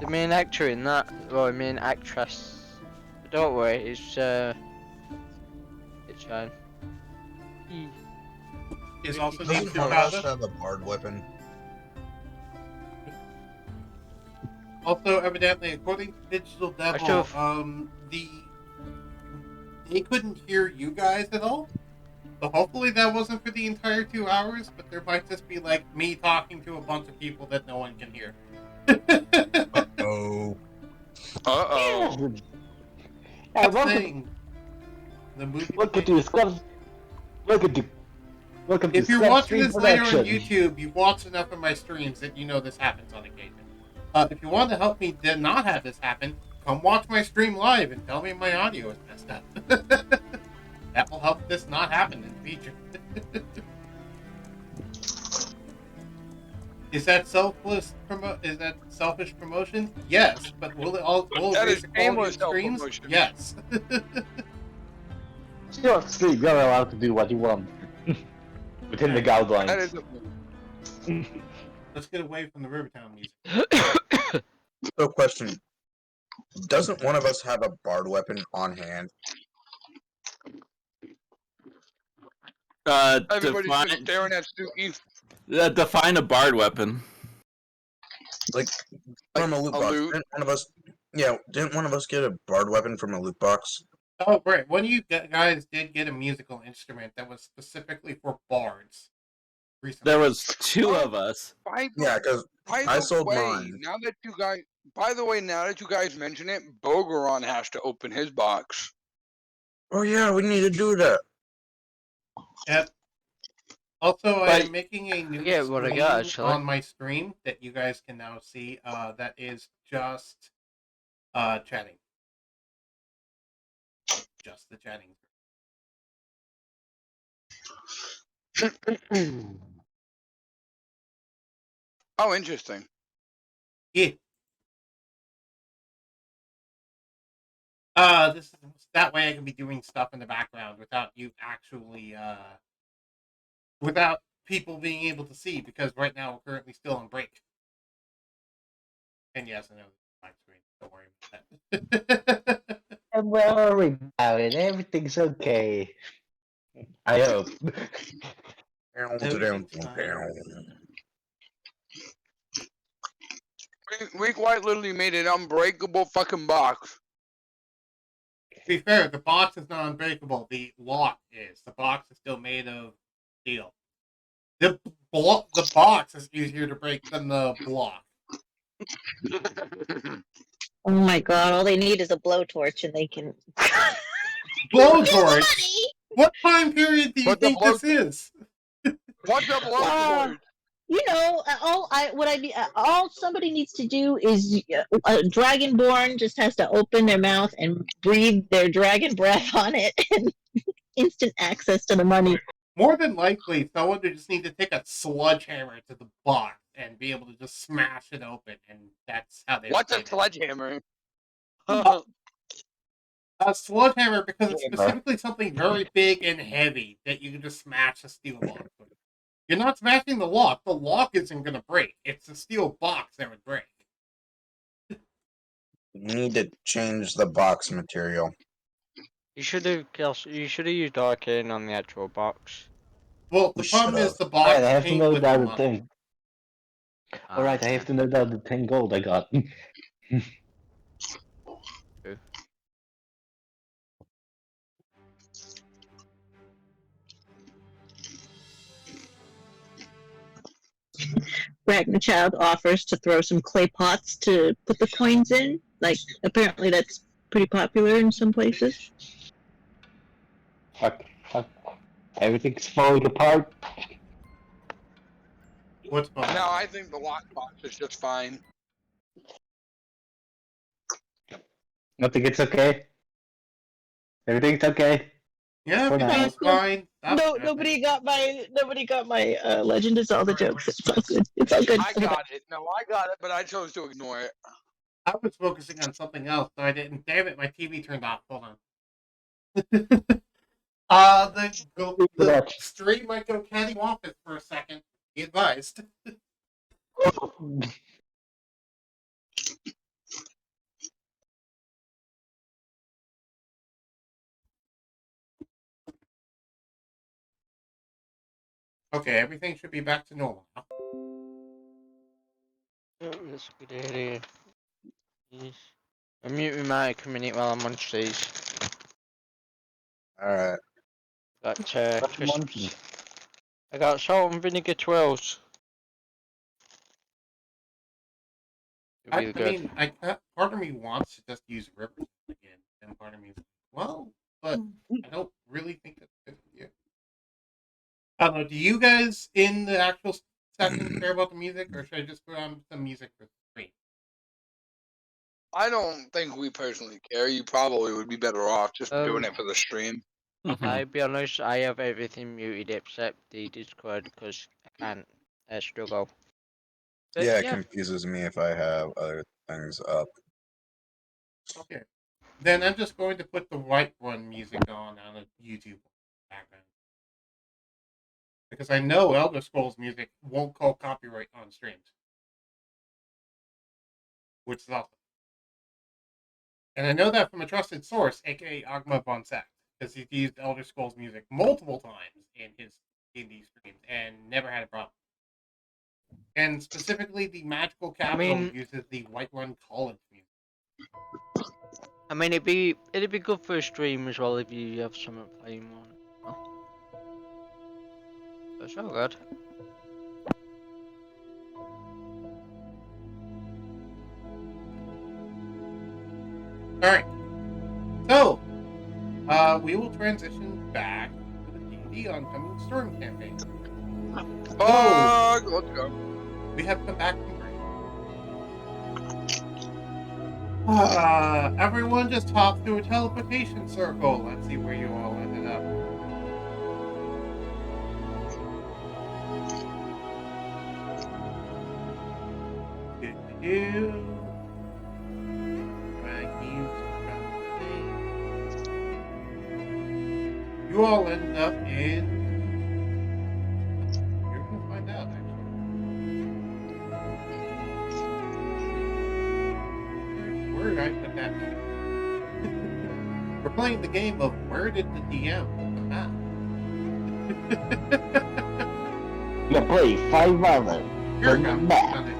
The main actor in that, well, main actress. But don't worry, it's fine. Is also Doesn't named Harnash Tsukasa. have a bard weapon? Also, evidently, according to Digital Devil, they couldn't hear you guys at all. So hopefully that wasn't for the entire 2 hours, but there might just be like me talking to a bunch of people that no one can hear. Oh. Uh-oh. That's the thing. The movie. Look at you, Scott. Look at you. Welcome If to you're Scott watching Stream this later on Production. YouTube, you've watched enough of my streams that you know this happens on occasion. If you want to help me not have this happen, come watch my stream live and tell me my audio is messed up. That will help this not happen in the future. Is that selfless Is that selfish promotion? Yes, but will it That raise is the quality of shameless streams? self-promotion. Yes. You're stream. You're allowed to do what you want within the That guidelines. is a Let's get away from the Rivertown music. So, question: doesn't one of us have a bard weapon on hand? Everybody's just staring at Suki. Define a bard weapon. Like from a loot box? loot? Didn't one of us? Yeah, didn't one of us get a bard weapon from a loot box? Oh, right. One of you guys did get a musical instrument that was specifically for bards. Recently. There was two of us. Yeah, because I sold mine. Now that you guys, by the way, now that you guys mention it, Bogeron has to open his box. Oh yeah, we need to do that. Yep. Also, I But- am making a new Yeah, what I screen got, actually. on my stream that you guys can now see. That is just chatting. Just the chatting. Oh, interesting. Yeah. This is that way I can be doing stuff in the background without you actually without people being able to see, because right now we're currently still on break. And yes, I know my screen. Don't worry about that. Don't worry about it. Everything's okay. I hope. We quite literally made an unbreakable fucking box. To be fair, the box is not unbreakable. The lock is. The box is still made of steel. The box is easier to break than the block. Oh my god, all they need is a blowtorch and they can. Blowtorch? What time period do you What the think this is? What's up, Lord? You know, all somebody needs to do is Dragonborn just has to open their mouth and breathe their dragon breath on it, and instant access to the money. More than likely, someone would just need to take a sledgehammer to the box and be able to just smash it open, and that's how they. What's a would get it. sledgehammer? A sledgehammer, because it's Hammer. specifically something very big and heavy that you can just smash a steel box with. You're not smashing the lock. The lock isn't going to break. It's the steel box that would break. You need to change the box material. You should have used arcane on the actual box. Well, the We problem is should've. the box Alright, I have to came know with that the the money. thing. Alright, I have to know that the 10 gold I got. Ragnarchild offers to throw some clay pots to put the coins in. Like, apparently that's pretty popular in some places. Fuck. Everything's falling apart. What's going on? No, I think the lockbox is just fine. I think it's okay. Everything's okay. Yeah, For now. everything's fine. No, nobody got my Legend of Zelda jokes. It's all good. It's all good. I got it. No, I got it, but I chose to ignore it. I was focusing on something else, so I didn't. Damn it, my TV turned off. Hold on. The stream might go cattywampus for a second. Be advised. Okay, everything should be back to normal now. Oh, that's a good area. Yes. I'm mute my mic a minute while I'm on stage. Alright. Got What's crisps. monkey? I got salt and vinegar twirls. It'll be I good. mean, part of me wants to just use Rivers again, and part of me is like, well, but I don't really think that's good for you. I don't know. Do you guys in the actual section care about the music, or should I just put on some music for the stream? I don't think we personally care. You probably would be better off just doing it for the stream. Mhm. I'll be honest, I have everything muted except the Discord because I can't struggle. But Yeah, it confuses me if I have other things up. Okay. Then I'm just going to put the White One music on a YouTube background. Because I know Elder Scrolls music won't call copyright on streams. Which is awesome. And I know that from a trusted source, aka Agma Von Sack, because he's used Elder Scrolls music multiple times in these streams and never had a problem. And specifically, the Magical Capital uses the White One College music. I mean, it'd be good for a stream as well if you have someone playing on. That's all good. Alright. So, we will transition back to the D&D Oncoming Storm campaign. Let's go. We have come back from break. Everyone just hop through a teleportation circle. Let's see where you all ended up. Do. You all end up in. You're gonna find out, actually. Where did I put that? We're playing the game of where did the DM put the map? You play 5 hours. Here it From the comes. map. Found it.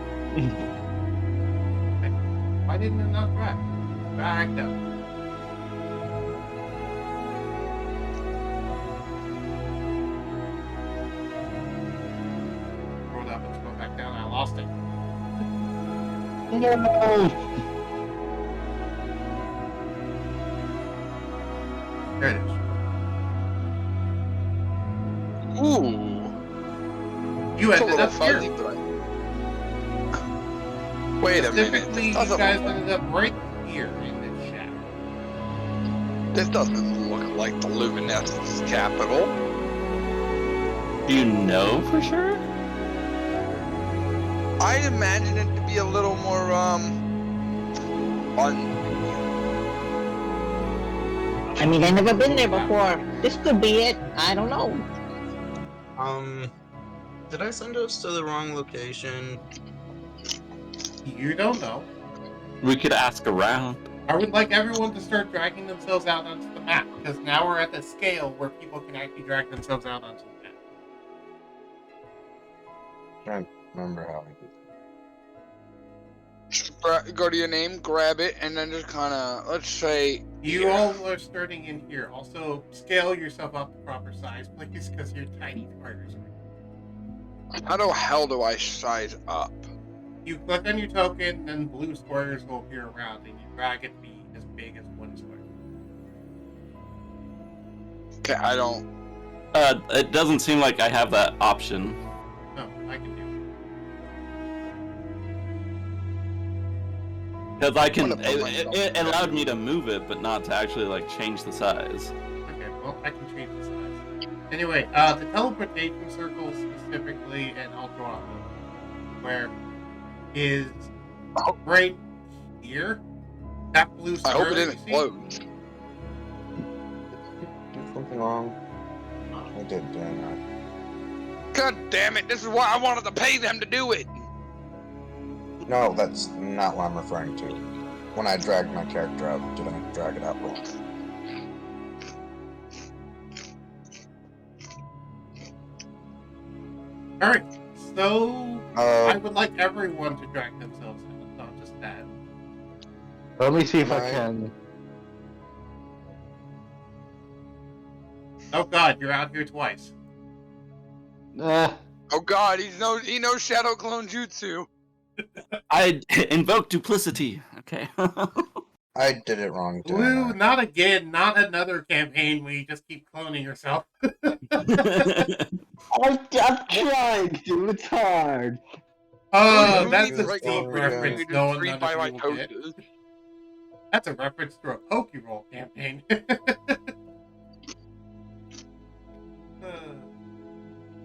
Why didn't it not drag? Dragged up. Rolled up and scrolled back down. I lost it. No. There it is. Ooh. You It's a ended little up here. fuzzy, but Wait a minute. Specifically, This you doesn't, guys ended up right here in this shack. this doesn't look like the Luminescent capital. You know for sure? I imagine it to be a little more I mean, I've never been there before. This could be it. I don't know. Did I send us to the wrong location? You don't know. We could ask around. I would like everyone to start dragging themselves out onto the map, because now we're at the scale where people can actually drag themselves out onto the map. Trying to remember how I did. Just go to your name, grab it, and then just kind of, let's say... You here. all are starting in here. Also, scale yourself up to proper size, please, because you're tiny squares. How the hell do I size up? You click on your token, then blue squares will appear around, and you drag it to be as big as one square. Okay, I don't... It doesn't seem like I have that option. No, I can do Because I can, I'm gonna put myself it in allowed there. me to move it, but not to actually like change the size. it. Okay, well, I can change the size. Anyway, the teleportation circle specifically, and I'll draw it where is right here. That blue I square hope it that didn't you see? close. Did something wrong? I did, didn't I? God damn it, this is why I wanted to pay them to do it! No, that's not what I'm referring to. When I dragged my character out, did I drag it out wrong? Alright, so I Uh, would like everyone to drag themselves out, not just that. Let me see if I Right. can. Oh god, you're out here twice. Oh god, he knows Shadow Clone Jutsu. I invoke duplicity. Okay. I did it wrong, didn't Blue, I? not again, not another campaign where you just keep cloning yourself. I'm trying to. It's hard. Oh, Who that's needs a right deep now? reference You no do one 3 none by of you like will get. coaches. That's a reference to a Pokeroll campaign.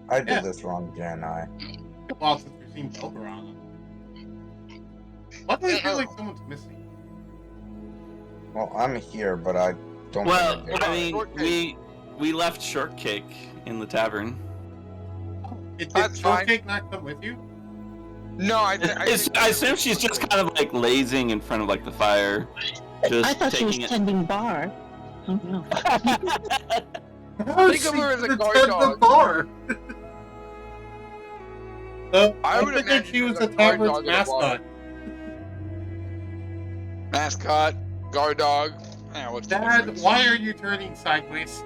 I did Yeah. this wrong, didn't I? Well, since we've seen Oberon. Why do I feel like someone's missing? Well, I'm here, but I don't Well, think I I did. mean, we left Shortcake in the tavern. Did That's fine. Shortcake not come with you? No, I assume she's just kind of like lazing in front of like the fire, just I thought she was taking it. tending bar. Oh no. Oh, Think of her as a she guard attended dog. the bar. I I would figured imagine she was she's a a guard tavern's dog at a bar. mascot. Mascot, guard dog. Yeah, what's the Dad, difference? why are you turning sideways?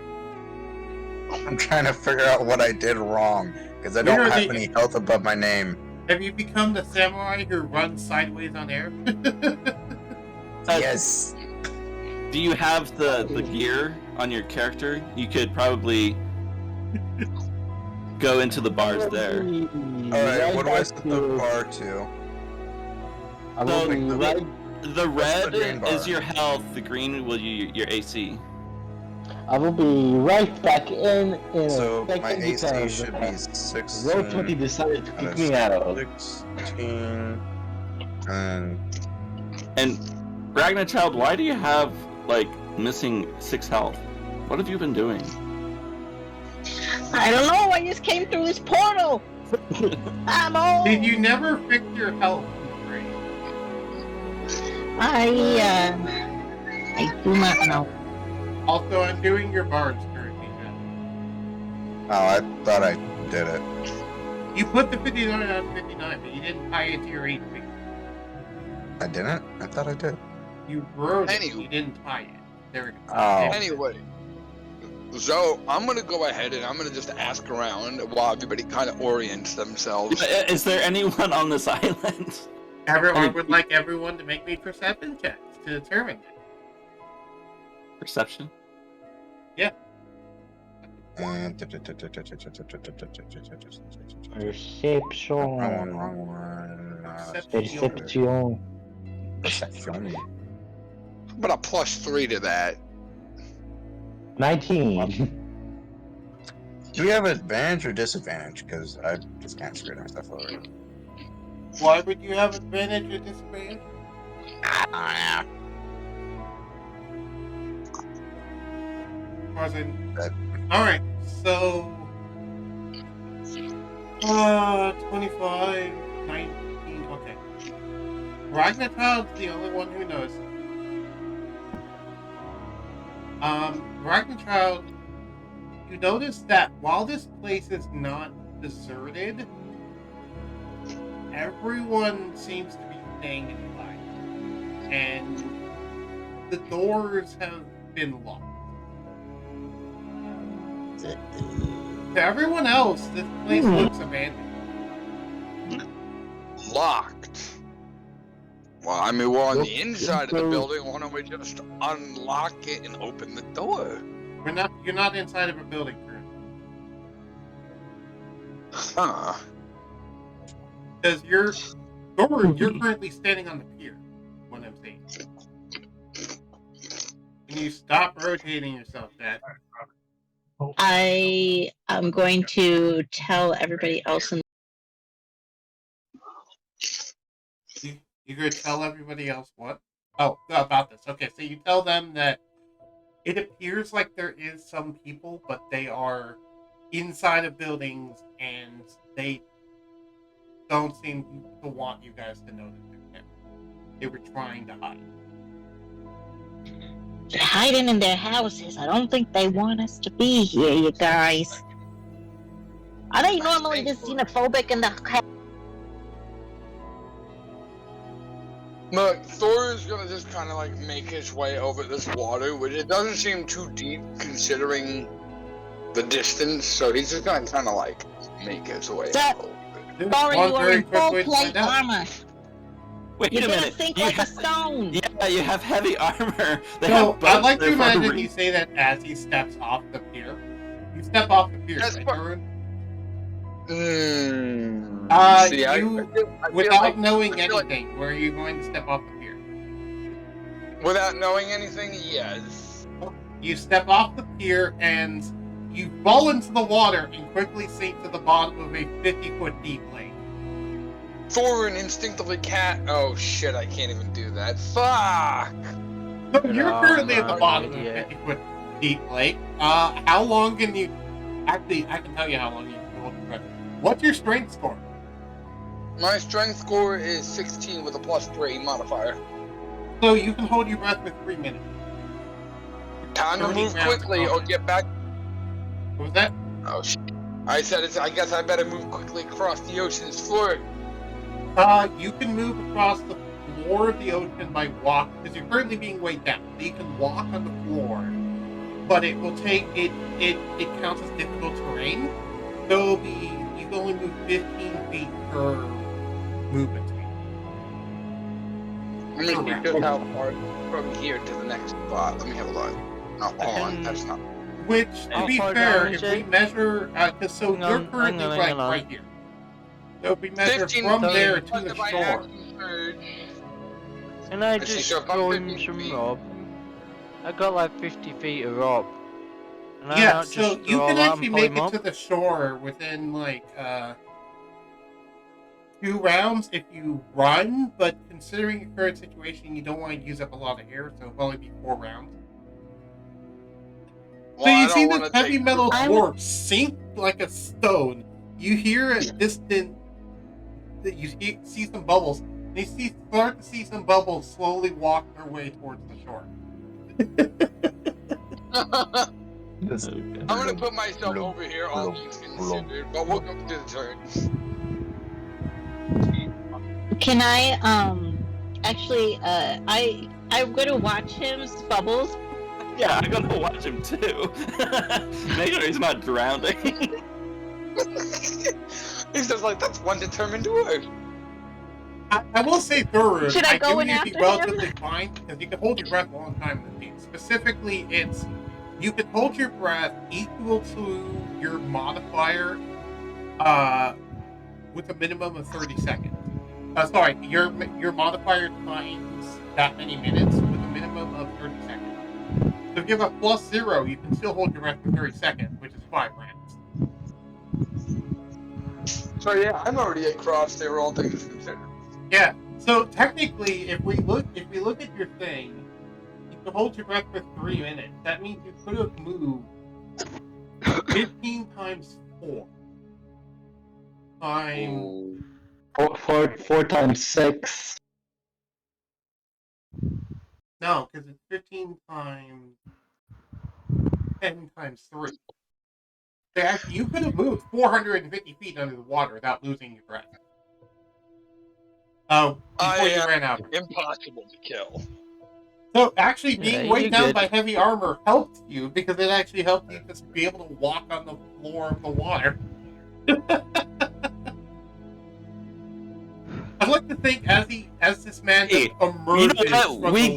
I'm trying to figure out what I did wrong, because I Where don't are have the- any health above my name. Have you become the samurai who runs sideways on air? Yes. Do you have the gear on your character? You could probably go into the bars there. Alright, what do I set the bar to? I will be So, right. The red green bar? is your health, the green will your AC. I will be right back in a So second my AC because should be 6. Roll 20 decided to kick me out. 16. And And Ragnar Child, why do you have like missing 6 health? What have you been doing? I don't know. I just came through this portal. I'm old. Did you never fix your health? Ray? I do not know. Also, I'm doing your bards currently now. oh, I thought I did it. You put the 59 on 59, but you didn't tie it to your HP. I didn't? I thought I did. You wrote it, Anywho. you didn't tie it. There we go. Oh. Anyway, so I'm gonna go ahead and I'm gonna just ask around while everybody kind of orients themselves. Is there anyone on this island? Everyone would like everyone to make me perception checks to determine it. Perception? And Perception. wrong one. Perception. Perception. But a +3 to that. 19. Do we have advantage or disadvantage? Because I just can't screw myself over. Why would you have advantage or disadvantage? Ah, Alright, so 25, 19, okay. Ragnarchild's the only one who knows. Ragnarchild, you notice that while this place is not deserted, everyone seems to be staying inside. And the doors have been locked. To everyone else, this place looks abandoned. Locked. Well, I mean, we're on the inside of the building. Why don't we just unlock it and open the door? You're not inside of a building currently. Huh. Because you're currently standing on the pier, what I'm saying. Can you stop rotating yourself, Dad? I am going to tell everybody else in You could tell everybody else what? Oh, about this. Okay, so you tell them that it appears like there is some people, but they are inside of buildings and they don't seem to want you guys to know that they're there. They were trying to hide. They're hiding in their houses. I don't think they want us to be here, you guys. Are they normally this xenophobic in the Look, Thor is gonna just kind of like make his way over this water, which it doesn't seem too deep considering the distance. So he's just gonna kind of like make his way That- over. There's Sorry, one you are very in quick full way to plate find out. armor. Wait You're a gonna minute. think You like a have, stone. yeah, you have heavy armor. They So, have I'd boats like to there for a imagine you reason. say that as he steps off the pier. You step off the pier, That's right, what- Darwin? See, I you, feel without like- knowing I feel like- anything, where are you going to step off the pier? Without knowing anything, yes. You step off the pier and you fall into the water and quickly sink to the bottom of a 50-foot deep lake. Thorin instinctively oh shit, I can't even do that. Fuck! So you're currently at the man, bottom of a idiot. 50-foot deep lake. How long can you... Actually, I can tell you how long you can hold your breath. What's your strength score? My strength score is 16 with a +3 modifier. So you can hold your breath for 3 minutes. Time to 30 move rounds quickly of or get back. What was that? Oh shit. I said I guess I better move quickly across the ocean's floor. You can move across the floor of the ocean by walk, because you're currently being weighed down. So you can walk on the floor, but it will take it counts as difficult terrain. So you can only move 15 feet per movement speed. Let me see just how far from here to the next spot. Let me have a look. No, hold on, that's not. Which, to How be far fair, down if is we it? measure, so Hang you're on, currently hang on, like hang on. right here. So if we measure 15 from feet there to plus the if I shore, action surge. And I I see, just so if I'm throw him 15 some feet- rob. I got like 50 feet of rob. And I yeah, not so just you throw can that actually and pull make him it up. to the shore within like 2 rounds if you run, but considering your current situation, you don't want to use up a lot of air, so it'll only be 4 rounds. Well, So I you don't see wanna this heavy take- metal I dwarf sink like a stone. You hear a distant. See some bubbles. And you start to see some bubbles slowly walk their way towards the shore. I'm gonna put myself over here, all things considered, but we'll go to the turns. Can I actually I'm gonna watch him bubbles. Yeah, I'm gonna watch him too. Make sure he's not drowning. He's just like, that's one determined dwarf. I will say Thurun, Should I go do in you after be him? relatively fine because you can hold your breath a long time in the deep. Specifically, you can hold your breath equal to your modifier with a minimum of 30 seconds. Sorry, your modifier times that many minutes with a minimum of 30 seconds. So if you have a +0, you can still hold your breath for 30 seconds, which is 5 rounds. So yeah, I'm already across there, all things considered. Yeah. So technically, if we look at your thing, you can hold your breath for 3 minutes. That means you could have moved 15 times 4 times. Four times 6. No, because it's 15 times 10 times 3. So actually, you could have moved 450 feet under the water without losing your breath. Before you ran out. Impossible to kill. So actually, Yeah, being you're weighed down good. by heavy armor helped you because it actually helped you just be able to walk on the floor of the water. I'd like to think as this man just Hey, emerges you know from what? the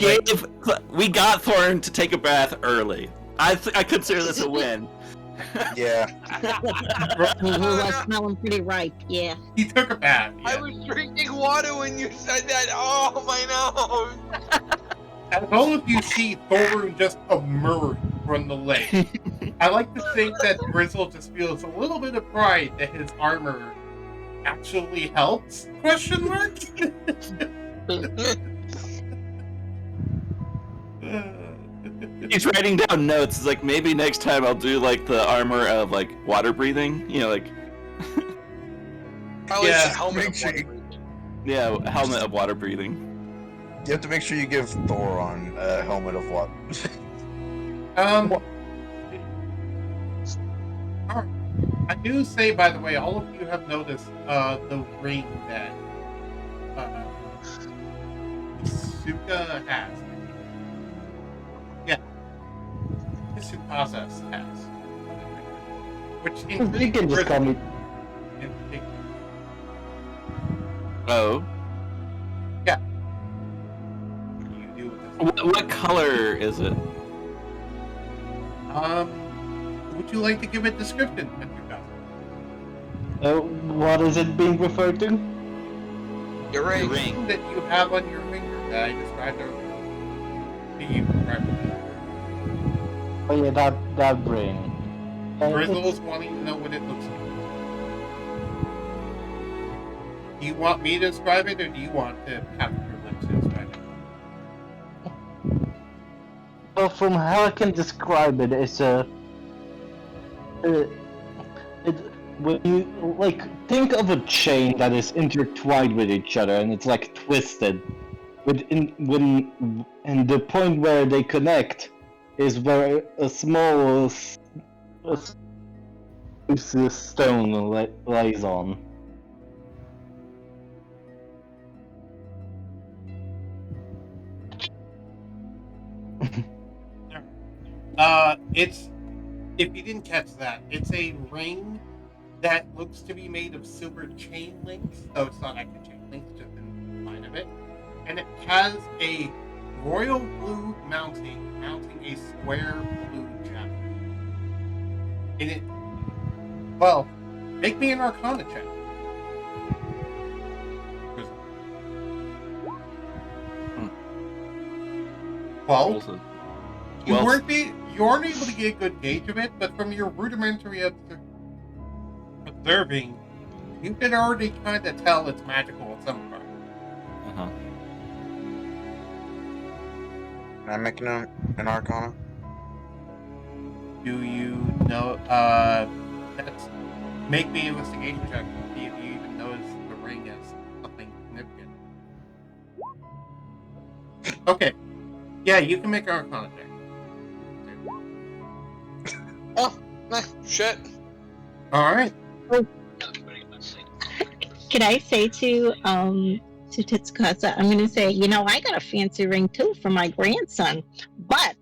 lake. We got Thorin to take a bath early. I consider this a win. Yeah. That's smelling pretty ripe. Yeah. He took a bath. I Yeah. was drinking water when you said that. Oh my nose. As all of you see Thorun just emerge from the lake. I like to think that Grizzle just feels a little bit of pride that his armor actually helps? Question mark? He's writing down notes. It's like maybe next time I'll do like the armor of like water breathing. You know, like At least Yeah, a helmet make of sure water you- breathing. yeah, helmet of water breathing. You have to make sure you give Thoron a helmet of what? I do say, by the way, all of you have noticed the ring that Suka has. Yeah. Tsukasa has. Which You can just call me. in particular. Oh, What do you do with this? what color is it? Would you like to give a description, Tsukasa? What is it being referred to? You're right. Ring. That you have on your finger that I described earlier. you Oh yeah, that ring. Grizzle's wanting to know what it looks like. Do you want me to describe it, or do you want to have your lips describe it? Well, from how I can describe it, it's a. It, when you like think of a chain that is intertwined with each other and it's like twisted, and the point where they connect is where a small stone lies on. It's, if you didn't catch that, it's a ring that looks to be made of silver chain links, though it's not actually chain links, just in the line of it. And it has a royal blue mounting a square blue gem. And it, well, make me an Arcana check. Well, Rolls a you 12. weren't able to get a good gauge of it, but from your rudimentary observing, you can already kind of tell it's magical at some point. Uh-huh. Can I make an Arcana? Do you know? That's make me an investigation check to see if you even notice the ring as something significant. Okay, yeah, you can make an Arcana check. Oh, shit. All right. Can I say to Titskasa, I'm gonna say, I got a fancy ring too for my grandson, but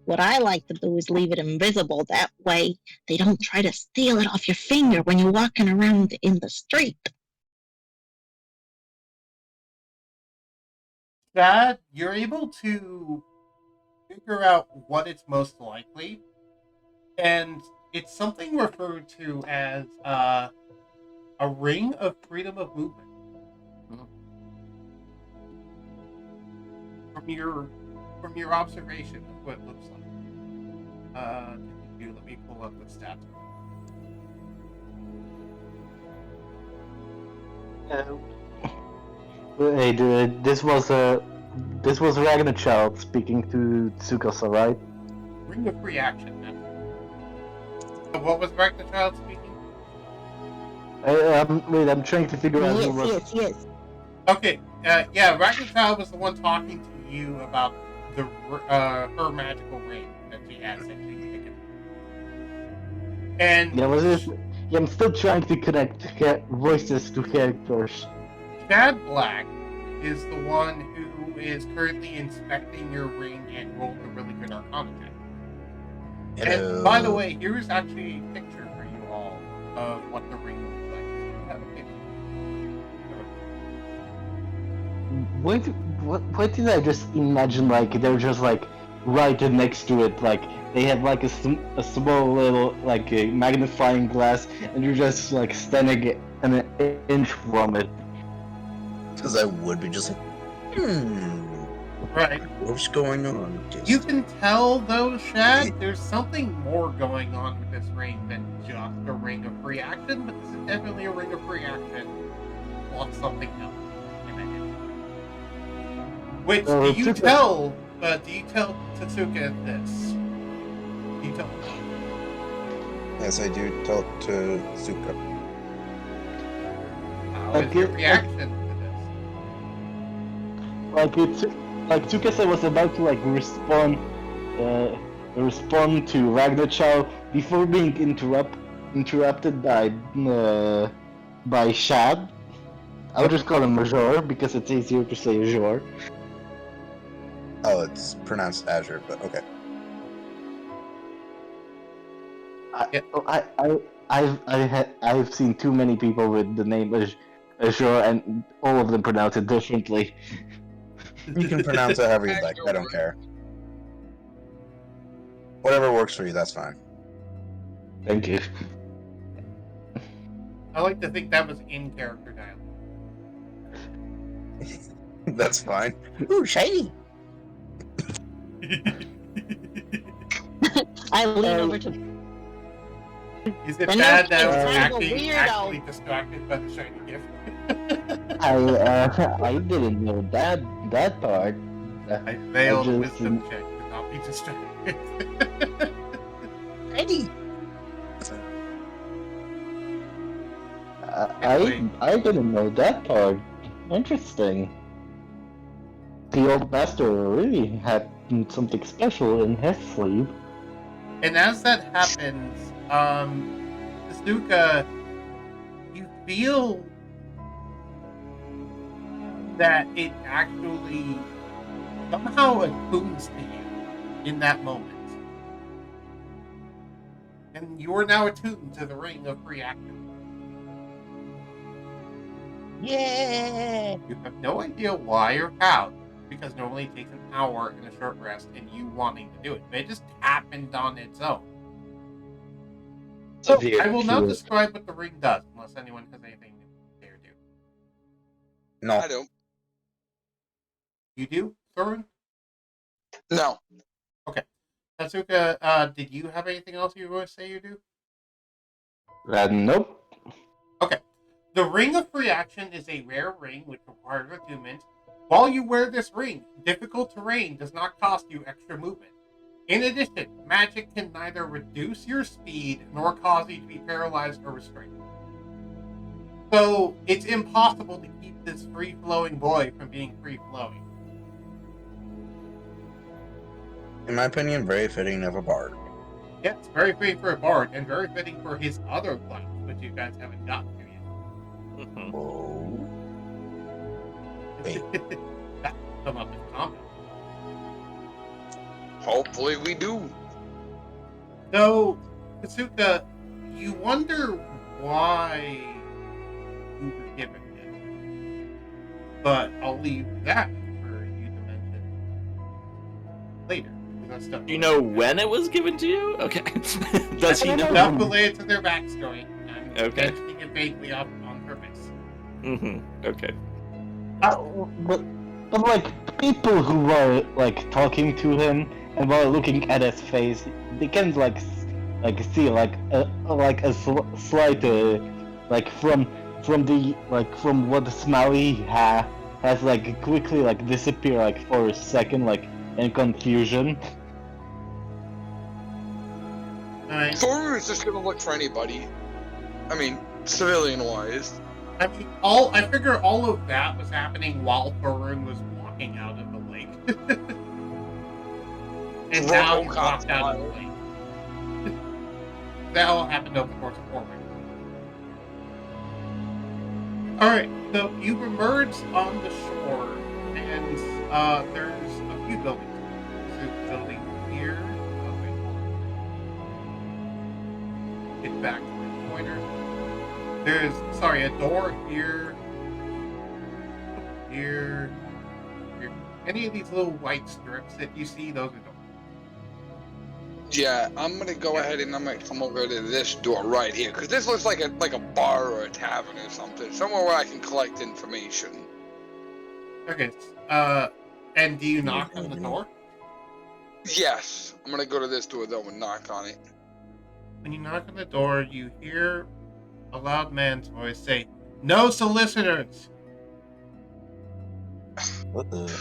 what I like to do is leave it invisible. That way they don't try to steal it off your finger when you're walking around in the street. That you're able to figure out what it's most likely, and it's something referred to as a ring of freedom of movement. From your observation of what it looks like. Let me pull up the stats. Hey, this was Ragnar Child speaking to Tsukasa, right? Ring of free action. Man. So what was Ragnar Child speaking? I'm trying to figure out who was. Yes. Okay, yeah, Ragnar Child was the one talking to you about the her magical ring that she has actually taken. And Yeah, I'm still trying to connect voices to characters. Chad Black is the one who is currently inspecting your ring and rolled a really good Arcana check. Hello. And by the way, here's actually a picture for you all of what the ring looks like. So you have a picture. What did I just imagine? Like they're just like right next to it. Like they have like a small little like a magnifying glass, and you're just like standing an inch from it. Because I would be just like, Right. what's going on? You can tell, though, Shad, there's something more going on with this ring than just a ring of free action, but this is definitely a ring of free action plus something else. Which, do you tell Tatsuka this? Do you tell Yes, I do tell it to Zuka. How is your reaction to this? Like Tsukasa was about to like respond to Ragnarchal before being interrupted by Shad. I'll just call him Major because it's easier to say Major. Oh, it's pronounced Azure, but okay. I've seen too many people with the name Azure and all of them pronounce it differently. You can pronounce it however you'd like. I don't care. Whatever works for you, that's fine. Thank you. I like to think that was in character dialogue. That's fine. Ooh, shiny! I lean over to. Is it The bad that I was incredible actually weirdo. distracted by the shiny gift? I didn't know that part. I failed a just- wisdom check to not be distracted. Eddie. I didn't know that part. Interesting. The old master really had something special in his sleeve. And as that happens, Suzuka, you feel that it actually somehow attunes to you in that moment. And you are now attuned to the ring of reactor. Yeah. You have no idea why or how, because normally it takes an hour and a short rest and you wanting to do it. But it just happened on its own. So I will now describe what the ring does, unless anyone has anything to say or do. No. I don't. You do, Thorin? No. Tatsuka, did you have anything else you want to say you do? Nope. The Ring of Reaction is a rare ring which requires attunement. While you wear this ring, difficult terrain does not cost you extra movement. In addition, magic can neither reduce your speed nor cause you to be paralyzed or restrained. So, it's impossible to keep this free-flowing boy from being free-flowing. In my opinion, very fitting of a bard. Yeah, it's very fitting for a bard, and very fitting for his other class, which you guys haven't gotten to yet. Whoa. Wait. That will come up in combat. Hopefully we do. So, Kasuka, you wonder why you were given it. But I'll leave that for you to mention later. That's stuff Do you know when it was given to you? Okay. Does he know? Stuff related to their backstory. I'm Okay. mentioning it vaguely on purpose. Okay. But like people who were like talking to him and while looking at his face, they can see like a slight like from what the smell he has like quickly like disappear like for a second like in confusion. Alright. Thorin is just gonna look for anybody. I mean, civilian-wise. I mean, I figure all of that was happening while Thorin was walking out of the lake. And now he walked out of the lake. That all happened over the course of 4 minutes. Alright, so you've emerged on the shore, and there's a few buildings. There's a building here. Oh, wait, hold on. Get back to the pointer. There's, sorry, a door here. Here. Any of these little white strips that you see, those are doors. Yeah, I'm gonna go ahead and I'm gonna come over to this door right here, because this looks like a bar or a tavern or something. Somewhere where I can collect information. Okay, and do you knock on the door? Yes, I'm gonna go to this door though and knock on it. When you knock on the door, you hear a loud man's voice say, "No solicitors!" What the?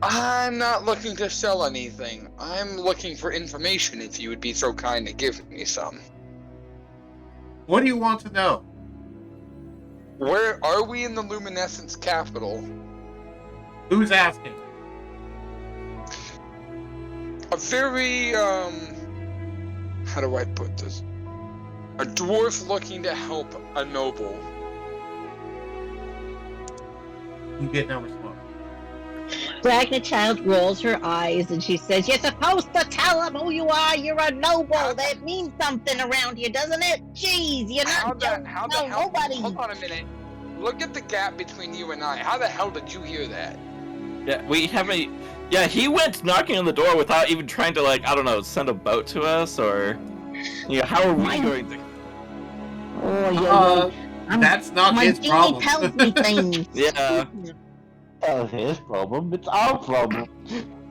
I'm not looking to sell anything. I'm looking for information if you would be so kind to give me some. What do you want to know? Where are we in the Luminescence capital? Who's asking? A very, how do I put this? A dwarf looking to help a noble. You get no response. Child rolls her eyes and she says, "You're supposed to tell them who you are. You're a noble. That means something around here, doesn't it? Jeez, you're not How the hell? nobody." Hold on a minute. Look at the gap between you and I. How the hell did you hear that? Yeah, we haven't. Yeah, he went knocking on the door without even trying to, like, I don't know, send a boat to us, or how are we going to? Oh, yeah. That's not My his genie problem. tells me things. Yeah. His problem. It's our problem.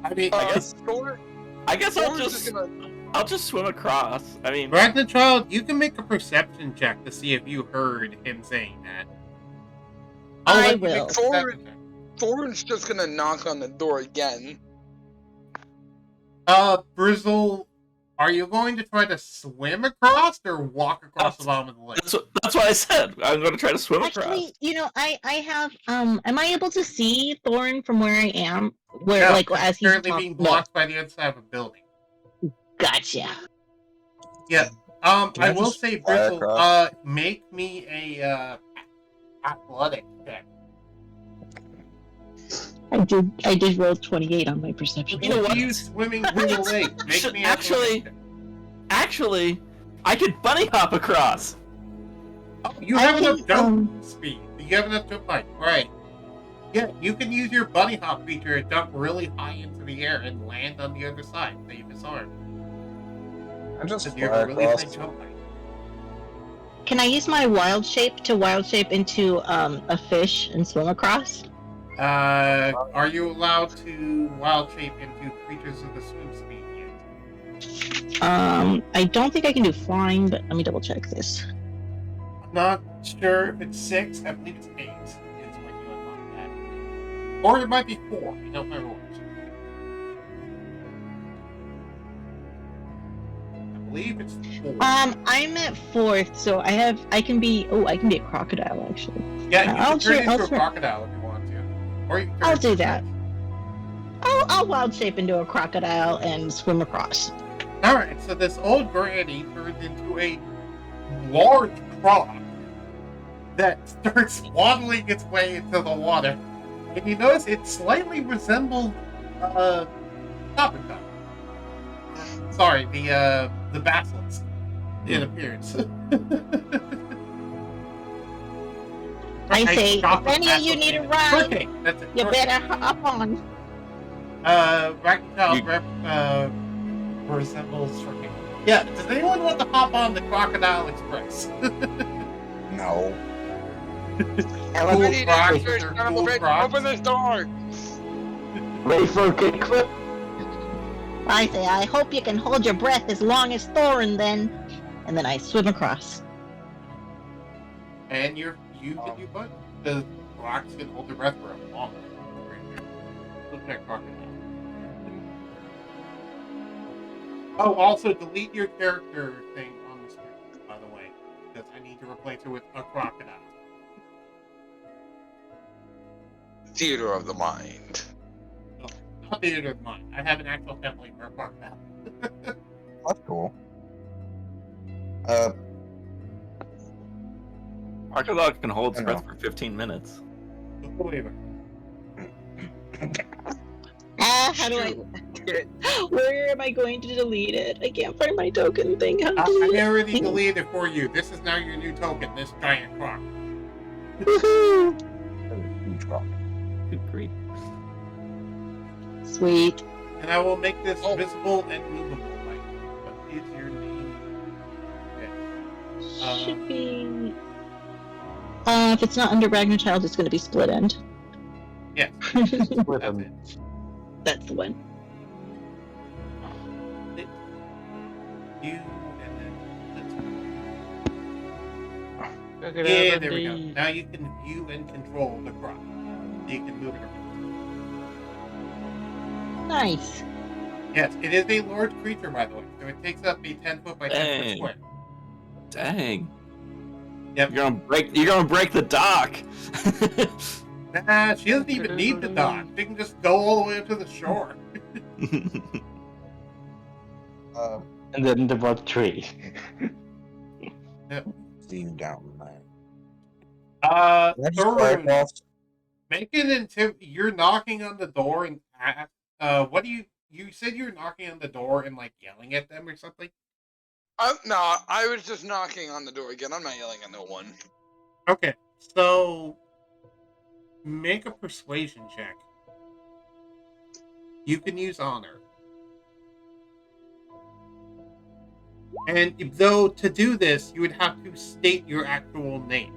I mean, I guess Thor, I'll Thor's just just gonna. I'll just swim across. I mean, Ragnar Child, you can make a perception check to see if you heard him saying that. I'll I let you make a will. perception check. Thor's just gonna knock on the door again. Brizzle, are you going to try to swim across or walk across the bottom of the lake? that's what I said. I'm going to try to swim across. Actually, I have am I able to see Thorn from where I am? Where No, like it's as he's currently talking? being blocked by the other side of a building. Gotcha. Yeah. Can I I will just say, fly Brizzle, across? make me a athletic check. I did roll 28 on my perception. You know what? You swimming through the lake. Make me an athletic check. Actually, I could bunny hop across. Oh, you I have can, enough jump speed. You have enough jump height. Right. Yeah, you can use your bunny hop feature to jump really high into the air and land on the other side. So you disarm. I just Because you fly have a really high across. jump height. Can I use my wild shape to wild shape into a fish and swim across? Are you allowed to wild shape into creatures of the swim speed yet? I don't think I can do flying, but let me double check this. I'm not sure if it's 6. I believe it's 8 is when you unlock that. Or it might be 4. I don't remember which. I believe it's 4. I'm at 4th, so I can be a crocodile actually. Yeah, you I'll can turn try- I'll into a try- crocodile if you want to. Or you can turn I'll into do a that. fish. I'll wild shape into a crocodile and swim across. Alright, so this old granny turns into a large croc that starts waddling its way into the water. And you notice it slightly resembled Topica. Sorry, the basilisk in appearance. I say, Chop if any of you need a ride, Okay, that's it. you better hop on. Ragnar resembles Trickery. Yeah, does anyone want to hop on the Crocodile Express? No. Elevator, Crocs son with of their a cool bitch, Crocs. open this door! Ready for a kickflip? I say, I hope you can hold your breath as long as Thorin then. And then I swim across. And you can do both. The rocks can hold their breath for a long time. Look at Crocodile. Oh, also delete your character thing on the screen, by the way, because I need to replace it with a crocodile. Theater of the mind. No, not theater of mind. I have an actual template for a crocodile. That's cool. Crocodile can hold its I know. breath for 15 minutes. Believe it. How do I... Where am I going to delete it? I can't find my token thing. How to I delete it? already deleted it for you. This is now your new token, this giant croc. Woohoo! Huge rock. Good grief. Sweet. And I will make this Oh. visible and movable. Like, what is your name? Okay. Should be... if it's not under Ragnar Child, it's going to be Split End. Yes, With that's him. it. That's the one. You and then Look let's... at Yeah, that, there we go. Bandit. Now you can view and control the croc. You can move it around. Nice. Yes, it is a large creature, by the way. So it takes up a 10 foot by 10 foot Dang. square. Dang. Yep. You're gonna break the dock. Nah, she doesn't even need the dock. She can just go all the way up to the shore. And then the what tree? See you down there. Can Uh, I just fly Thorun, across? make it you're knocking on the door and what do you said you were knocking on the door and like yelling at them or something? No, I was just knocking on the door again. I'm not yelling at no one. Okay, so make a persuasion check. You can use honor. And though to do this, you would have to state your actual name.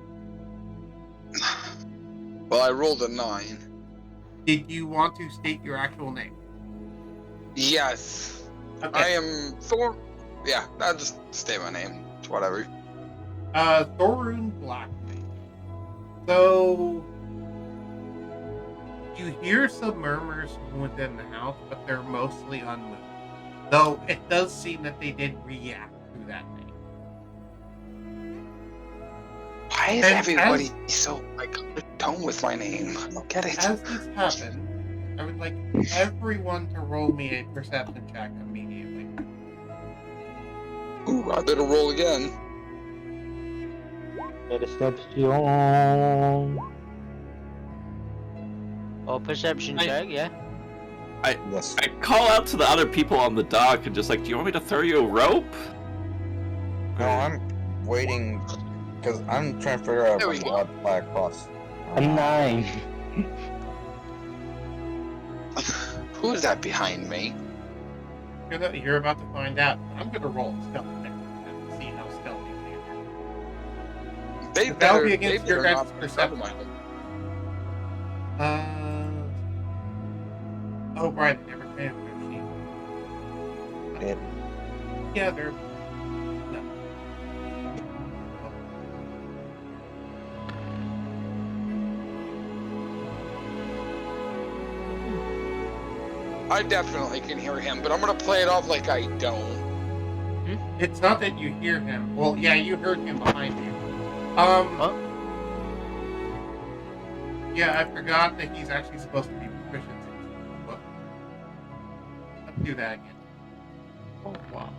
Well, I rolled a 9. Did you want to state your actual name? Yes. Okay. I am Thor. Yeah, I'll just state my name. It's whatever. Thorun Blackmane. So you hear some murmurs from within the house, but they're mostly unmoved. Though it does seem that they did react to that name. Why is And everybody so like done with my name? I don't get it. As this happened, I would like everyone to roll me a perception check immediately. Ooh, I better roll again. Perception. Or perception check, yeah. Yes. I call out to the other people on the dock and just like, do you want me to throw you a rope? No, I'm waiting because I'm trying to figure out There we what Black Boss. A 9. Who is that behind me? You're about to find out. I'm gonna roll a stealth check and see how stealthy they are. They But that'll better, be they against your better guys' not perception. mind. Oh, right, they never pay them their sheet. Yeah, they're. No. I definitely can hear him, but I'm gonna play it off like I don't. It's not that you hear him. Well, yeah, you heard him behind you. Huh? Yeah, I forgot that he's actually supposed to be proficient. Whoop. Let's do that again. Oh, wow.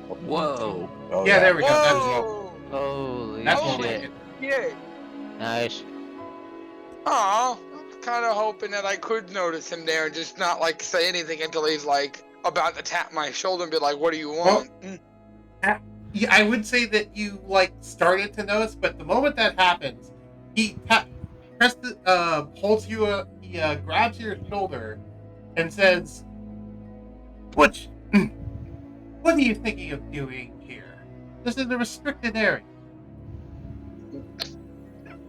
Whoa. Oh, Yeah, there we go. That's, Whoa! Holy that's Oh, what we shit. did. Yeah. Nice. Aw, kind of hoping that I could notice him there and just not like say anything until he's like about to tap my shoulder and be like, "What do you want?" Yeah, I would say that you like started to notice, but the moment that happens, he holds you. He grabs your shoulder and says, "What? What are you thinking of doing here? This is a restricted area."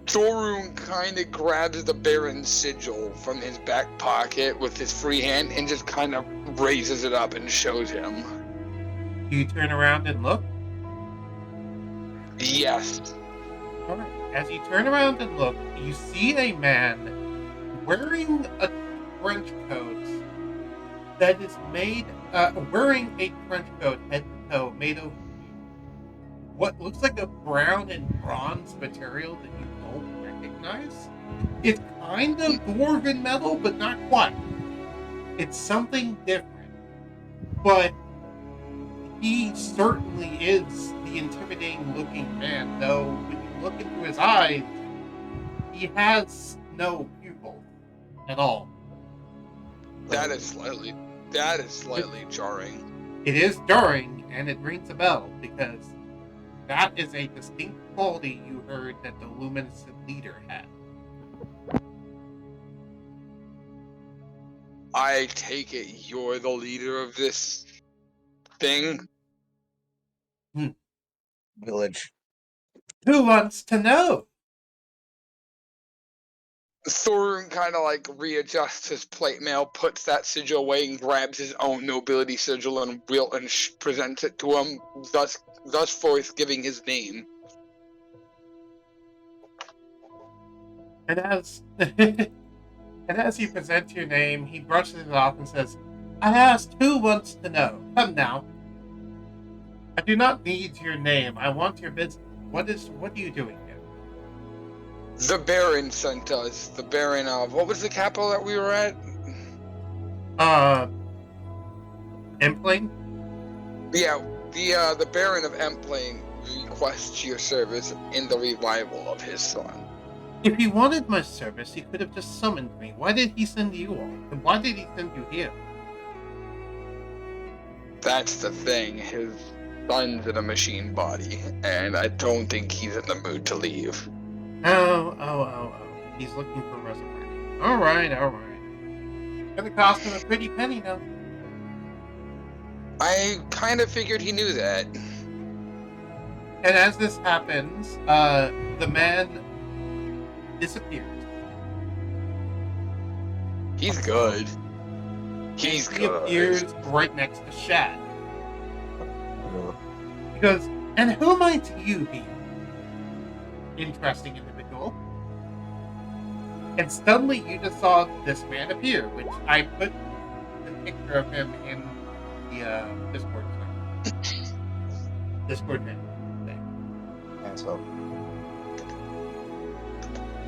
Thorun kind of grabs the Baron's sigil from his back pocket with his free hand and just kind of raises it up and shows him. You turn around and look. Yes. All right. As you turn around and look, you see a man wearing a trench coat that is made, wearing a trench coat head to toe made of what looks like a brown and bronze material that you don't recognize. It's kind of dwarven metal, but not quite. It's something different. But he certainly is the intimidating looking man, though when you look into his eyes, he has no pupil at all. That is slightly jarring. It is jarring, and it rings a bell, because that is a distinct quality you heard that the Luminescent leader had. I take it you're the leader of this thing? Village. Who wants to know? Thorun kind of like readjusts his plate mail, puts that sigil away, and grabs his own nobility sigil and presents it to him, thus forth giving his name. And as you present your name, he brushes it off and says, "I asked who wants to know. Come now. I do not need your name. I want your business. What are you doing here?" The Baron sent us. The Baron of what was the capital that we were at? Empling? Yeah, the Baron of Empling requests your service in the revival of his son. If he wanted my service, he could have just summoned me. Why did he send you all? And why did he send you here? That's the thing. His son's in a machine body, and I don't think he's in the mood to leave. Oh. He's looking for resurrection. Alright. Gonna cost him a pretty penny now. I kind of figured he knew that. And as this happens, the man disappears. He's good. He's He good. appears right next to Shad. Really? He goes, and who might you be? Interesting individual. And suddenly you just saw this man appear, which I put the picture of him in the Discord channel thing. And so,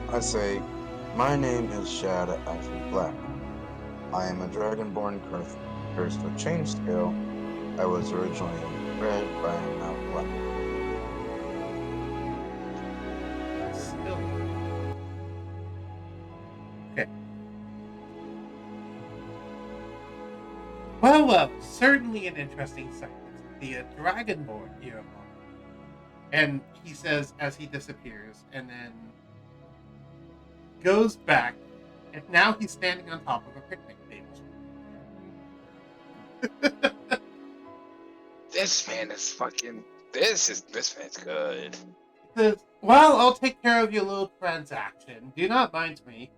I say, my name is Shad Ashley Black. I am a dragonborn cursed with change scale. I was originally bred by an now black. Still. Okay. Well, certainly an interesting sight. The Dragonborn here. And he says as he disappears, and then goes back, and now he's standing on top of a picnic table. This man is fucking. This man's good. He says, well, I'll take care of your little transaction. Do not mind me.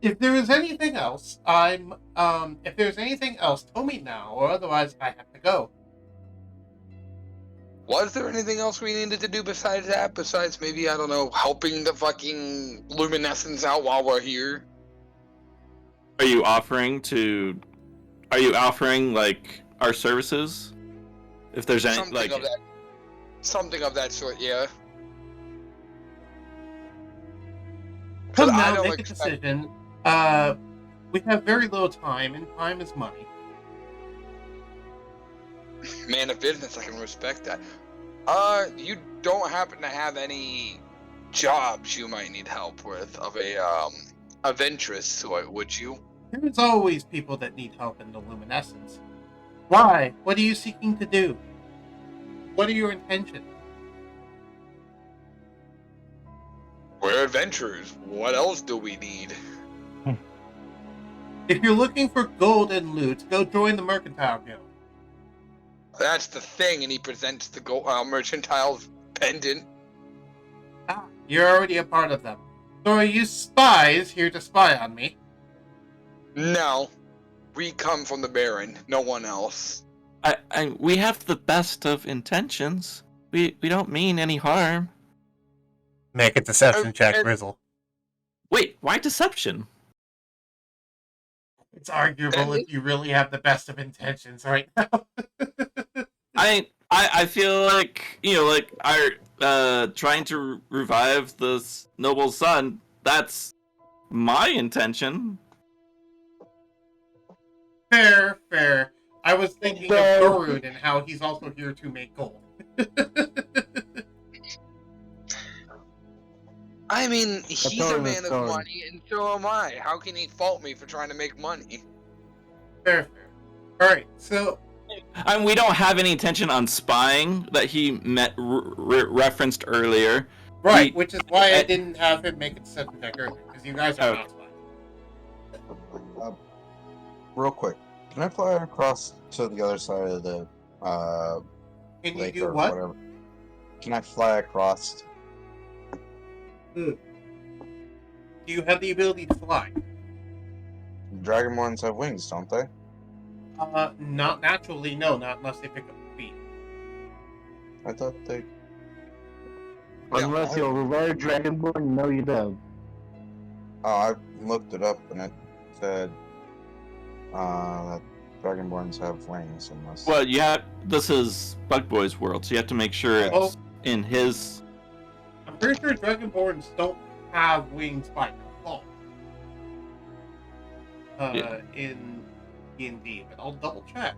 If there is anything else, if there's anything else, tell me now, or otherwise I have to go. Was there anything else we needed to do besides that? Besides maybe, I don't know, helping the fucking Luminescents out while we're here? Are you offering like our services? If there's any Something of that sort, yeah. Come I now, don't make a decision. We have very little time, and time is money. Man of business, I can respect that. You don't happen to have any jobs you might need help with of interest sort, would you? There's always people that need help in the Luminescence. Why? What are you seeking to do? What are your intentions? We're adventurers. What else do we need? If you're looking for gold and loot, go join the Mercantile Guild. That's the thing, and he presents the mercantile pendant. Ah, you're already a part of them. So are you spies here to spy on me? No, we come from the Baron, no one else. We have the best of intentions. We don't mean any harm. Make a deception check, and- Grizzle. Wait, why deception? It's arguable if you really have the best of intentions right now. I feel like, like our trying to revive this noble son, that's my intention. Fair. I was thinking of Gorud and how he's also here to make gold. I mean, he's a Authority, man of authority. money, and so am I. How can he fault me for trying to make money? Fair. Alright, so And we don't have any intention on spying that he referenced earlier. right, which is why I didn't have him make a deception check earlier, because you guys are not spies. Real quick, can I fly across to the other side of the Can you lake do or what? whatever? Can I fly across? Do you have the ability to fly? Dragonborns have wings, don't they? Not naturally, no, not unless they pick up feet. I thought they. Unless you're a rare dragonborn, no you don't. Oh, I looked it up and it said that dragonborns have wings unless. Well, this is Bug Boy's world, so you have to make sure it's Oh. in his. I'm pretty sure Dragonborns don't have wings by default. Yeah. In D&D, but I'll double check.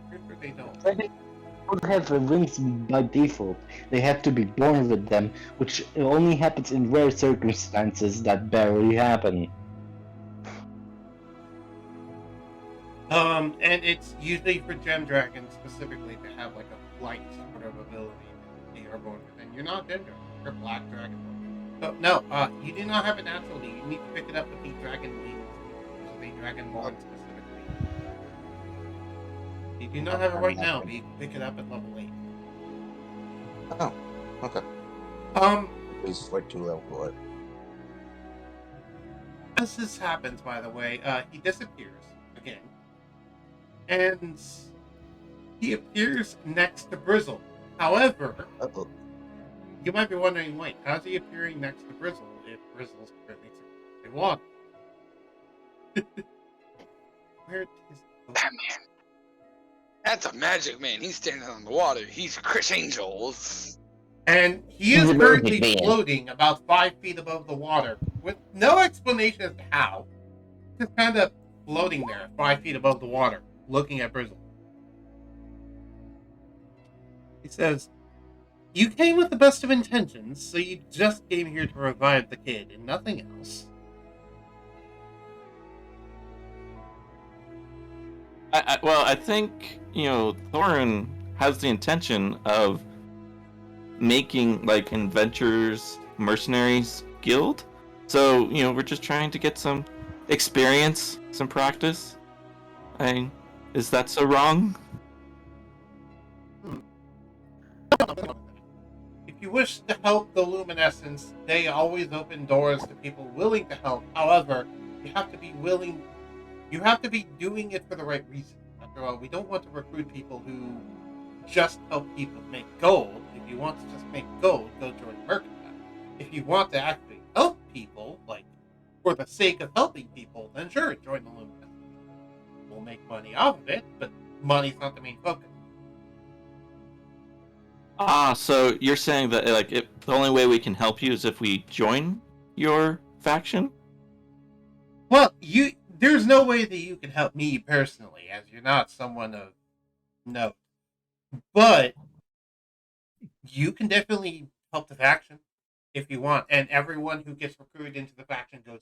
Pretty sure they don't. They don't have wings by default. They have to be born with them, which only happens in rare circumstances that barely happen. And it's usually for gem dragons specifically to have like a flight sort of ability that they are born with. And you're not gem dragon, you're black dragon. So no, you do not have it naturally. You need to pick it up with the dragon wings, which is a dragonborn specifically. You do not have it right now, but you can pick it up at level 8. Oh, okay. Um, It's like 2 level 8. as this happens, by the way, he disappears again. And he appears next to Brizzle. However, Uh-oh. you might be wondering, wait, how's he appearing next to Brizzle if Brizzle's currently in water? Where is That man. That's a magic man. He's standing on the water. He's Chris Angel. And he He's is a currently magic man. floating about 5 feet above the water with no explanation as to how. Just kind of floating there 5 feet above the water, looking at Brizzle. He says, "You came with the best of intentions, so you just came here to revive the kid and nothing else." I think, Thorin has the intention of making, like, adventurers, mercenaries guild. So, we're just trying to get some experience, some practice. Is that so wrong? If you wish to help the Luminescence, they always open doors to people willing to help. However, you have to be willing. You have to be doing it for the right reason. After all, we don't want to recruit people who just help people make gold. If you want to just make gold, go join Mercantile. If you want to actually help people, like for the sake of helping people, then sure, join the Luminescence. We'll make money off of it, but money's not the main focus. So you're saying that, like, if the only way we can help you is if we join your faction? Well, there's no way that you can help me personally, as you're not someone of note. But you can definitely help the faction if you want, and everyone who gets recruited into the faction goes.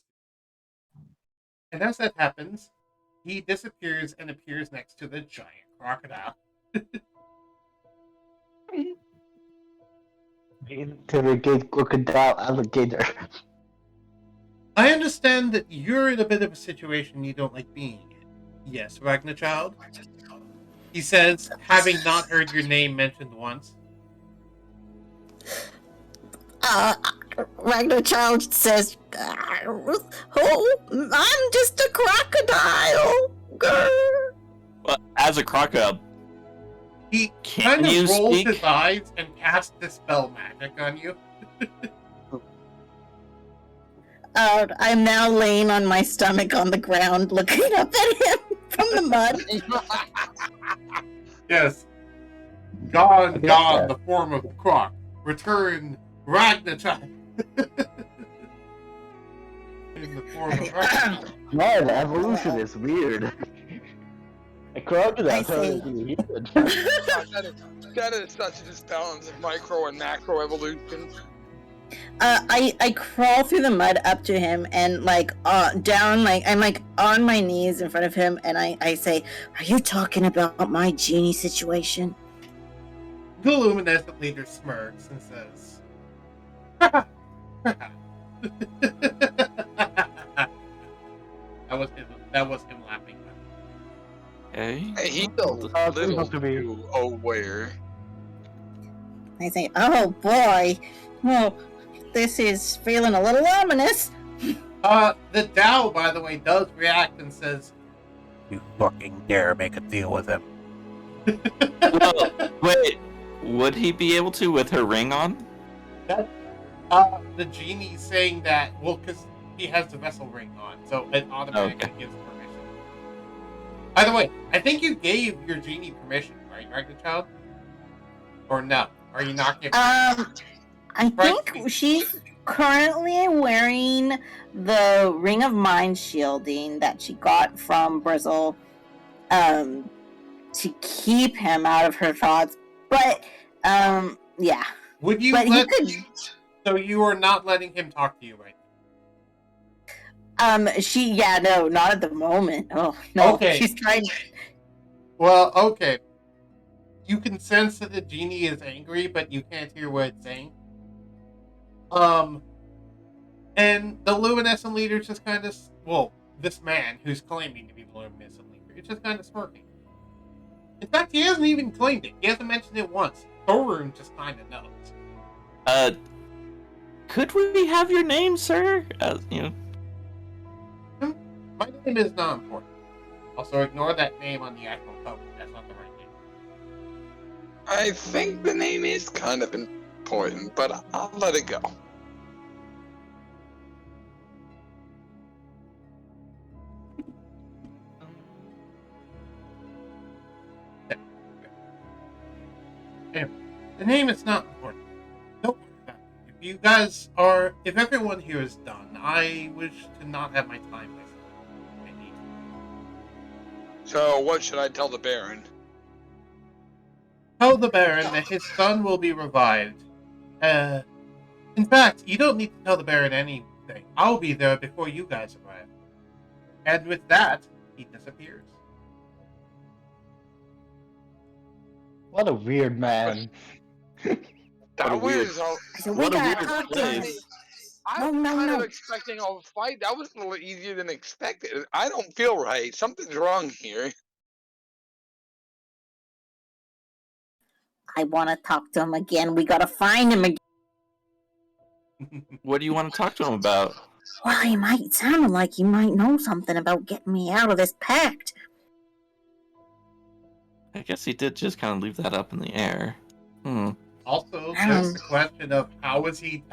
And as that happens, he disappears and appears next to the giant crocodile. Interrogate crocodile alligator. I understand that you're in a bit of a situation you don't like being in. Yes, Ragnarchild? He says, having not heard your name mentioned once. Ragnarchild says, "Oh, I'm just a crocodile." Grr. Well, as a crocodile, He Can kind you of rolls speak? his eyes and casts Dispel Magic on you. I'm now laying on my stomach on the ground, looking up at him from the mud. Yes. Gone, the form of Croc. Return, Ragnarchild. In the form of Ragnarchild. Man, evolution is weird. A crocodile I see. turned into a human. that is such a disbalance of micro and macro evolution. I crawl through the mud up to him and down, I'm on my knees in front of him, and I say, "Are you talking about my genie situation?" The Luminescent leader smirks and says, that was him laughing. okay. Hey, he's a supposed little to be. too aware. I say, "Oh boy, well, this is feeling a little ominous." The Dow, by the way, does react and says, "You fucking dare make a deal with him." Well, wait, would he be able to with her ring on? The genie's saying that, well, because he has the vessel ring on, so it automatically gives permission. By the way, I think you gave your genie permission, right, Ragnarchild? Or no? Are you not giving? I think she's currently wearing the Ring of Mind shielding that she got from Brizzle, to keep him out of her thoughts. But, yeah. Would you But let? he could. So you are not letting him talk to you, right? No, not at the moment. Oh no, Okay. she's trying. Well, okay. You can sense that the genie is angry, but you can't hear what it's saying. And the Luminescent leader just kind of, this man who's claiming to be the Luminescent leader, is just kind of smirking. In fact, he hasn't even claimed it. He hasn't mentioned it once. Thorun just kind of knows. Could we have your name, sir? name is not important. Also, ignore that name on the actual token. That's not the right name. I think the name is kind of important, but I'll let it go. Anyway, the name is not important. Don't worry about it. If everyone here is done, I wish to not have my time wasted. I need to. So, what should I tell the Baron? Tell the Baron that his son will be revived. In fact, you don't need to tell the Baron anything. I'll be there before you guys arrive. And with that, he disappears. What a weird man. That was So we What a gotta weird talk to him. place. I'm No, kind no. of expecting a fight. That was a little easier than expected. I don't feel right. Something's wrong here. I want to talk to him again. We gotta find him again. What do you want to talk to him about? Well, he might sound like he might know something about getting me out of this pact. I guess he did just kind of leave that up in the air. Also, there's the question of how is he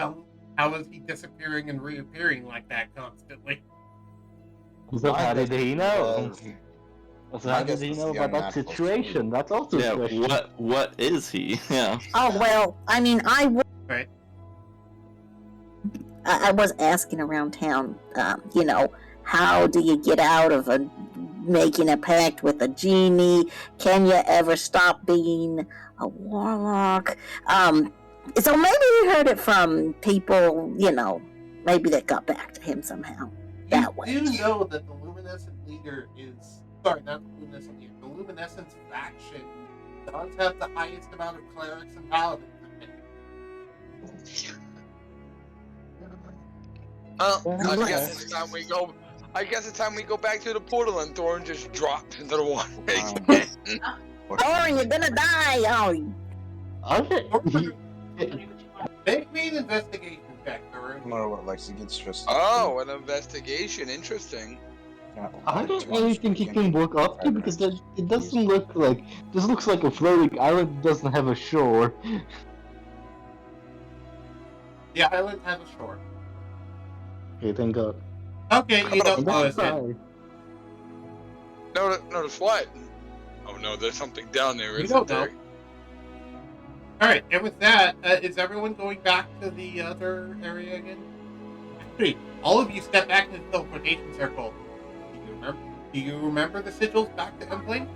disappearing and reappearing like that constantly? So how did he know? Because So how did he know about that situation? That's also Yeah, a question. what is he? Yeah. Oh, well, I mean, Right. I was asking around town, how do you get out of making a pact with a genie? Can you ever stop being a warlock? So maybe he heard it from people, maybe that got back to him somehow. That way. You do know that the Luminescent leader not the Luminescent leader, the Luminescent faction does have the highest amount of clerics and paladins. I guess it's time we go. I guess it's time we go back to the portal and Thorn just dropped into the water again. Thorin, you're gonna die! Make me an investigation check, Thorin. I don't know what Lexi gets stressed. Oh, an investigation. Interesting. I don't really think he can walk up to because it doesn't look like this looks like a floating island that doesn't have a shore. The island has a shore. Okay, thank God. Okay, you don't That's notice it. fine. Notice what? Oh no, there's something down there, You isn't don't there? know. Alright, and with that, is everyone going back to the other area again? Actually, all of you step back into the teleportation circle. Do you remember the sigils back to Emplane?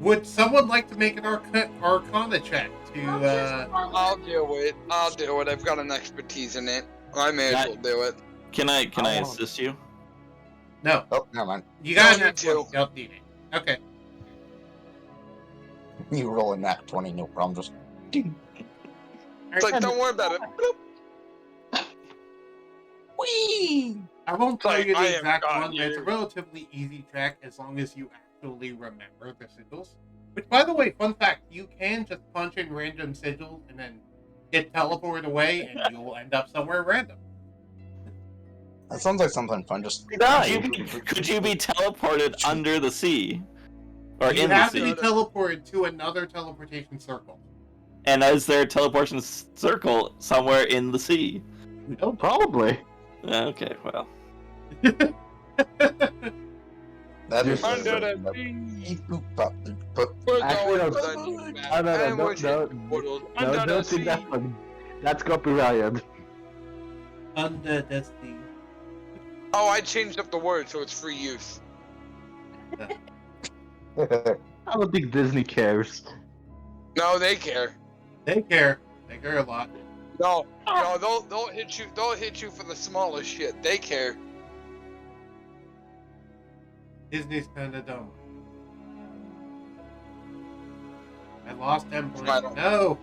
Would someone like to make an Arcana check to, I'll do it. I've got an expertise in it. I may as well do it. Can I assist you? No. Oh, never mind. You guys No, have you 20. Don't need it. Okay. You roll a nat 20, no problem. Just ding. It's like, don't worry about it. Bloop. Whee! I won't tell Like, you I the am exact God one, but it's a here. relatively easy check as long as you actually remember the sigils. Which, by the way, fun fact, you can just punch in random sigils and then get teleported away and you'll end up somewhere random. That sounds like something fun. Just Could you be teleported under the sea? Or You in the have to be sea? teleported to another teleportation circle. And is there a teleportation circle somewhere in the sea? Oh, probably. Okay, well. that is Under the We're Actually, going no. to the new map, No, and we're no, taking portals no, under the don't sing sea. that one. That's copyrighted. Under the sea. Oh, I changed up the word so it's free use. I don't think Disney cares. No, they care. They care. They care a lot. No, they'll hit you. They'll hit you for the smallest shit. They care. Disney's kind of dumb. I lost Emperor. No!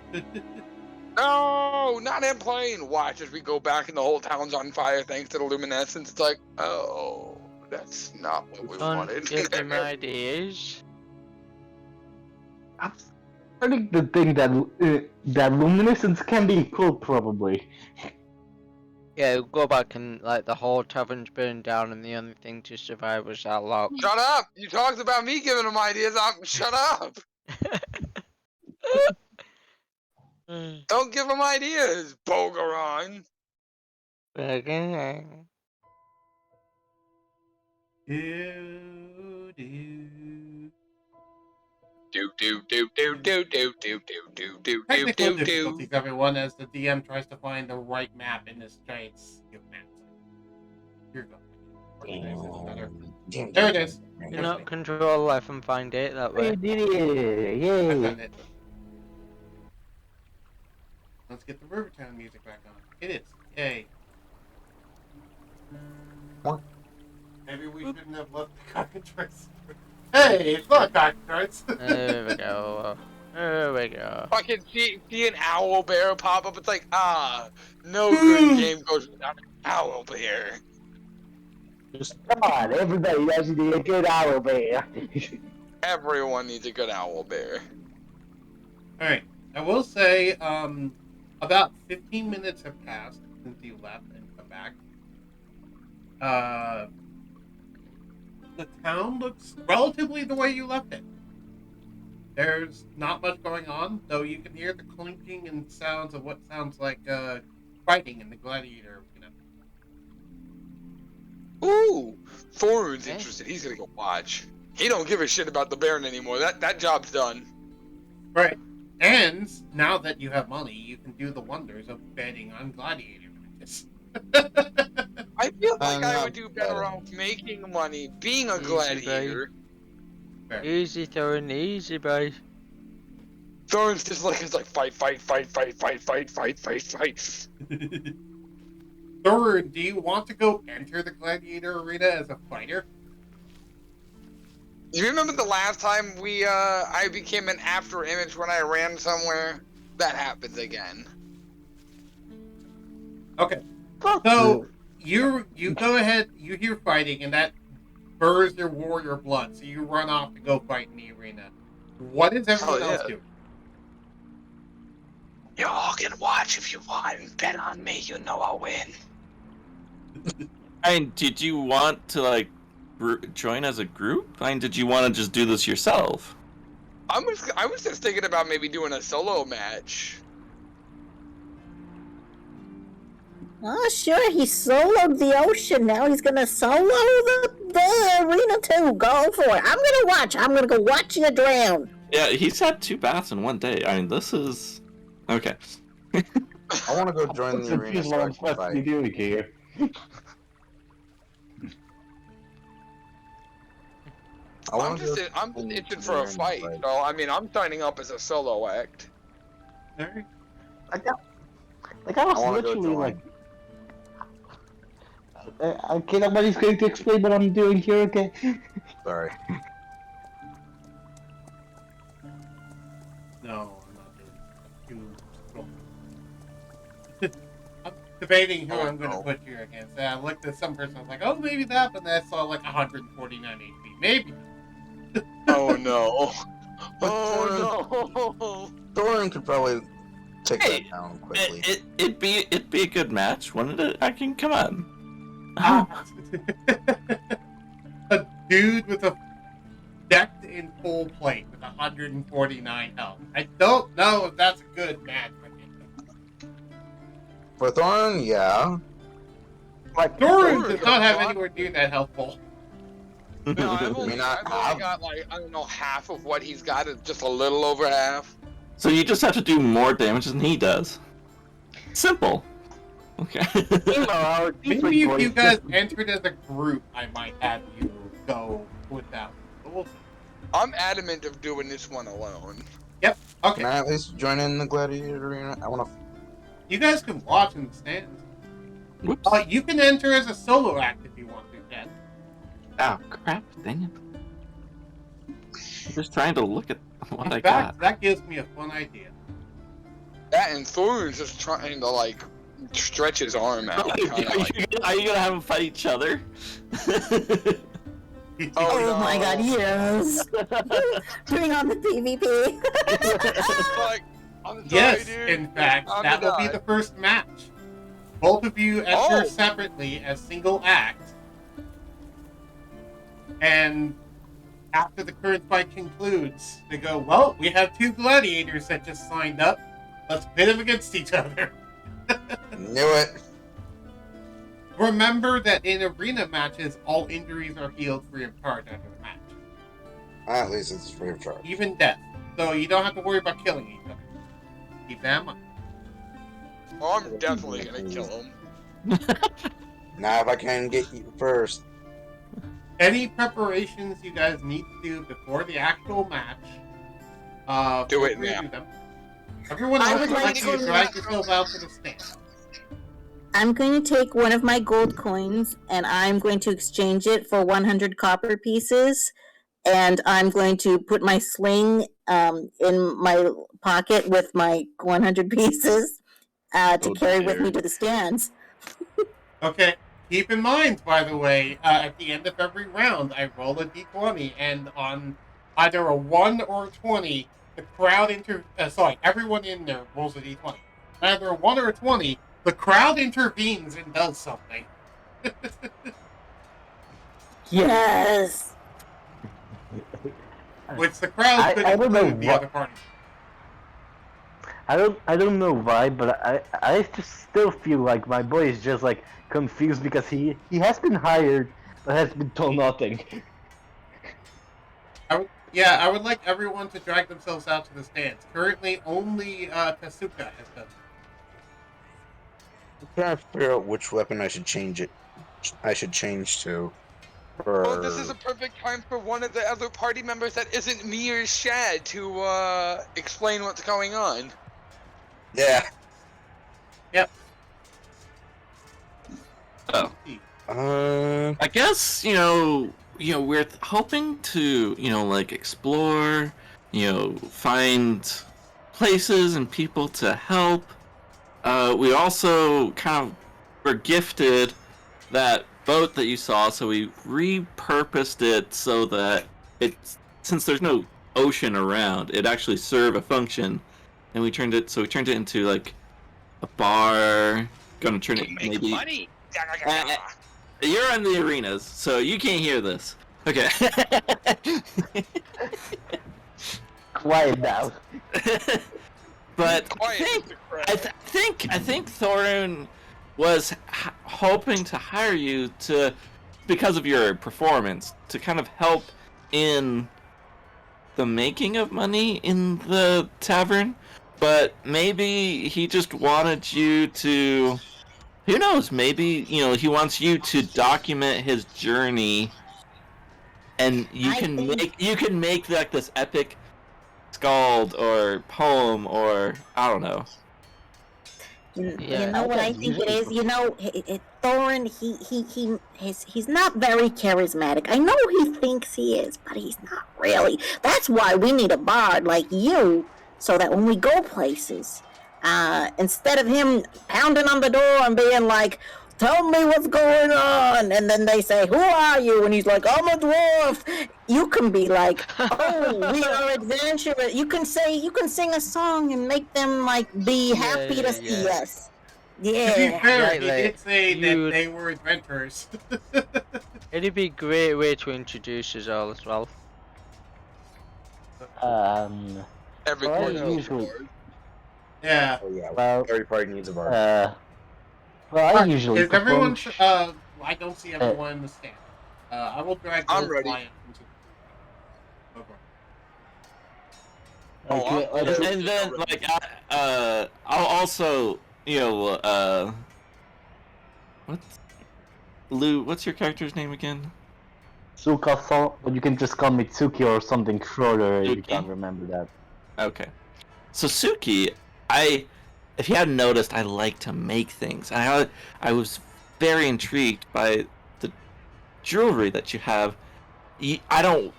No, not in plane. Watch as we go back and the whole town's on fire thanks to the luminescence. It's like, oh, that's not what we Don't wanted. give them ideas. I'm starting to think that that luminescence can be cool, probably. Yeah, go back and like the whole tavern's burned down, and the only thing to survive was that lock. Shut up! You talked about me giving him ideas. Shut up! Don't give him ideas, Bogaron. Do, do. Do. Technical difficulties, everyone, as the DM tries to find the right map in this giant sea of maps. Here we go. There it is. You know, control F and find it that way. We did it! I Yay! found it. Let's get the Rivertown music back on. It is. Yay. What? Maybe we shouldn't have left the cockatrice. Hey, it's not cockatrice. There we go. There we go. Fucking see an owl bear pop up. It's like, no good game goes without an owl bear. Just come on, everybody does need a good owl bear. Everyone needs a good owl bear. Alright, I will say, about 15 minutes have passed since you left and come back. The town looks relatively the way you left it. There's not much going on, though you can hear the clinking and sounds of what sounds like fighting in the gladiator arena. Ooh, Thorun's interested. He's gonna go watch. He don't give a shit about the Baron anymore. That job's done. Right. And now that you have money, you can do the wonders of betting on gladiator matches. I feel like I would do better off making money, being a Easy, gladiator. Fair. Easy, Thorin, easy, boy. Thorun's just like, it's like fight. Thorun, do you want to go enter the gladiator arena as a fighter? You remember the last time I became an after image when I ran somewhere? That happens again. Okay. So you go ahead, you hear fighting, and that burns your warrior blood, so you run off to go fight in the arena. What is everyone else doing? You all can watch if you want and bet on me. You know I'll win. I mean, did you want to like join as a group? I mean, did you want to just do this yourself? I was just thinking about maybe doing a solo match. Oh, sure, he soloed the ocean. Now he's gonna solo the arena too. Go for it. I'm gonna watch. I'm gonna go watch you drown. Yeah, he's had 2 baths in one day. I mean, this is okay. I want to go join the arena so I can fight. doing here? I'm just itching for a fight. So I mean, I'm signing up as a solo act. Alright. I was wanna go literally join. like, okay, nobody's going to explain what I'm doing here, okay? Sorry. No, I'm not doing I'm debating who I'm going to put you against. I looked at some person, I was like, oh, maybe that, but then I saw like 149 HP. Maybe. Oh no. Oh no. Thorin could probably take Hey, that down quickly. It'd be a good match. I can come on. A dude with a decked in full plate with 149 health. I don't know if that's a good match. For Thorin, yeah. Like, Thorin does Thorin not have got- anywhere near that health full. No, I've only got like, I don't know, half of what he's got. Is just a little over half. So you just have to do more damage than he does. Simple. Okay. Maybe if you guys entered as a group, I might have you go with that one. We'll see. I'm adamant of doing this one alone. Yep. Can Okay. I at least join in the gladiator arena? I want to. You guys can watch in the stands. Whoops. You can enter as a solo act if you want to, Ken. Oh crap! Dang it. I'm just trying to look at what In I fact, got. that gives me a fun idea. That and Thorin's just trying to like stretch his arm out. Kinda like, Are you gonna have them fight each other? Oh my god, yes! Bring on the PvP. like, I'm sorry, Yes, dude. in fact, I'm that will gonna be die. the first match. Both of you enter Oh. separately as single acts. And after the current fight concludes, they go, well, we have 2 gladiators that just signed up. Let's pit them against each other. Knew it. Remember that in arena matches, all injuries are healed free of charge after the match. At least it's free of charge. Even death. So you don't have to worry about killing each other. Keep that in mind. Oh, I'm definitely gonna kill him. Now if I can get you first. Any preparations you guys need to do before the actual match, Do feel it free to now. do them. Everyone I else would would like like you to to- drag yourself out to the stand. I'm going to take one of my gold coins and I'm going to exchange it for 100 copper pieces. And I'm going to put my sling in my pocket with my 100 pieces to Oh, carry with dear. me to the stands. Okay. Keep in mind, by the way, at the end of every round, I roll a d20, and on either a 1 or a 20, the crowd everyone in there rolls a d20. Either a 1 or a 20, the crowd intervenes and does something. Yes. Which the crowd I could don't know include the what- other party. I don't know why, but I just still feel like my boy is just like confused because he has been hired but has been told nothing. I would like everyone to drag themselves out to the stands. Currently, only Tasuka has done it. I'm trying to figure out which weapon I should change to. For... Well, this is a perfect time for one of the other party members that isn't me or Shad to explain what's going on. Yeah. Oh. Uh, I guess we're hoping to like explore, find places and people to help. We also kind of were gifted that boat that you saw, so we repurposed it so that since there's no ocean around, it actually serve a function, and we turned it into like a bar. Gonna turn it Make maybe. money. You're in the arenas, so you can't hear this. Okay. Quiet down. But Quiet, Mr. Krabs. I think Thorun was hoping to hire you because of your performance, to kind of help in the making of money in the tavern. But maybe he just wanted you to, who knows, maybe, he wants you to document his journey, and you can make like this epic scald or poem, or I don't know. You Yeah. know what I think it is? Thorin, he's not very charismatic. I know he thinks he is, but he's not really. That's why we need a bard like you, so that when we go places, instead of him pounding on the door and being like, tell me what's going on, and then they say, who are you? And he's like, I'm a dwarf. You can be like, oh, we are adventurers. You can sing a song and make them like be happy to see us. To be Yeah. fair, Right, he like, did say that you- they were adventurers. It'd be a great way to introduce us all as well. Every Well, party needs a usually- bard. Yeah. oh yeah, Well, every party needs a bard. well, I usually Is everyone? propose- I don't see everyone in the stand. I will drag. I'm Gold ready. Lion into the- Okay. Oh, Okay, I'm- okay. And then, like, I'll also, what's your character's name again? Tsuka-san, but you can just call me Tsuki or something shorter if you Tsuki? can't remember that. Okay. So Suki, if you hadn't noticed, I like to make things. I was very intrigued by the jewelry that you have. I don't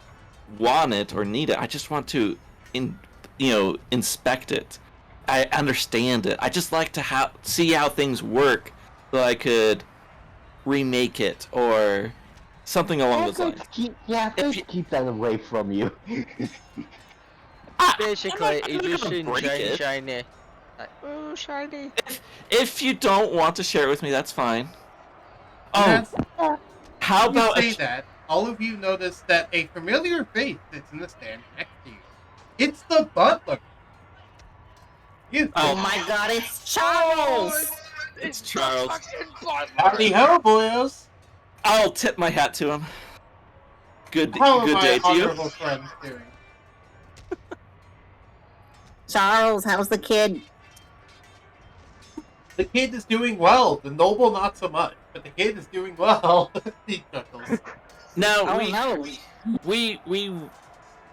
want it or need it. I just want to, inspect it. I understand it. I just like to see how things work, so I could remake it or something along those lines. Keep that away from you. Basically, I'm he not just gonna seen break shiny, it. shiny. Like, oh, shiny. If you don't want to share it with me, that's fine. And Oh, how when you about say that, all of you notice that a familiar face sits in the stand next to you. It's the butler. Oh my god, it's Charles! It's Charles. The fucking butler! Howdy ho, boys. I'll tip my hat to him. Good How are my day to you. honorable friends doing? Charles, how's the kid? The kid is doing well. The noble, not so much. But the kid is doing well. He chuckles. Now Oh no. we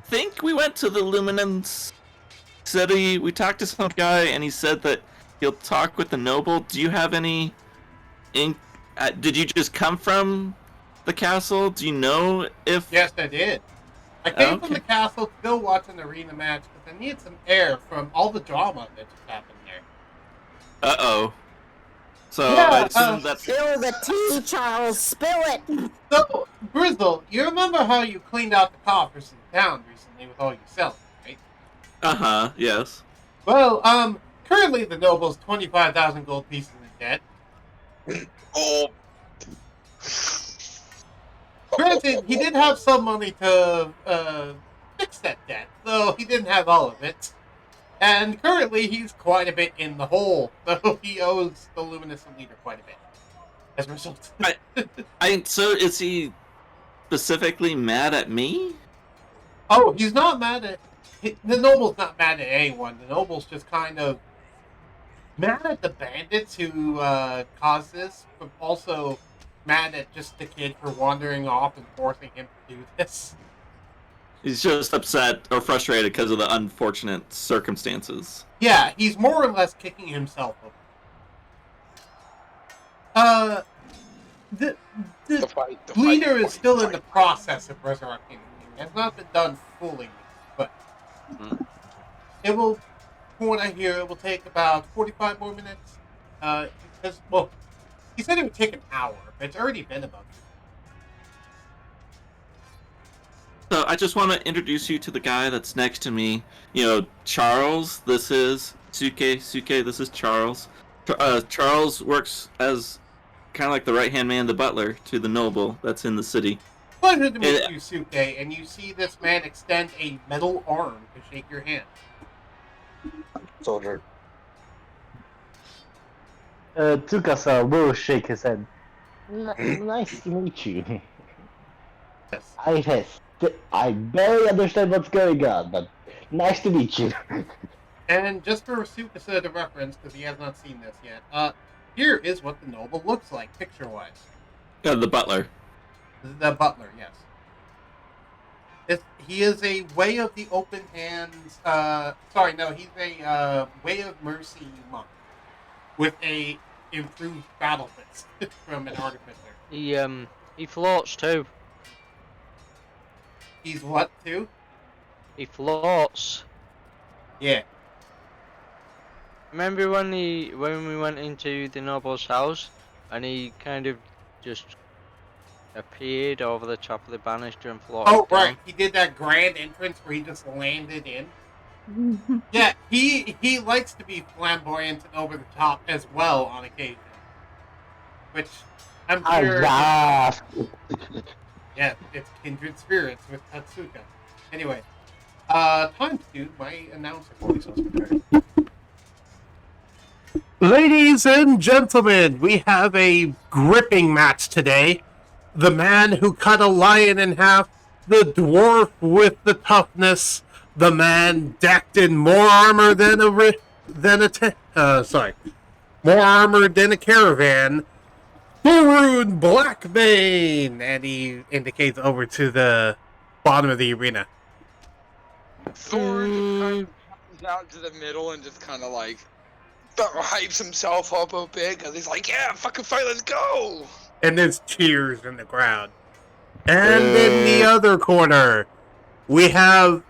think we went to the Luminescent city. We talked to some guy, and he said that he'll talk with the noble. Do you have any? Did you just come from the castle? Do you know if? Yes, I did. I came Okay. from the castle to go watch an arena match because I needed some air from all the drama that just happened there. Uh-oh. So Yeah, I assume that's. Spill the tea, Charles, spill it! So, Brizzle, you remember how you cleaned out the coffers in town recently with all your selling, right? Uh-huh. Yes. Well, currently the noble's 25,000 gold pieces in debt. Oh. Granted, he did have some money to fix that debt, though he didn't have all of it. And currently, he's quite a bit in the hole, so he owes the Luminescent leader quite a bit. As a result. So is he specifically mad at me? Oh, he's not mad at... The noble's not mad at anyone. The noble's just kind of mad at the bandits who caused this, but also mad at just the kid for wandering off and forcing him to do this. He's just upset or frustrated because of the unfortunate circumstances. Yeah, he's more or less kicking himself over. The fight leader is still in the process of resurrecting him. It has not been done fully, but it will, from what I hear, it will take about 45 more minutes. Because, well, he said it would take an hour, but it's already been about. So I just want to introduce you to the guy that's next to me. You know, Charles. This is Suke. Suke. This is Charles. Charles works as kind of like the right-hand man, the butler, to the noble that's in the city. Pleasure to meet you, Suke, and you see this man extend a metal arm to shake your hand. Soldier. Tsukasa will shake his head. Nice to meet you. Yes. I barely understand what's going on, but nice to meet you. And just for Sukasa to reference, because he has not seen this yet, here is what the noble looks like, picture-wise. The butler. The butler, yes. He is a Way of the Open Hands, he's a Way of Mercy monk with a improved battle fist from an artificer. He floats too. He's what, too? He floats. Yeah. Remember when we went into the noble's house and he kind of just appeared over the top of the banister and floated Oh, down? right. He did that grand entrance where he just landed in. Yeah, he likes to be flamboyant and over the top as well on occasion. Which I'm sure... Yeah, it's kindred spirits with Tatsuka. Anyway, time to do my announcer voice. Ladies and gentlemen, we have a gripping match today. The man who cut a lion in half, the dwarf with the toughness, the man decked in more armor than more armor than a caravan. Thorun Blackbane! And he indicates over to the bottom of the arena. Thor kind of comes out to the middle and just kind of like hypes himself up a bit because he's like, yeah, fucking fight, let's go! And there's cheers in the crowd. And in the other corner, we have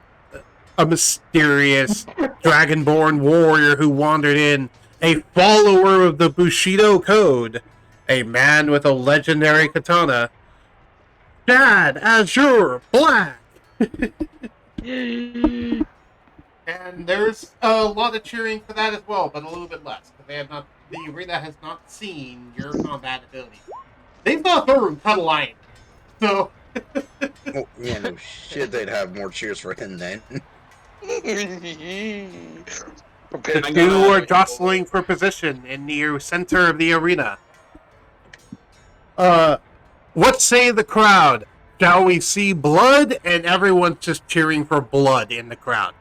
a mysterious dragonborn warrior who wandered in, a follower of the Bushido Code, a man with a legendary katana, Dad Azure Black. And And there's a lot of cheering for that as well, but a little bit less. Because the arena has not seen your combat ability. They saw Thorun cut a line. So, Oh, yeah, no shit, they'd have more cheers for him then. Prepare I'm you gonna- are jostling for position in the center of the arena. What say the crowd? Shall we see blood? And everyone's just cheering for blood in the crowd.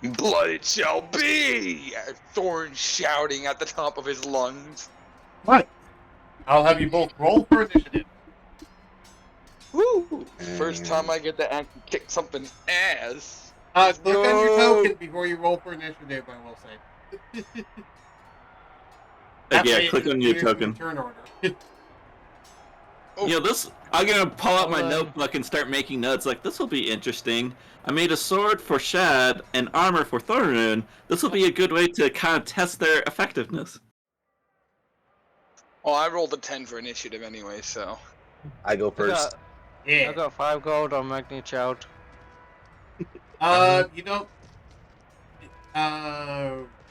Blood it shall be! Thorn shouting at the top of his lungs. Right. I'll have you both roll for initiative. Woo! First time I get to actually kick something's ass. Click on your go. token before you roll for initiative, I will say. Yeah, click on your token. Turn order. Oh. You know, this. I'm gonna pull out my Hold on. notebook and start making notes. Like, this will be interesting. I made a sword for Shad and armor for Thorun. This will be a good way to kind of test their effectiveness. Well, I rolled a 10 for initiative anyway, so. I go first. I Yeah. got 5 gold on Magni Child. You don't.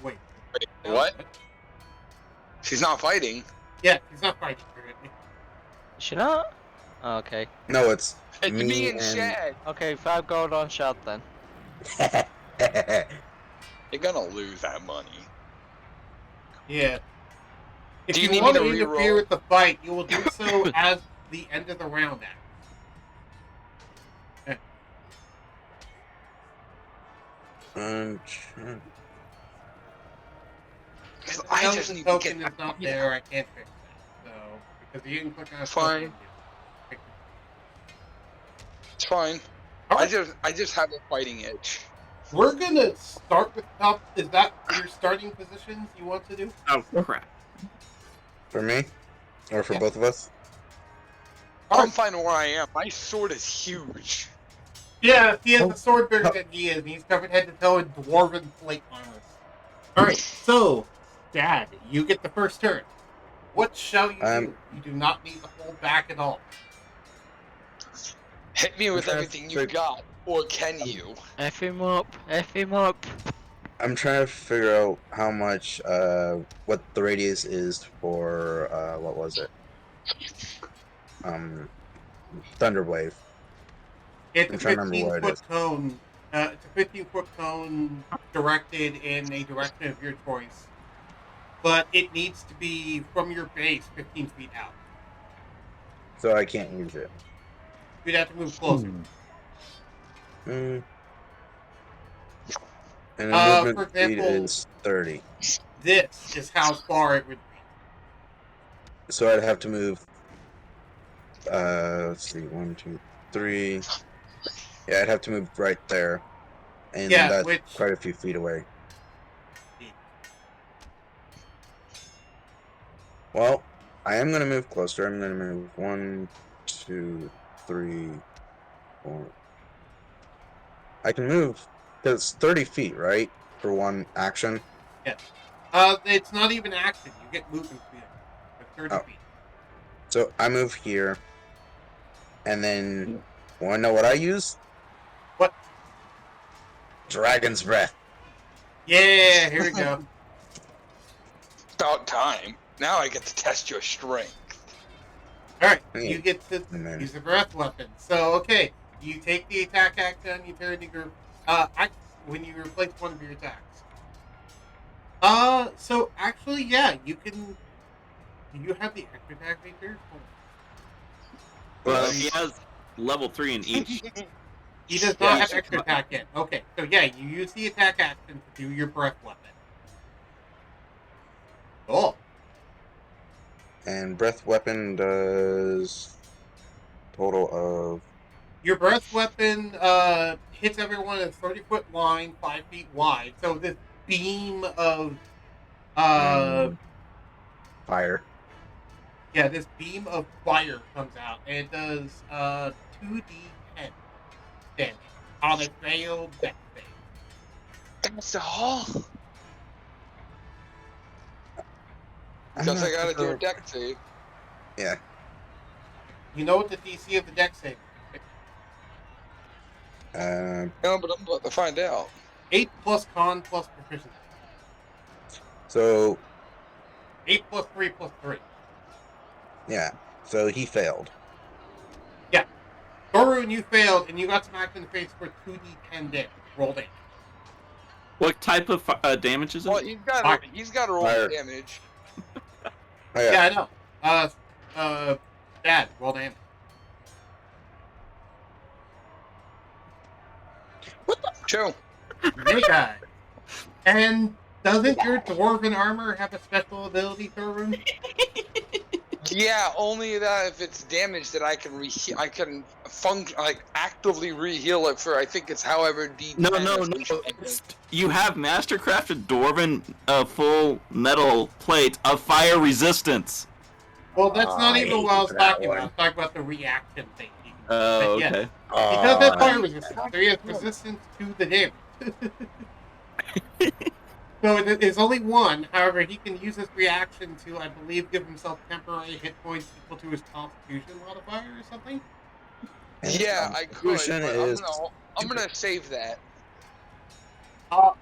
Wait. No, What? She's not fighting. Yeah, he's not fighting currently. Is she not? Oh, okay. No, it's It's me me and and... Shad. Okay, 5 gold on Shad then. You're gonna lose that money. Yeah. If Do you, you need me want to to interfere reroll? with the fight, you will do so as the end of the round ends. Because I I just the need to token get is not there, I can't fix that. So, because you can click on a Fine. token, you It's fine. Alright. I just have a fighting itch. We're gonna start with top. Is that your starting positions you want to do? Oh crap! For me? Or for Yeah. both of us? I'm fine where I am. My sword is huge. Yeah, he has a sword bigger than he is, and he's covered head to toe in dwarven plate armor. Alright, so, Dad, you get the first turn. What shall you do? You do not need to hold back at all. Hit me with trying to everything you fig- got, or can you? F him up. F him up. I'm trying to figure out how much, what the radius is for, what was it? Thunderwave. It's I'm a trying to remember what it 15-foot is. cone. It's a 15-foot cone directed in a direction of your choice. But it needs to be from your base 15 feet out. So I can't use it. You'd have to move closer. And the movement for speed example- is 30. This is how far it would be. So I'd have to move, let's see, 1, 2, 3. Yeah, I'd have to move right there. And Yeah, that's which- quite a few feet away. Well, I am going to move closer. I'm going to move 1, 2, 3, 4. I can move, because it's 30 feet, right? For one action. It's not even action. You get movement speed. For 30 Oh. feet. So I move here. And then, want to know what I use? What? Dragon's Breath. Yeah, here we go. About time. Now I get to test your strength. Alright, Yeah. you get to And then, use a breath weapon. So, okay, you take the attack action, you turn to your, when you replace one of your attacks. So actually, yeah, you can, do you have the extra attack feature? Well, he has level 3 in each. He does Yeah, not you have should extra come- attack yet. Okay, so yeah, you use the attack action to do your breath weapon. Cool. and Breath Weapon does total of... Your breath weapon hits everyone in a 30-foot line, 5 feet wide. So this beam of fire. yeah, this beam of fire comes out, and it does 2d10 damage on a failed dex save. That's all. I'm Guess I not gotta do sure. a deck save. Yeah. You know what the DC of the dex save is? Uh, No, but I'm about to find out. 8 plus con plus proficiency. So 8 plus 3 plus 3. yeah, so he failed. Yeah. Thorun, you failed, and you got smacked in the face for 2d10 damage. Roll damage. What type of damage is it? Well, Fire. he's got to roll Fire. damage. Oh, yeah. Yeah, I know. Dad, roll damage. True. Hey, guy. And doesn't your dwarven armor have a special ability, Thorun? Yeah, only that if it's damaged that I can actively re-heal it for I think it's however D10. No. or something. You have mastercrafted dwarven full metal plate of fire resistance. Well, that's not I even what I was hate talking that about. I was talking about the reaction thing. Oh, But yeah, okay. he does have Oh, fire resistance. So he has resistance to the damage. So it's only one. However, he can use his reaction to, I believe, give himself temporary hit points equal to his Constitution modifier or something. Yeah, I could. Constitution But is I'm gonna save that.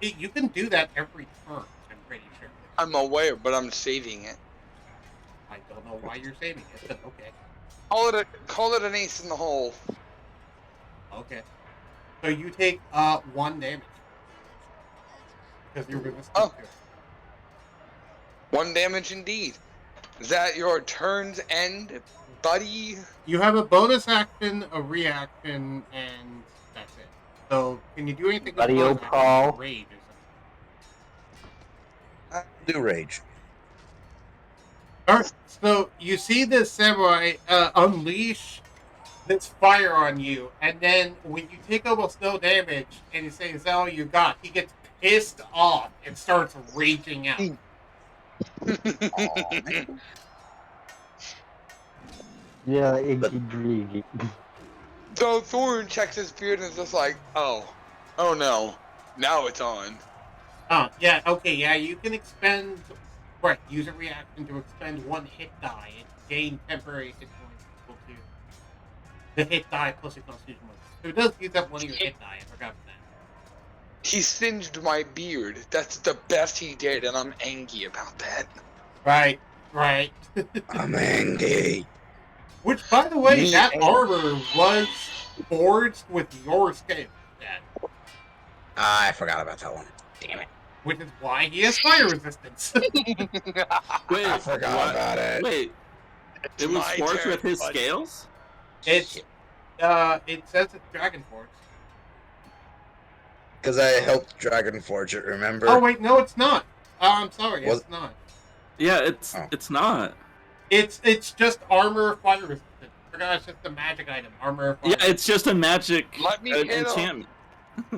You can do that every turn. I'm pretty sure. I'm aware, but I'm saving it. I don't know why you're saving it, but okay. Call it an ace in the hole. Okay. So you take 1 damage because you're resistant Oh. to it. 1 damage indeed. Is that your turn's end, buddy? You have a bonus action, a reaction, and that's it. So can you do anything with Buddy, bonus oh, action? Paul. Rage or something? do rage. Alright, so you see this samurai unleash this fire on you, and then when you take almost no damage and you say, is that all you got? He gets pissed off and starts raging out. Aw, man. Yeah, greedy. So Thorn checks his beard and is just like, oh no, now it's on. Oh, yeah, okay, yeah, you can expend, right, use a reaction to expend 1 hit die and gain temporary hit points equal to the hit die plus your constitution bonus. So it does use up 1 of your hit die, I forgot about that. He singed my beard. That's the best he did, and I'm angry about that. Right. I'm angry. Which, by the way, Me that and- armor was forged with your scale, Dad. I forgot about that one. Damn it. Which is why he has fire resistance. Wait, I forgot what? about it. Wait, it was my forged turn, with his buddy. scales? It's, it says it's Dragon Force. Because I helped Dragon Forge it, remember? Oh, wait, no, it's not. I'm sorry, Was- it's not. Yeah, it's Oh. it's not. It's just armor fire resistant. I forgot it's just a magic item, armor fire. Yeah, it's just a magic Let me hit him. enchantment.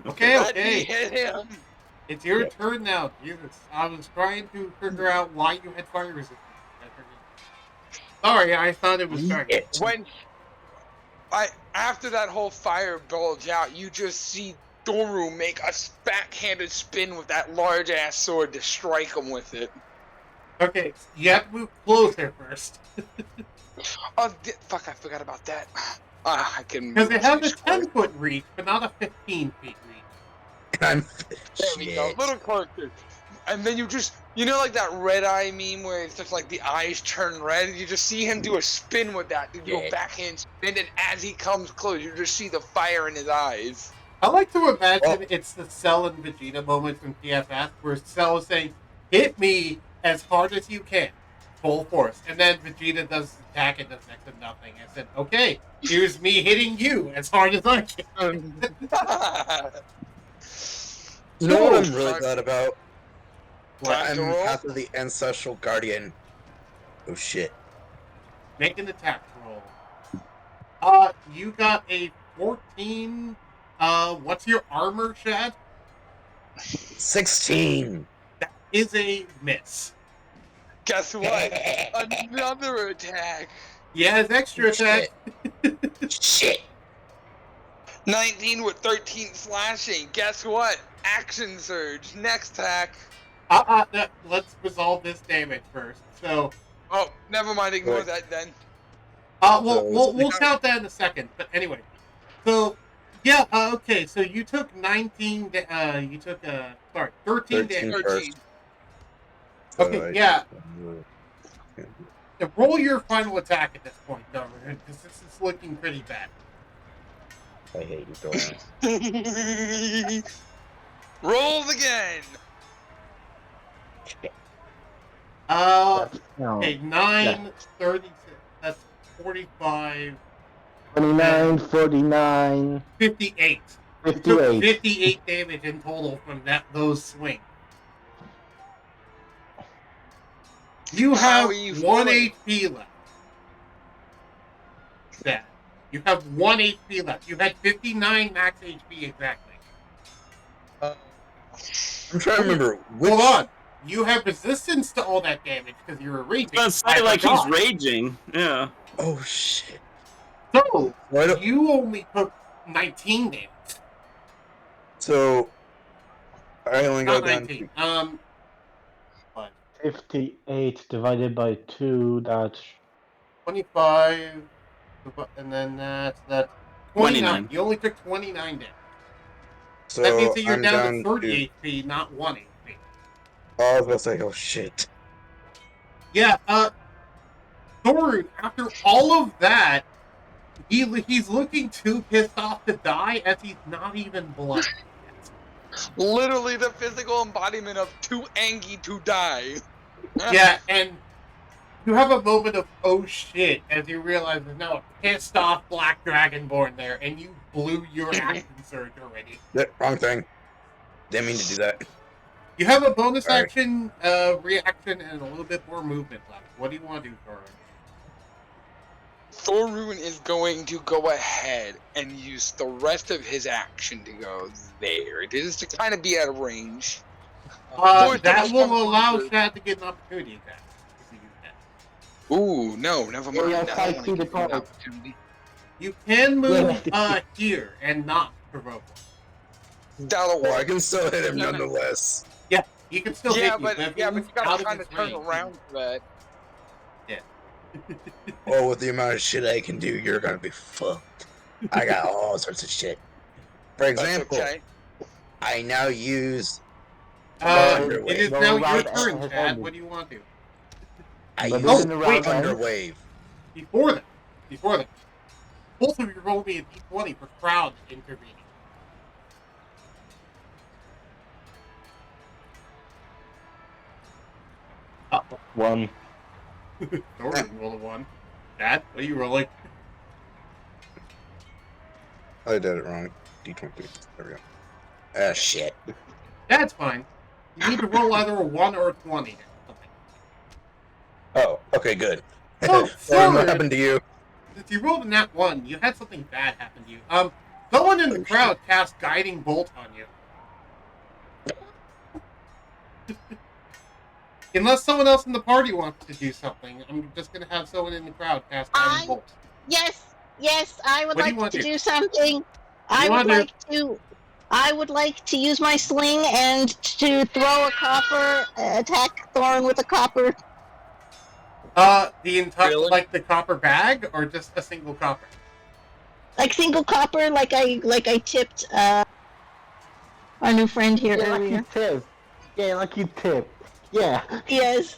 Okay, Let me okay. hit him. It's your turn now. Jesus, I was trying to figure out why you had fire resistance. Sorry, I thought it was Dragon. When after that whole fire bulge out, you just see Doru make a backhanded spin with that large ass sword to strike him with it. Okay, you have to move closer first. Oh, fuck! I forgot about that. I can. Because it has a move 10-foot reach, but not a 15-feet reach. I'm There we go, shit. little character. And then you know, like that red eye meme where it's just like the eyes turn red. You just see him do a spin with that, do a backhand spin, and as he comes close, you just see the fire in his eyes. I like to imagine Oh. it's the Cell and Vegeta moment from TFS where Cell is saying, hit me as hard as you can, full force. And then Vegeta does his attack and does next to nothing. I said, okay, here's me hitting you as hard as I can. You know what I'm So- really glad about? Time I'm to roll. half of the Ancestral Guardian. Oh shit. Make an attack roll. You got a 14. What's your armor, Shad? 16! That is a miss. Guess what? Another attack. Yeah, it's extra attack. Shit! 19 with 13 slashing. Guess what? Action surge. Next attack. Let's resolve this damage first. So, Oh, never mind. Ignore Right. that then. we'll So, count that in a second. But anyway, so Yeah, okay, so you took 19, 13 13 damage. first. Okay, I yeah. just- Roll your final attack at this point, though, because this is looking pretty bad. I hate you, Doran. Rolls again. Okay, 9, 36, that's 45, 29, 49, 58. You took 58. 58 damage in total from those swings. You How have are you 1 feeling? HP left. Yeah. You have 1 HP left. You had 59 max HP exactly. I'm trying to remember which. Hold on. You have resistance to all that damage because you were raging. I was gonna say, like, he's raging. Yeah. Oh shit! So, Why don't- you only took 19 damage. So I only go Not down 19. to 58 divided by 2, that's 25, and then that's 29. You only took 29 damage. so That means that you're I'm down to down 30 HP, not 1 HP. Oh, I was about to say, oh shit. Yeah, Thorun, after all of that, he's looking too pissed off to die as he's not even blood. Literally the physical embodiment of too angry to die. Yeah, and you have a moment of oh shit as you realize there's now a pissed off black dragonborn there, and you blew your action surge already. Wrong thing. Didn't mean to do that. You have a bonus Sorry. action, reaction, and a little bit more movement left. What do you want to do, Thorun? Thorun is going to go ahead and use the rest of his action to go there. It is to kind of be out of range. That will allow Shad to get an opportunity attack. If you do that. Ooh, no, never mind. Yeah, I don't 5 wanna feet give you an apart. opportunity. You can move Yeah. here and not provoke him. That'll Well, I work. can still hit him nonetheless. Yeah, he can still Yeah, hit you. but if you moves gotta out of kind of his turn range, around for that. Well, with the amount of shit I can do, you're gonna be fucked. I got all sorts of shit. For That's example, okay. I now use it is Well, now your round turn, has Chad. ended. What do you want to do? I But use isn't the round Thunder end? Wave. Before them. Both of you roll me a d20 for crowd intervening. one. Thorun roll a 1. Chad, what are you rolling? I did it wrong. D20. There we go. Ah, shit. That's fine. You need to roll either a 1 or a 20. Oh, okay, good. Oh, Lauren, what Thorun! happened to you? If you rolled a nat 1, you had something bad happen to you. Someone in the Oh, crowd cast Guiding Bolt on you. Unless someone else in the party wants to do something, I'm just going to have someone in the crowd cast Guiding Bolt. Yes, I would What do you like want to to do? do something. I would like to use my sling and to throw a copper, attack Thorn with a copper. The entire, Really? like the copper bag, or just a single copper? Like single copper, like I tipped our new friend here earlier. Lucky tip. Yeah, lucky tip. Yeah. Yes,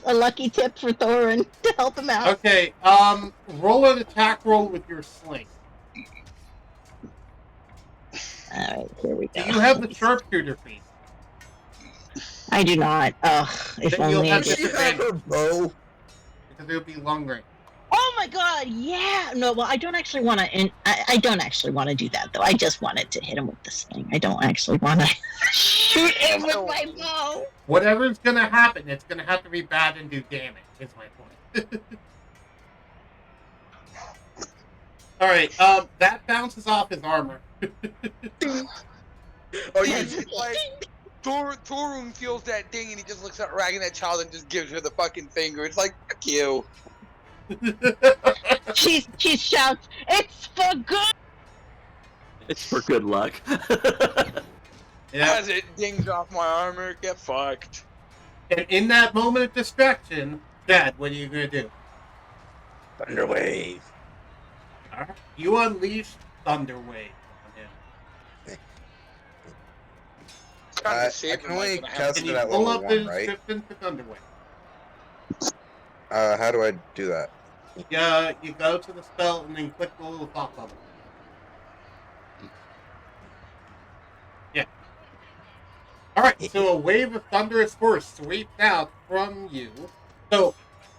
a lucky tip for Thorin to help him out. Okay, roll an attack roll with your sling. Alright, here we go. Do you have the sharpshooter feat? I do not. Ugh, if Then you'll only I have did. Does she have her bow? Because it would be long range. Oh my god, yeah! No, well, I don't actually want to. I don't actually want to do that though. I just wanted to hit him with the sling. I don't actually want to shoot him with my bow. Whatever's gonna happen, it's gonna have to be bad and do damage, is my point. Alright, that bounces off his armor. Oh, you It's like Thorun feels that ding and he just looks at Rag and that child and just gives her the fucking finger. It's like, fuck you. She shouts, "It's for good!" It's for good luck. Yeah. As it dings off my armor, get fucked. And in that moment of distraction, Dad, what are you gonna do? Thunder Wave. Alright. You unleash Thunder Wave on him. kind I of saving can only life, and I have cast Can it you at pull level up the 1, right? description to Thunderwave? How do I do that? Yeah, you go to the spell and then click the little thought bubble. Yeah. Alright, so a wave of thunderous force sweeps out from you. So,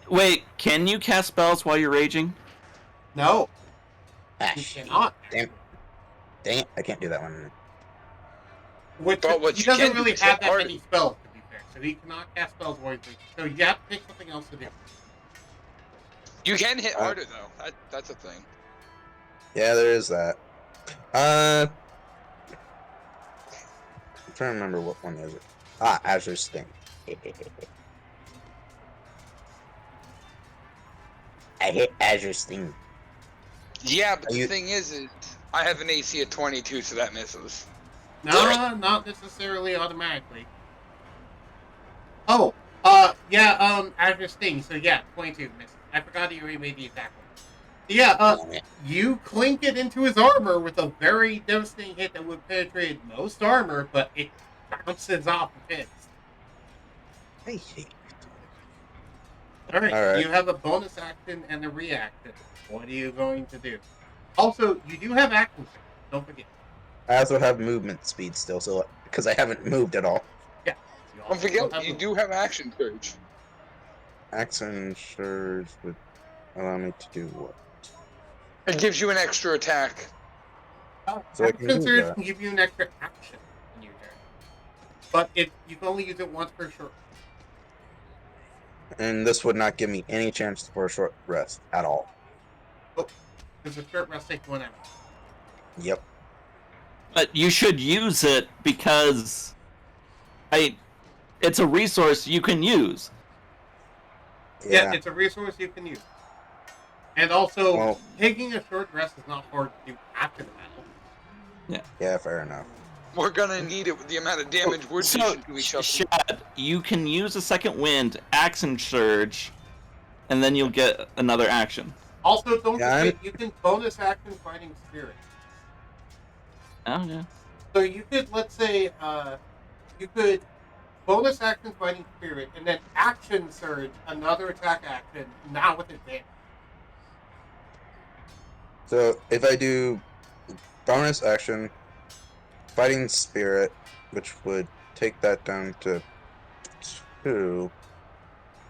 Wait, can you cast spells while you're raging? no, Ah, you shit. cannot. Dang it, I can't do that one. Which, But what he you doesn't can do really is hit have that harder. many spells, to be fair. So he cannot cast spells while he's raging. So you have to pick something else to do. You can hit harder though. That's a thing. Yeah, there is that. I'm trying to remember what one is it. Azure Sting. I hit Azure Sting. Yeah, but Are the you- thing is I have an AC of 22, so that misses. No, not necessarily automatically. Oh, Azure Sting. So yeah, 22 misses. I forgot he already made the attack roll. Yeah, Damn it. you clink it into his armor with a very devastating hit that would penetrate most armor, but it bounces off of his. I hate Alright, Alright. you have a bonus action and a reaction. What are you going to do? Also, you do have action surge. Don't forget. I also have movement speed still, so because I haven't moved at all. Yeah. You Don't also forget, have you movement. do have action surge. Action surge would allow me to do what? It gives you an extra attack. So I can Action do surge that. can give you an extra action in your turn. But you can only use it once per short. And this would not give me any chance for a short rest at all. Because the short rest takes 1 hour. Yep. But you should use it because it's a resource you can use. Yeah, it's a resource you can use. And also, Well, taking a short rest is not hard to do after the battle. yeah, fair enough. We're gonna need it with the amount of damage we're So, dishing to each other. Shad, you can use a second wind, action surge, and then you'll get another action. Also, don't Yeah, forget, you can bonus action fighting spirit. Oh yeah. So you could, let's say, you could bonus action fighting spirit, and then action surge, another attack action, now with advantage. So if I do bonus action, fighting spirit, which would take that down to 2.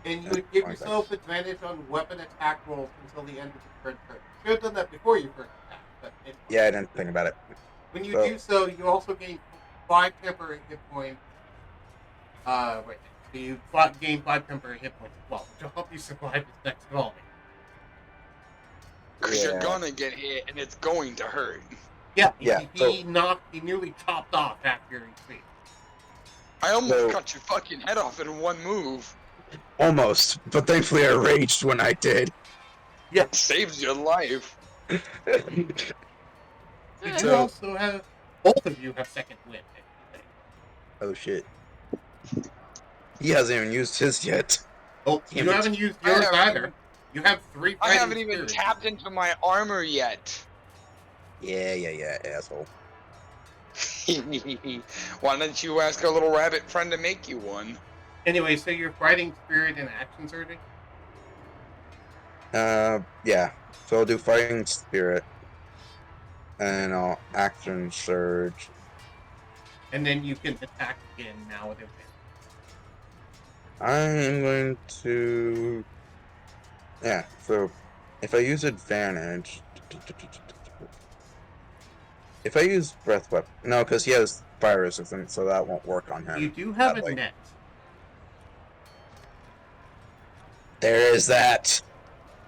And you would give yourself advantage on weapon attack rolls until the end of the current turn. You should have done that before your first attack, but Yeah, I didn't think about it. when you So- do so, you also gain 5 temporary hit points. Right. So you gain 5 temporary hit points as well, which will help you survive this next evolving. Because you're Yeah. gonna get hit, and it's going to hurt. Yeah, Yeah, he nearly chopped off half your HP. I almost So- cut your fucking head off in one move. Almost, but thankfully I raged when I did. It saves your life. You So- also have, both of you have second wind. Oh shit. He hasn't even used his yet. Oh, Damn you it. haven't used I yours haven't either. even- You have 3 I fighting haven't even spirits. tapped into my armor yet. Yeah, asshole. Why don't you ask our little rabbit friend to make you one? Anyway, so you're fighting spirit and action surging? Yeah. So I'll do fighting spirit. And I'll action surge. And then you can attack again now with advantage. I'm going to... Yeah, so if I use advantage... If I use breath weapon... No, because he has fire resistance, so that won't work on him. You do have that a way. net. There is that!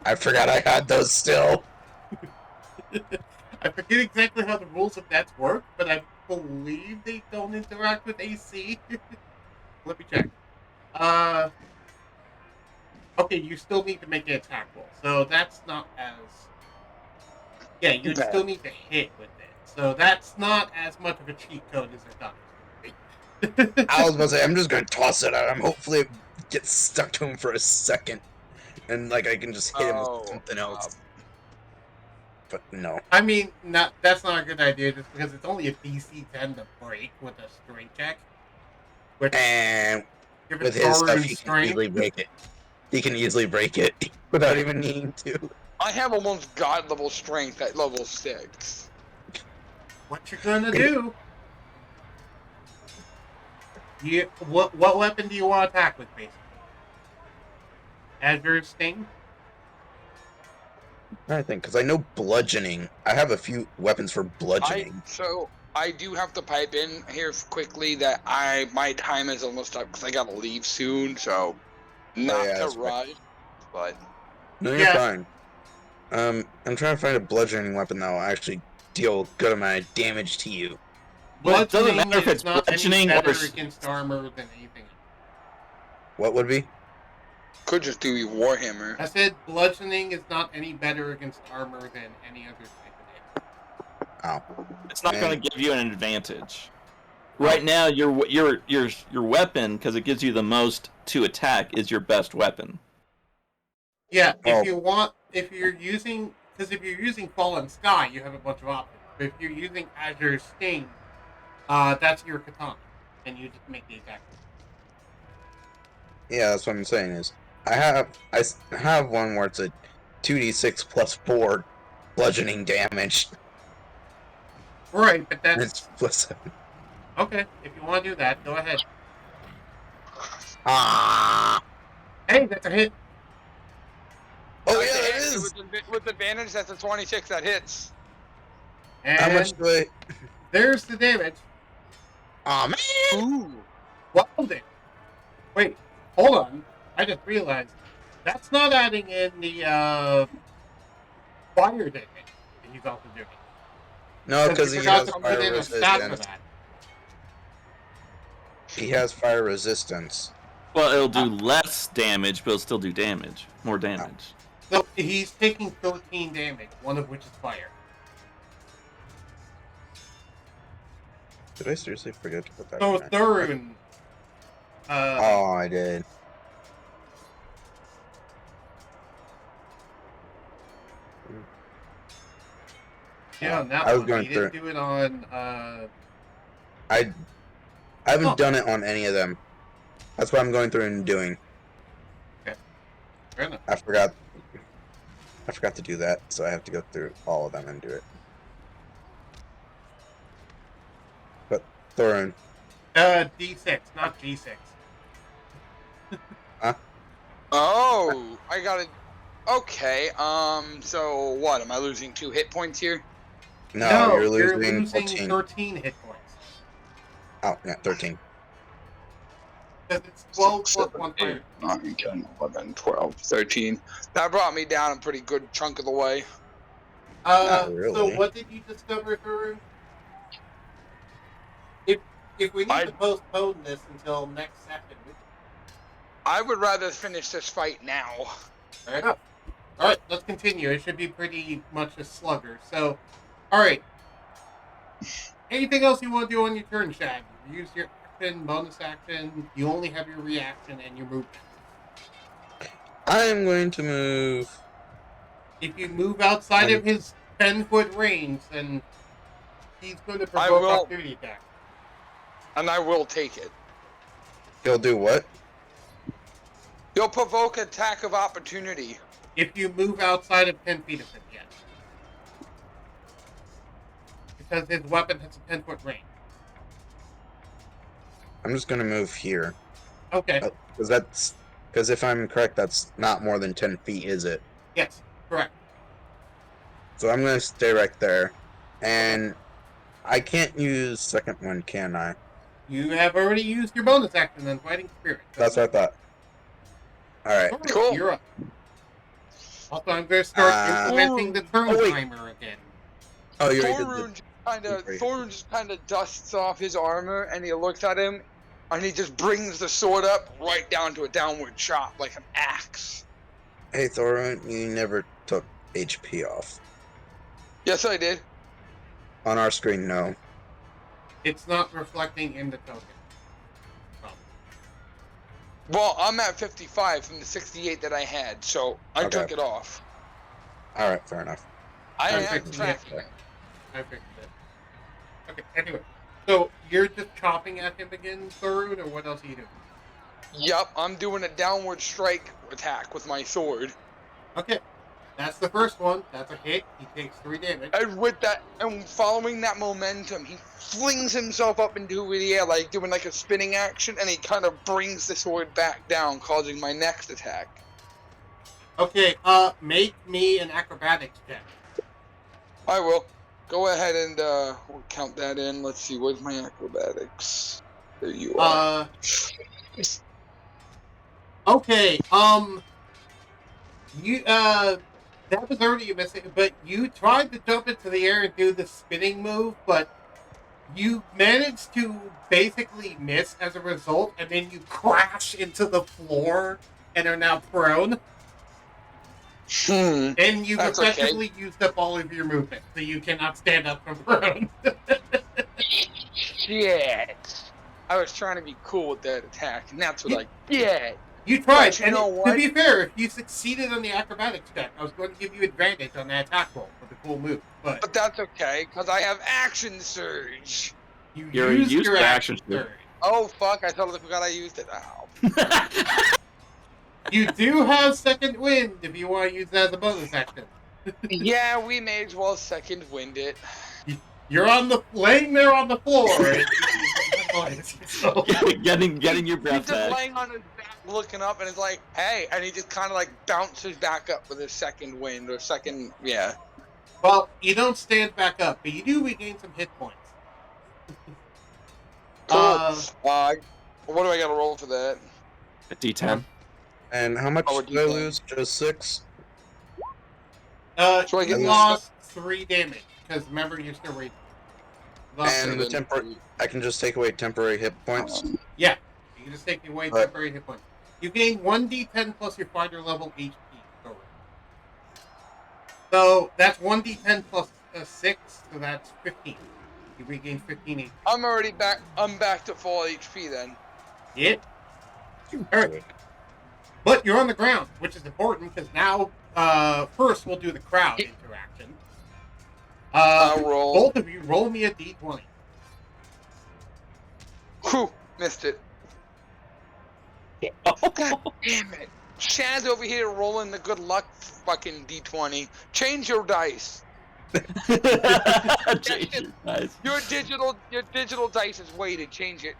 I forgot I had those still. I forget exactly how the rules of nets work, but I believe they don't interact with AC. Let me check. Okay, you still need to make an attack roll, so that's not as... Yeah, you'd Bad. still need to hit with it, so that's not as much of a cheat code as I thought it was going to be. I was about to say, I'm just going to toss it at him. Hopefully it gets stuck to him for a second. And, like, I can just hit him with something else. But no. I mean, that's not a good idea, just because it's only a DC 10 to break with a strength check. Which, And given with his stuff, Thorun's he can strength, easily break it. He can easily break it without even needing to. I have almost god level strength at level 6. what you're gonna do? What weapon do you want to attack with, basically? Azure Sting? I think because I know bludgeoning. I have a few weapons for bludgeoning. I do have to pipe in here quickly that my time is almost up because I gotta leave soon, so not yeah, to that's right. rush, but No, you're Yeah. fine. I'm trying to find a bludgeoning weapon that will actually deal a good amount of damage to you. But it doesn't Bludgeoning matter if is it's not any bludgeoning or better against armor than anything else. What would be? could just do Warhammer. I said bludgeoning is not any better against armor than any other type of damage. Oh, it's not Man. going to give you an advantage. Right now, your weapon, because it gives you the most to attack, is your best weapon. Yeah, Oh. if you're using Fallen Sky, you have a bunch of options. But if you're using Azure Sting, that's your katana, and you just make the attack. yeah, that's what I'm saying is I have one where it's a 2d6 plus 4 bludgeoning damage. Right, but And that's it's plus 7. okay. If you want to do that, go ahead. Ah! Hey, that's a hit. Oh That's yeah, a it hit. is. With advantage, that's a 26 that hits. And How much do I? there's the damage. Oh man! Ooh. Wild it. Wait, hold on. I just realized that's not adding in the fire damage that he's also doing. No, because you he forgot has to put fire in a stat for resistance. that. He has fire resistance. Well, it'll do less damage, but it'll still do damage. More damage. So he's taking 13 damage, one of which is fire. Did I seriously forget to put that? So in there? Thurun, Oh, I did. yeah, on that I was one, going he didn't through. do it on. I haven't Oh. done it on any of them. That's what I'm going through and doing. Fair enough. I forgot to do that, so I have to go through all of them and do it. But Thorin, D6, not G6. Oh, I got it. Okay. So what? Am I losing 2 hit points here? no, you're losing 14. 13 hit points. Oh, yeah, 13. Because it's 12 6, plus 7, 1 8, fire. 9, 10, 11, 12, 13. That brought me down a pretty good chunk of the way. Not really. So what did you discover, Thurun? If we need to postpone this until next session, we can. I would rather finish this fight now. Fair enough. Alright, let's continue. It should be pretty much a slugger. So, alright. Anything else you want to do on your turn, Shag? Use your action, bonus action. You only have your reaction and your movement. I am going to move. If you move outside of his 10-foot range, then he's going to provoke will. opportunity attack. And I will take it. He'll do what? You'll provoke attack of opportunity. If you move outside of 10 feet of him, yes. Because his weapon has a 10-foot range. I'm just going to move here. Okay. Because if I'm correct, that's not more than 10 feet, is it? Yes, correct. So I'm going to stay right there. And I can't use second one, can I? You have already used your bonus action on Fighting Spirit. That's what I thought. Alright. Alright, Cool. You're up. Also, I'm going to start implementing the turn wait. timer again. Oh, you're Thorun just kind of dusts off his armor and he looks at him and he just brings the sword up right down to a downward chop like an axe. Hey, Thorin, you never took HP off. Yes, I did. On our screen, no. It's not reflecting in the token. Well, I'm at 55 from the 68 that I had, so I Okay. took it off. Alright, fair enough. I I'm am fixing tracking it. it. I fixed it. Okay, anyway. So you're just chopping at him again, Thorun, or what else are you doing? Yup, I'm doing a downward strike attack with my sword. Okay, that's the first one. That's a hit. He takes 3 damage. And with that, and following that momentum, he flings himself up into the air, like doing like a spinning action, and he kind of brings the sword back down, causing my next attack. Okay, make me an acrobatics check. I will. Go ahead and we'll count that in. Let's see, where's my acrobatics? There you are. Okay, you, that was already a mistake, but you tried to jump into the air and do the spinning move, but you managed to basically miss as a result, and then you crash into the floor and are now prone. And you've That's effectively used up all of your movement, so you cannot stand up from prone. Shit. I was trying to be cool with that attack, and that's what You tried, But you and know to what? be fair, if you succeeded on the acrobatics check, I was going to give you advantage on that attack roll for the cool move, but But that's okay, because I have action surge. you You're used used your to action action surge. surge. Oh fuck, I totally forgot I used it. Ow. You do have second wind if you want to use that as a bonus action. Yeah, we may as well second wind it. You're laying there on the floor. So, getting your He's breath just back. laying on his back looking up and it's like, hey, and he just kind of like bounces back up with his second wind or second, yeah. well, you don't stand back up, but you do regain some hit points. Cool. What do I gotta roll for that? A D10. And how much Oh, did I D10. lose? Just 6? So I get You lost 3 damage, because remember, you're still raging. And the temporary, I can just take away temporary hit points. Yeah, you can just take away Right. temporary hit points. You gain 1d10 plus your fighter level HP. So that's 1d10 plus 6, so that's 15. You regain 15 HP. I'm already back. I'm back to full HP then. Yeah. Alright. But you're on the ground, which is important, because now, first we'll do the crowd interaction. I'll roll. Both of you, roll me a d20. Whew, missed it. God damn it. Shaz over here rolling the good luck fucking D20. Change your dice. Jesus Christ. Your digital dice is weighted. Change it.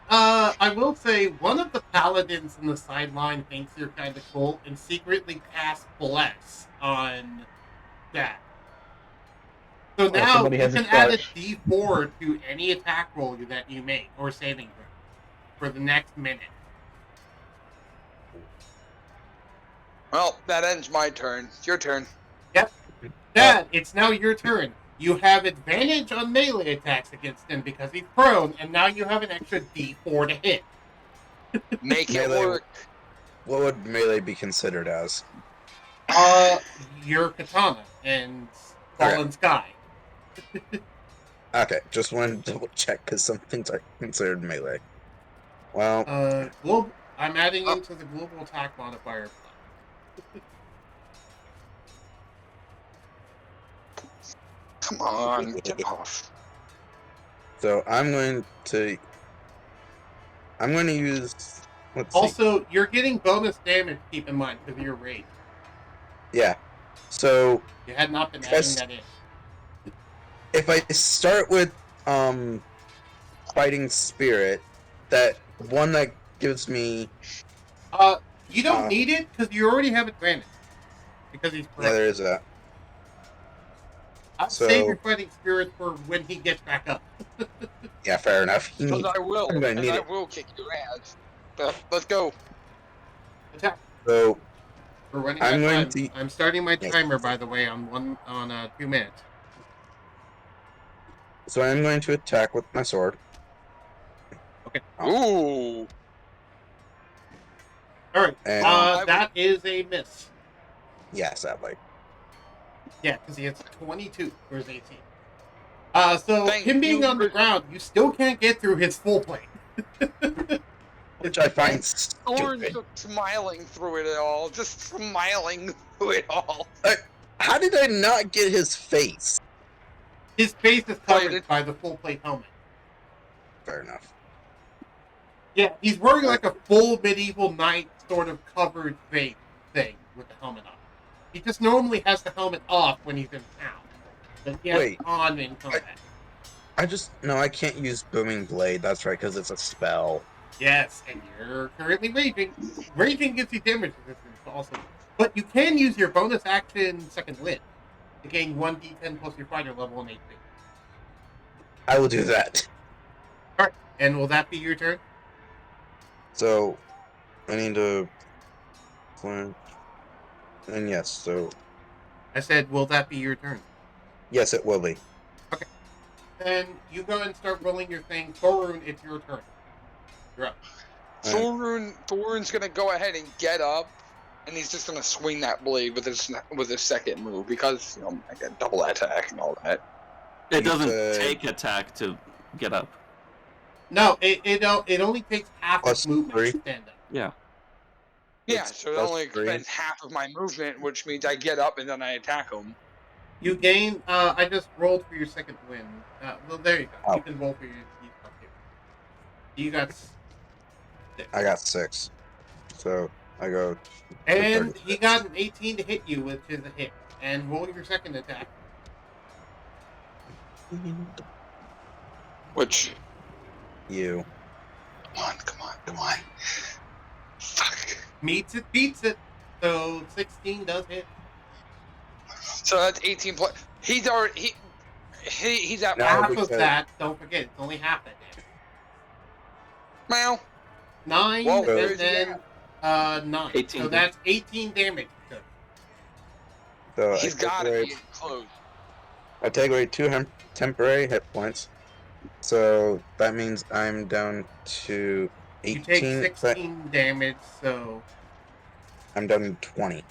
I will say, one of the paladins in the sideline thinks you're kind of cool and secretly casts Bless on that. So now somebody you has a can add a crush. d4 to any attack roll that you make, or saving throw, for the next minute. Well, that ends my turn. It's your turn. Dad, it's now your turn. You have advantage on melee attacks against him because he's prone, and now you have an extra d4 to hit. Make it Melee. work. What would melee be considered as? Your katana and Fallen Sky. Okay, just wanted to double check because some things are considered melee. Well, I'm adding into the global attack modifier. Come on, get off. so I'm going to use. Let's see. Also, you're getting bonus damage, keep in mind, because of your rage. Yeah. So You had not been adding Yes. that in. if I start with fighting spirit, that one that gives me You don't need it, because you already have advantage. Because he's prone. yeah, there is that. I'll so- save your fighting spirit for when he gets back up. Yeah, fair enough. Because I will. I'm gonna And need I it. will kick your ass. Let's go. Attack. So We're running I'm out of going time. to- I'm starting my Yes. timer, by the way, on 2 minutes. so I'm going to attack with my sword. Ooh. All right. And That is a miss. yeah, sadly. Yeah, because he hits 22 for his 18. So Thank him being you on the for- ground, you still can't get through his full plate. Which I find Thorn's stupid. just smiling through it all. Just smiling through it all. How did I not get his face? His face is covered Plated. by the full plate helmet. Fair enough. Yeah, he's wearing like a full medieval knight sort of covered face thing with the helmet on. He just normally has the helmet off when he's in town, but he has Wait. it on in combat. I can't use Booming Blade. That's right, because it's a spell. Yes, and you're currently raging. Raging gives you damage resistance also, but you can use your bonus action second wind to gain 1d10 plus your fighter level and HP. I will do that. All right, and will that be your turn? So, I need to... And yes, so... I said, will that be your turn? Yes, it will be. Then you go and start rolling your thing. Thorun, it's your turn. You're up. Thorun's gonna go ahead and get up, and he's just gonna swing that blade with his second move because I got double attack and all that. It doesn't take attack to get up. No, it only takes half Plus its movement 3. to stand up. Yeah. Yeah, It's so it plus only 3. expends half of my movement, which means I get up and then I attack him. You gain. I just rolled for your second win. Well, there you go. Oh. You can roll for your. You got. 6. I got 6. So, I go... to And 36. he got an 18 to hit you, which is a hit. And roll your second attack. Which, You. come on. Fuck. Meets it, beats it. So 16 does hit. So that's 18 plus. He's already he's at No, Half of because- that, don't forget, it's only half that damage. Meow. 9 Whoa, and where's he then at? 9. 18. So that's 18 damage. Good. So He's got to be close. I take away 2 temporary hit points. So that means I'm down to 18. You take 16 damage, so I'm down to 20.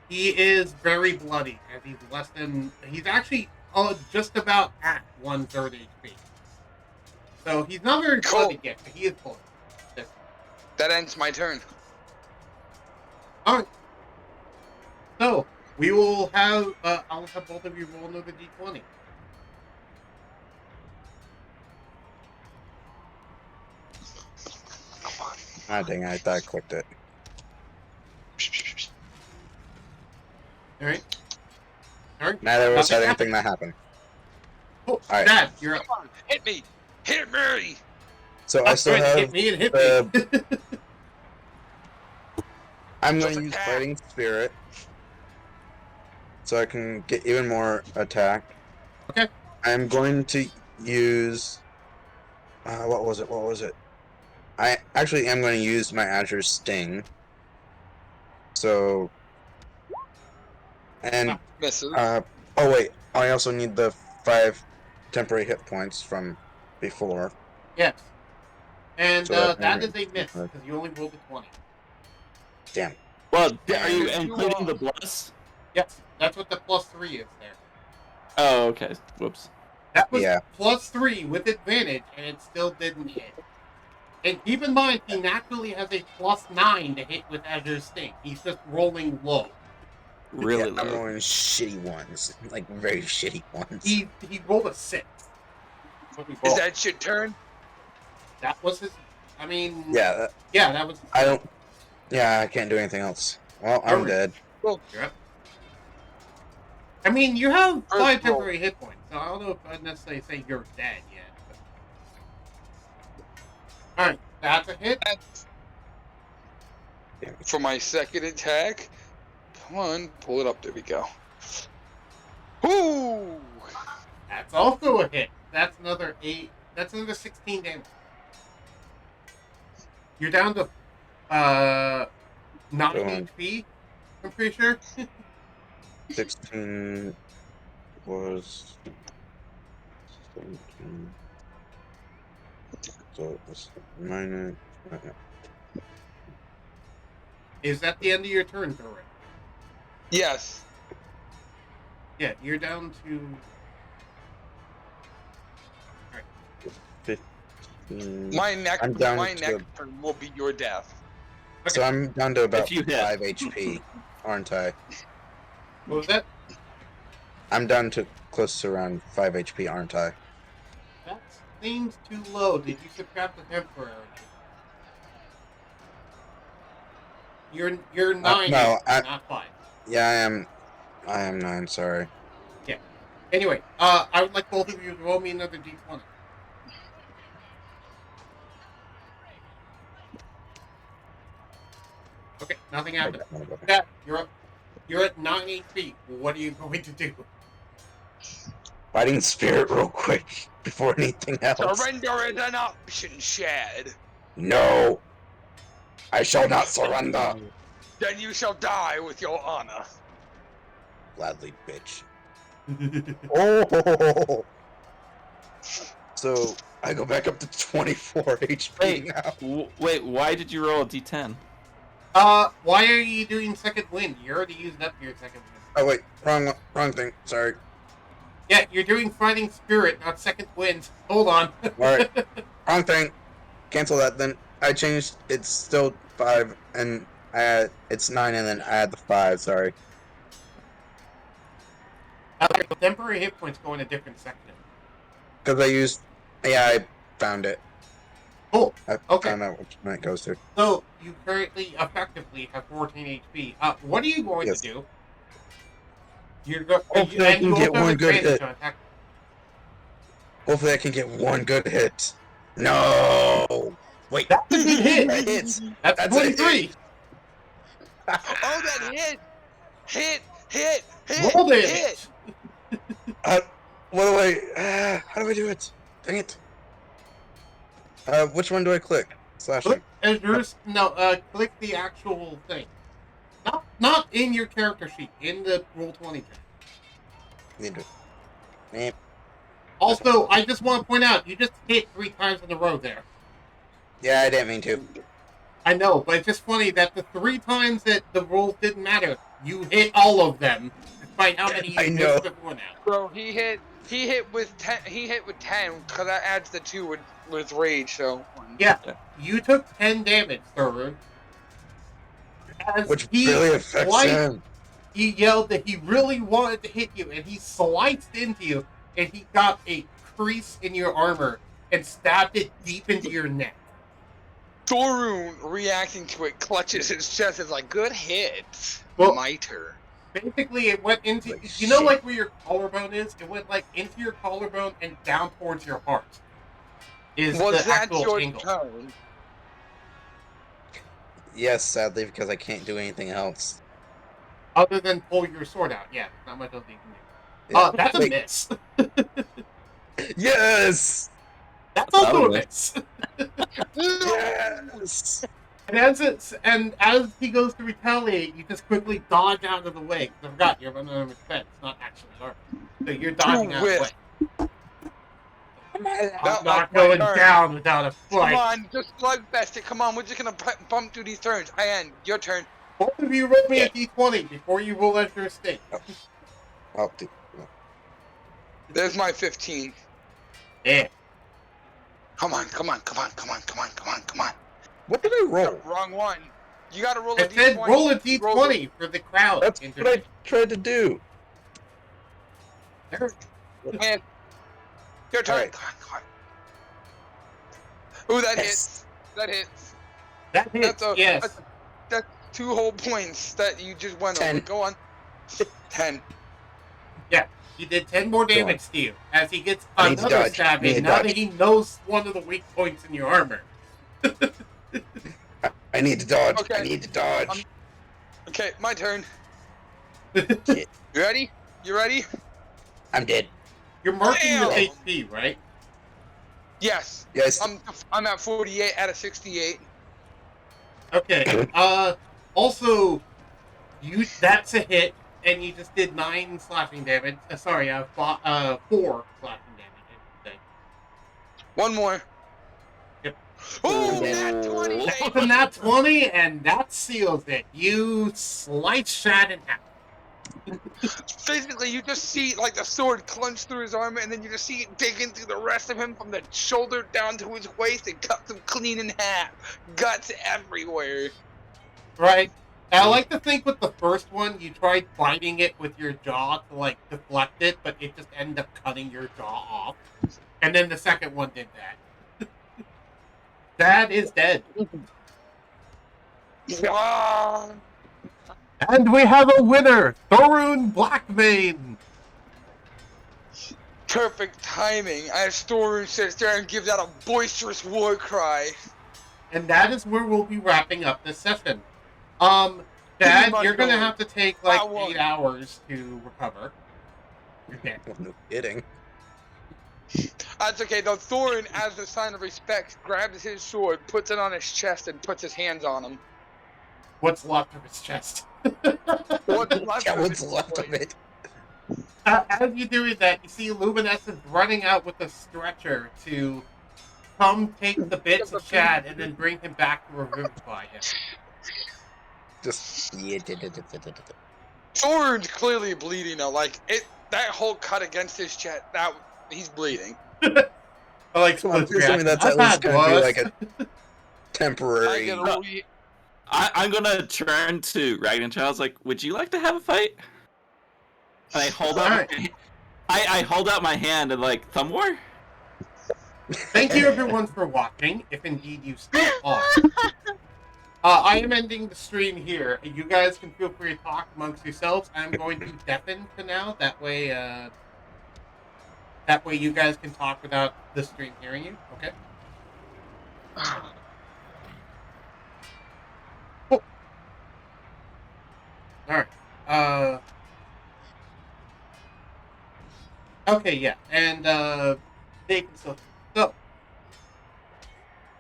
he is very bloody, and he's less than. He's actually just about at 1/3 HP. So he's not very Cool. bloody yet, but he is close. That ends my turn. Alright. So, we will have. I'll have both of you roll another d20. Ah, dang, I thought I clicked it. Alright? Alright? Neither of us had Nothing anything that happened. Oh, Alright. Dad, you're up. Come on, hit me! Hit me! So I still Hit have. me and hit me. I'm Just going to use attack. Fighting Spirit. So I can get even more attack. Okay. I'm going to use. What was it? I actually am going to use my Azure Sting. So. And. Misses. Oh, wait. I also need the 5 temporary hit points from before. Yes. And So that is that- a miss, because you only rolled a 20. Damn. Well, are you You including are- the bless? Yes, that's what the +3 is there. Oh, okay. Whoops. That was Yeah. +3 with advantage, and it still didn't hit. And keep in mind, he naturally has a +9 to hit with Azure Sting. He's just rolling low. Really Yeah, I'm low. rolling shitty ones. Like, very shitty ones. He rolled a 6. What he Is rolled. that your turn? That was his. I mean. Yeah, Yeah, that was. I don't. Yeah, I can't do anything else. Well, I'm Alright. dead. You're up. I mean, you have 5 First roll. temporary hit points, so I don't know if I'd necessarily say you're dead yet. Alright, that's a hit. For my second attack. Come on, pull it up. There we go. Ooh! That's also a hit. That's another 8. That's another 16 damage. You're down to 9 Go on. HP, I'm pretty sure. 16 was 17. So it's minus. Is that the end of your turn, Thorin? Yes. Yeah, you're down to. 15. My next I'm down my to next turn will be your death. So I'm down to about If you hit. 5 HP, aren't I? What was that? I'm down to close to around 5 HP, aren't I? That seems too low. Did you subtract the temporary? You're 9 no, HP, not 5. Yeah, I am 9, sorry. Yeah. Anyway, I would like both of you to roll me another d20. Okay, nothing happened. Yeah, you're at 9 HP. What are you going to do? Fighting spirit real quick before anything else. Surrender is an option, Shad. No! I shall not surrender! Then you shall die with your honor. Gladly, bitch. Oh! So, I go back up to 24 HP Wait, now. wait, why did you roll a d10? Why are you doing second wind? You already used up your second wind. Oh wait, wrong thing, sorry. Yeah, you're doing fighting spirit, not second wind. Hold on. Alright, wrong thing. Cancel that then. I changed, it's still 5, and it's 9, and then I add the 5, sorry. The temporary hit points go in a different section. Because I used, yeah, I found it. Cool. I Okay. found out which one it goes to. So, you currently, effectively, have 14 HP. What are you going to do? You're Hopefully I can get one good hit. Attack. Hopefully I can get one good hit. No! Wait. That's a good hit. That hits. That's That's a 23. Oh, that hit! Hit! Roll damage. Hit! What do I, how do I do it? Dang it. Which one do I click? Slashing. Click the actual thing. Not in your character sheet, in the Roll20 tab. Need to. Also, I just want to point out, you just hit 3 times in a row there. Yeah, I didn't mean to. I know, but it's just funny that the 3 times that the rolls didn't matter, you hit all of them, despite how many I you know. missed before now. Bro, he hit with 10. He hit with 10 because that adds the 2 with rage. So Yeah, you took 10 damage, Thurun. Which really affects him. He yelled that he really wanted to hit you, and he sliced into you, and he got a crease in your armor and stabbed it deep into your neck. Thorun, reacting to it, clutches his chest. Is like, good hit, Well, my turn. Basically, it went into Like, you know, shit. like where your collarbone is. It went like into your collarbone and down towards your heart. Is Was the that actual your angle? turn? Yes, sadly, because I can't do anything else. Other than pull your sword out, yeah, not much else you can do. Yeah. That's a Wait. miss. Yes! That's also a miss. miss. Yes! And as he goes to retaliate, you just quickly dodge out of the way. 'Cause I forgot you're running on defense, not actually armor. So you're dodging out of the way. I'm not going down without a Come fight. on, just slugfest it. Come on, we're just gonna bump through these turns. Ian, your turn. Both of you roll me a d20 before you roll out your estate. I'll do. There's my 15. Yeah. Come on. What did I roll? Wrong one. You gotta roll a I said d20. roll a d20 for the crowd. That's what I tried to do. And your turn. Alright. Come on. Ooh, that Yes. hits. That hits. That hits, yes. That's 2 whole points that you just went 10. over. Go on. 10. He did 10 more damage to you as he gets I need to another dodge. stab I need in. to Now dodge. that he knows one of the weak points in your armor. I need to dodge. Okay. I need to dodge. Okay, my turn. Shit. You ready? You ready? I'm dead. You're marking your Damn. HP, right? Yes. Yes. I'm at 48 out of 68. Okay. Also, that's a hit, and you just did 9 slashing damage. 4 slashing damage. I should say. One more. Yep. Ooh, nat 20, That was a baby. nat 20, and that seals it. You slice Shad in half. Physically, you just see like the sword clench through his armor, and then you just see it digging through the rest of him from the shoulder down to his waist and cuts him clean in half. Guts everywhere. Right? I like to think with the first one, you tried biting it with your jaw to like deflect it, but it just ended up cutting your jaw off. And then the second one did that. Dad is dead. Ah, And we have a winner, Thorun Blackmane. perfect timing as Thorun sits there and gives out a boisterous war cry. And that is where we'll be wrapping up this session. Pretty Dad, much you're gonna so. have to take like I won. 8 hours to recover. Okay. Well, no kidding. That's okay, though. Thorin, as a sign of respect, grabs his sword, puts it on his chest, and puts his hands on him. What's left of his chest? What's left Yeah, of what's his left of sword? it? As you're doing that, you see Luminescent running out with a stretcher to come take the bits of Chad and then bring him back to revivify him. Just Thorin's clearly bleeding now. Like that whole cut against his chest, that he's bleeding. I like Come on, Split's please tell me reaction. that's I've at least had gonna be worse. like a I temporary. get a re- I'm gonna turn to Ragnarok. I was like, "Would you like to have a fight?" And I hold out. Alright. I hold out my hand and like thumb war. Thank you everyone for watching, if indeed you still are. I am ending the stream here. You guys can feel free to talk amongst yourselves. I'm going to deafen for now. That way you guys can talk without the stream hearing you. Okay? Cool. Alright. Okay, yeah. And they can still. So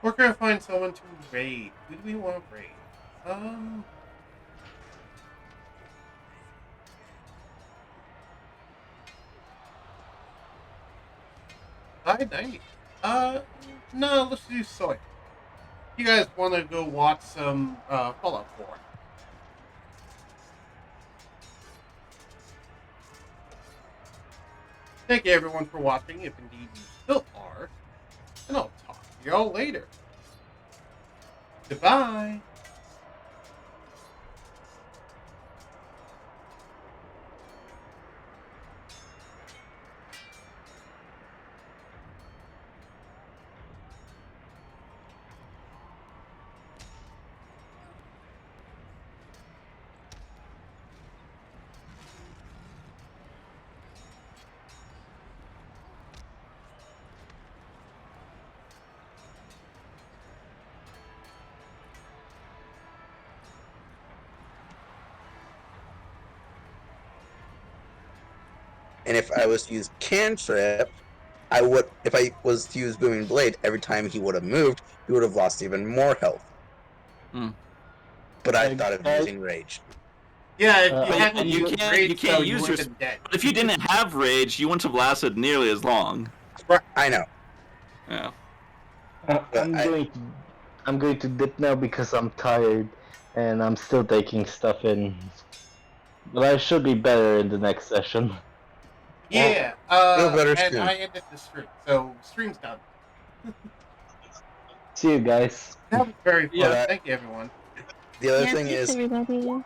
we're gonna find someone to raid. Who do we want to raid? I no, let's do Soy. You guys want to go watch some Fallout 4? Thank you everyone for watching, if indeed you still are. And I'll talk to y'all later. Goodbye. And if I was to use cantrip, I would. If I was to use booming blade, every time he would have moved, he would have lost even more health. Hmm. But I thought of using rage. Yeah, if Uh, you and hadn't you used can't- rage, you can't though, use you your would have been dead. But if you didn't have rage, you wouldn't have lasted nearly as long. I know. Yeah. I'm going to dip now because I'm tired and I'm still taking stuff in. But I should be better in the next session. Yeah, Feel better and soon. I ended the stream, so stream's done. See you guys. That was very fun. Yeah. Thank you, everyone. The other Yeah, thing thanks is, everybody.